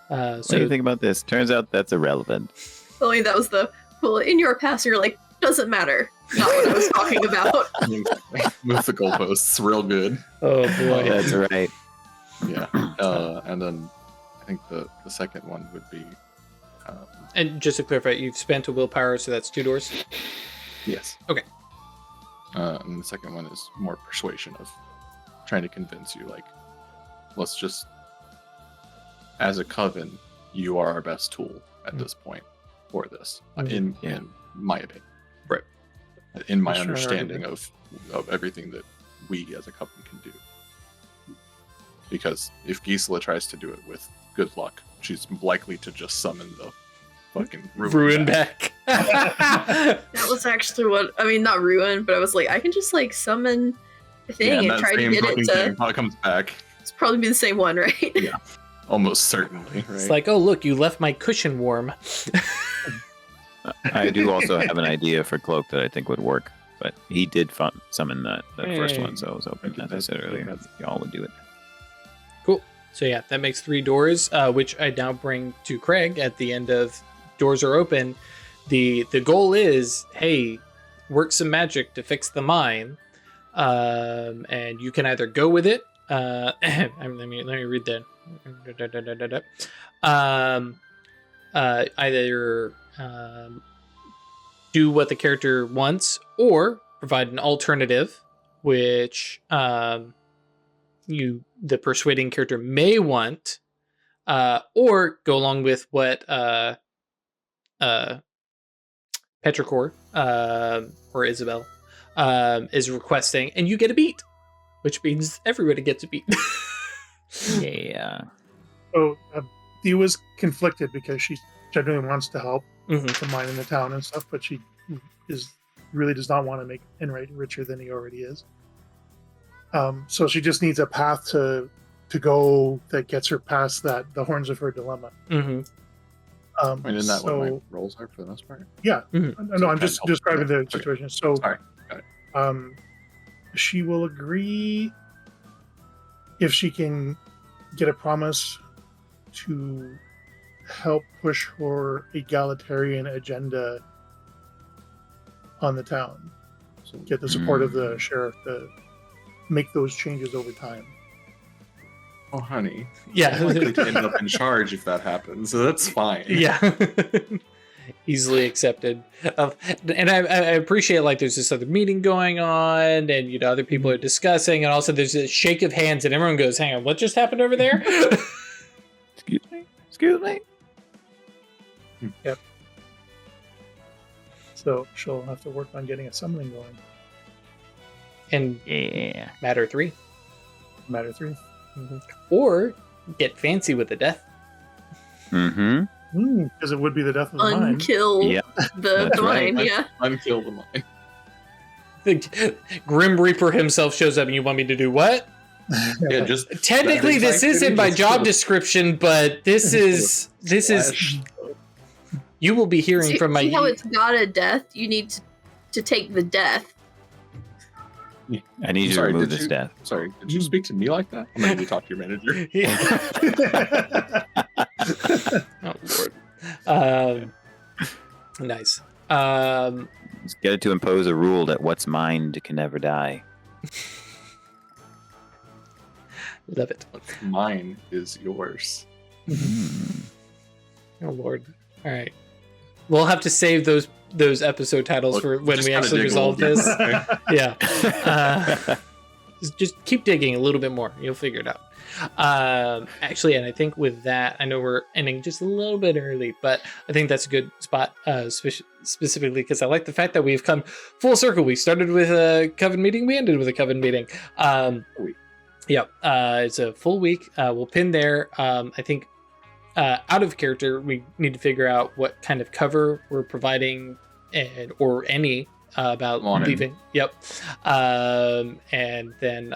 What do you think about this? Turns out that's irrelevant. Only that was in your past, you're like, doesn't matter. Not what I was talking about. Move the goalposts real good. Oh boy. That's right. Yeah. And then I think the second one would be... and just to clarify, you've spent a willpower, so that's 2 doors? Yes. Okay. And the second one is more persuasion, of trying to convince you, like, let's just, as a coven, you are our best tool at this point for this, in my opinion. Right. In my Sure, understanding of everything that we as a coven can do. Because if Gisela tries to do it with good luck, she's likely to just summon the fucking ruin back. That was actually what I mean, not ruin, but I was like, I can just like summon the thing and try to get it to. How it comes back? It's probably be the same one, right? Yeah, almost certainly. Right? It's like, oh look, you left my cushion warm. I do also have an idea for Cloak that I think would work, but he did summon that first one, so I was hoping, as I said earlier, y'all would do it. Cool. So yeah, that makes 3 doors, which I now bring to Craig at the end of doors are open. The goal is, hey, work some magic to fix the mine, and you can either go with it. Let me read that. Either do what the character wants, or provide an alternative, which the persuading character may want, or go along with what Petrichor or Isabel is requesting, and you get a beat, which means everybody gets a beat. Yeah. So Theo was conflicted because she genuinely wants to help the mine in the town and stuff, but she really does not want to make Enright richer than he already is. So she just needs a path to go that gets her past the horns of her dilemma. Isn't that what my roles are for the most part? Yeah. No, I'm just describing the situation. So sorry. Got it. She will agree if she can get a promise to help push her egalitarian agenda on the town. So get the support of the sheriff to make those changes over time. Oh, honey. Yeah. I'm likely to end up in charge if that happens, so that's fine. Yeah. Easily accepted. And I appreciate, like, there's this other meeting going on, and other people are discussing, and also there's a shake of hands, and everyone goes, hang on, what just happened over there? Excuse me. Yep. So she'll have to work on getting a summoning going. And matter 3. Matter 3. Or get fancy with the death. Because it would be the death of the mine. Unkill the mine, yeah. Unkill the mine. The Grim Reaper himself shows up, and you want me to do what? Yeah, just technically this isn't my job description, but this is you will be hearing from my. See how it's got a death? You need to take the death. I need you to remove this death. Sorry, did you speak to me like that? I'm going to talk to your manager. Oh, Lord. Nice. Let's get it to impose a rule that what's mined can never die. Love it. What's mine is yours. Oh, Lord. All right. We'll have to save those episode titles for when we actually resolve this. Yeah. Just keep digging a little bit more. You'll figure it out. Actually, and I think with that, I know we're ending just a little bit early, but I think that's a good spot, specifically because I like the fact that we've come full circle. We started with a coven meeting. We ended with a coven meeting. Yeah. It's a full week. We'll pin there. I think out of character, we need to figure out what kind of cover we're providing or any about leaving. Yep. And then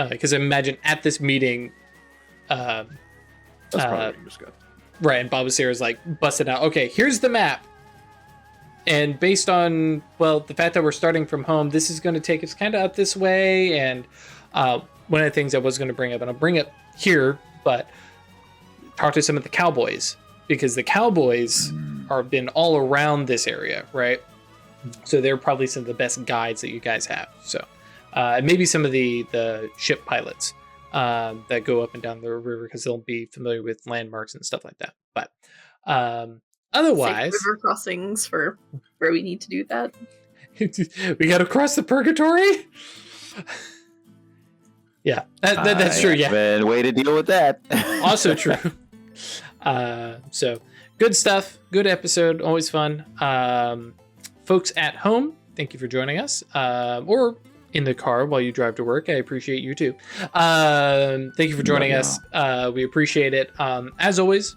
because I imagine at this meeting, that's probably just good. Right, and Bob Sarah's like busted out. Okay, here's the map. And based on, well, the fact that we're starting from home, this is going to take us kind of up this way. And one of the things I was going to bring up, and I'll bring up here, but talk to some of the cowboys, because the cowboys have been all around this area, right? So they're probably some of the best guides that you guys have. So and maybe some of the ship pilots that go up and down the river, because they'll be familiar with landmarks and stuff like that. But otherwise, river crossings for where we need to do that. We got to cross the purgatory. Yeah, that's true. Yeah, been a way to deal with that. Also true. So good stuff. Good episode. Always fun. Folks at home, thank you for joining us. Or in the car while you drive to work. I appreciate you too. Thank you for joining us. We appreciate it. As always,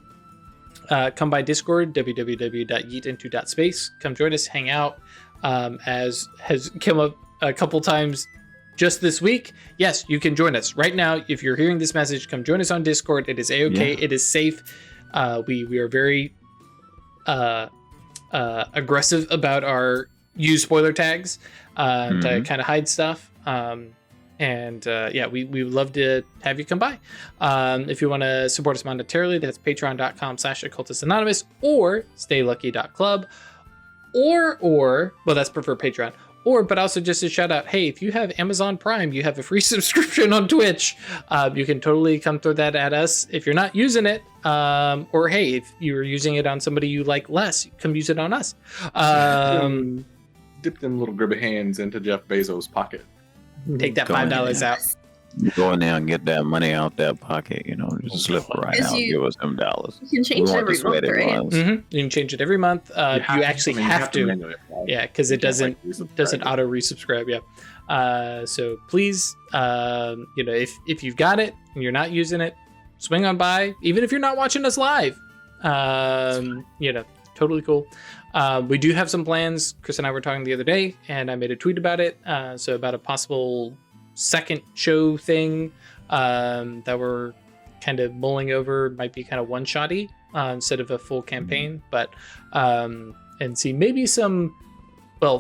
come by Discord, www.yeetinto.space. Come join us, hang out. As has come up a couple times just this week, yes, you can join us right now. If you're hearing this message, come join us on Discord. It is a-okay. It is safe. We are very aggressive about our use spoiler tags to kind of hide stuff. We would love to have you come by. If you want to support us monetarily, that's patreon.com/occultistanonymous or staylucky.club or that's prefer Patreon. But also just a shout out, hey, if you have Amazon Prime, you have a free subscription on Twitch. You can totally come throw that at us if you're not using it. Or hey, if you're using it on somebody you like less, come use it on us. Dip them little grubby hands into Jeff Bezos' pocket. Take that $5 out. Go in there and get that money out that pocket, just slip it right out, give us them dollars. You can change it every month, right? You can change it every month. You actually have to. Yeah, because it doesn't auto resubscribe. Yeah. So please, if you've got it and you're not using it, swing on by. Even if you're not watching us live, totally cool. We do have some plans. Chris and I were talking the other day, and I made a tweet about it. So about a possible second show thing that we're kind of mulling over. Might be kind of one-shotty instead of a full campaign, but and see maybe some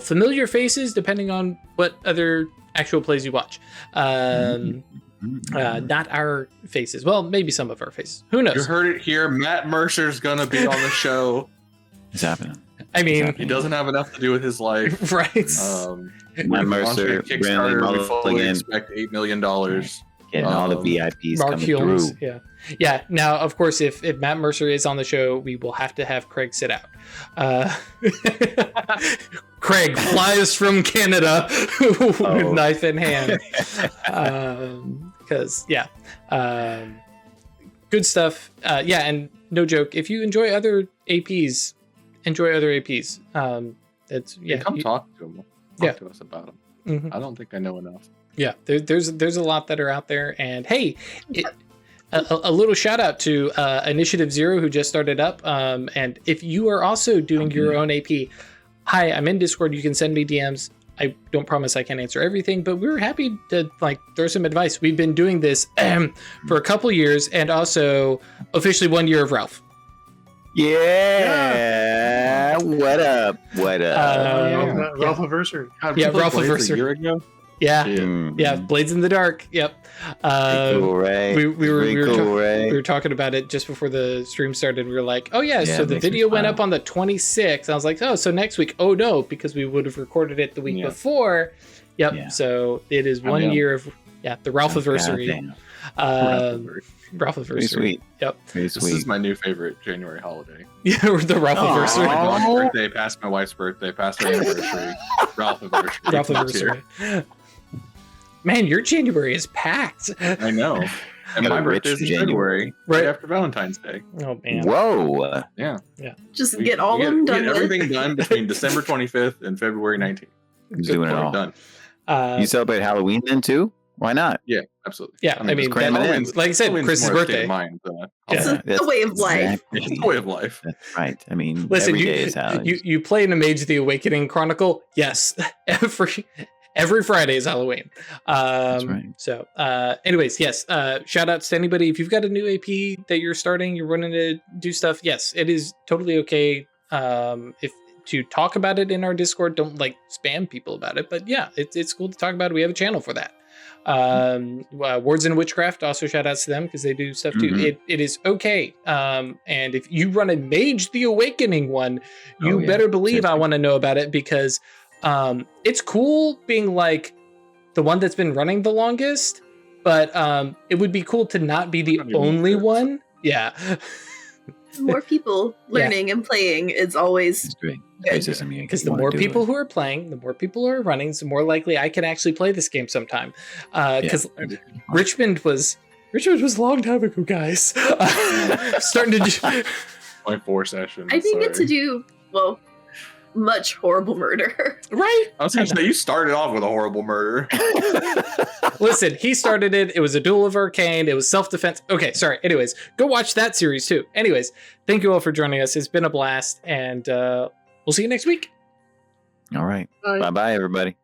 familiar faces depending on what other actual plays you watch. Not our faces. Well, maybe some of our faces. Who knows? You heard it here. Matt Mercer's gonna be on the show. It's happening. I mean, he doesn't have enough to do with his life, right? Matt Mercer, Kickstarter, we fully expect $8 million. Getting all the VIPs Mark coming Hulmes, through. Yeah. Now, of course, if Matt Mercer is on the show, we will have to have Craig sit out. Craig flies from Canada with knife in hand. Because good stuff. And no joke. If you enjoy other APs, enjoy other APs. Come talk to them. Talk to us about them. I don't think I know enough. Yeah, there's a lot that are out there, and hey, a little shout out to Initiative Zero who just started up. And if you are also doing your own AP, hi, I'm in Discord. You can send me DMs. I don't promise I can answer everything, but we're happy to throw some advice. We've been doing this for a couple years, and also officially 1 year of Ralph. Yeah. What up? Ralph anniversary. Ralph anniversary. A year ago. Yeah, Blades in the Dark. Yep. Cool, right? We were talking about it just before the stream started. We were like, oh yeah, so the video went up on the 26th. I was like, oh, so next week. Oh no, because we would have recorded it the week before. Yep. Yeah. So it is 1 year of the Ralph anniversary. Ralph anniversary. Sweet. Yep. This is my new favorite January holiday. Yeah, the Ralph anniversary. My mom's birthday, past my wife's birthday, past her anniversary. Ralph anniversary. Man, your January is packed. I know. And my birthday is in January, right after Valentine's Day. Oh man. Whoa. Yeah. Just get all of them done. Get everything done between December 25th and February 19th. Doing it all. Done. You celebrate Halloween then too? Why not? Yeah, absolutely. Yeah, I mean like I said, Chris's birthday. It's a way of life. It's a way of life. That's right. I mean, listen, every day is Halloween. You play in a Mage the Awakening Chronicle? Yes. Every Friday is Halloween. That's right. So, anyways, yes. Shout outs to anybody. If you've got a new AP that you're starting, you're running to do stuff. Yes, it is totally okay. If to talk about it in our Discord, don't spam people about it. But yeah, it's cool to talk about it. We have a channel for that. Words in Witchcraft, also shout outs to them because they do stuff too. It is okay. And if you run a Mage the Awakening one, you better believe I want to know about it because it's cool being the one that's been running the longest, but it would be cool to not be the only one. Yeah. More people learning and playing is always It's great. good. Because the more people who are playing, the more people who are running, the more likely I can actually play this game sometime. Because Richmond was a long time ago, guys. Starting to do 0.4 sessions. I didn't get to do much horrible murder. Right? I was going to say, you started off with a horrible murder. Listen, he started it. It was a duel of arcane. It was self-defense. Okay, sorry. Anyways, go watch that series too. Anyways, thank you all for joining us. It's been a blast, and we'll see you next week. All right. Bye. Bye-bye, everybody.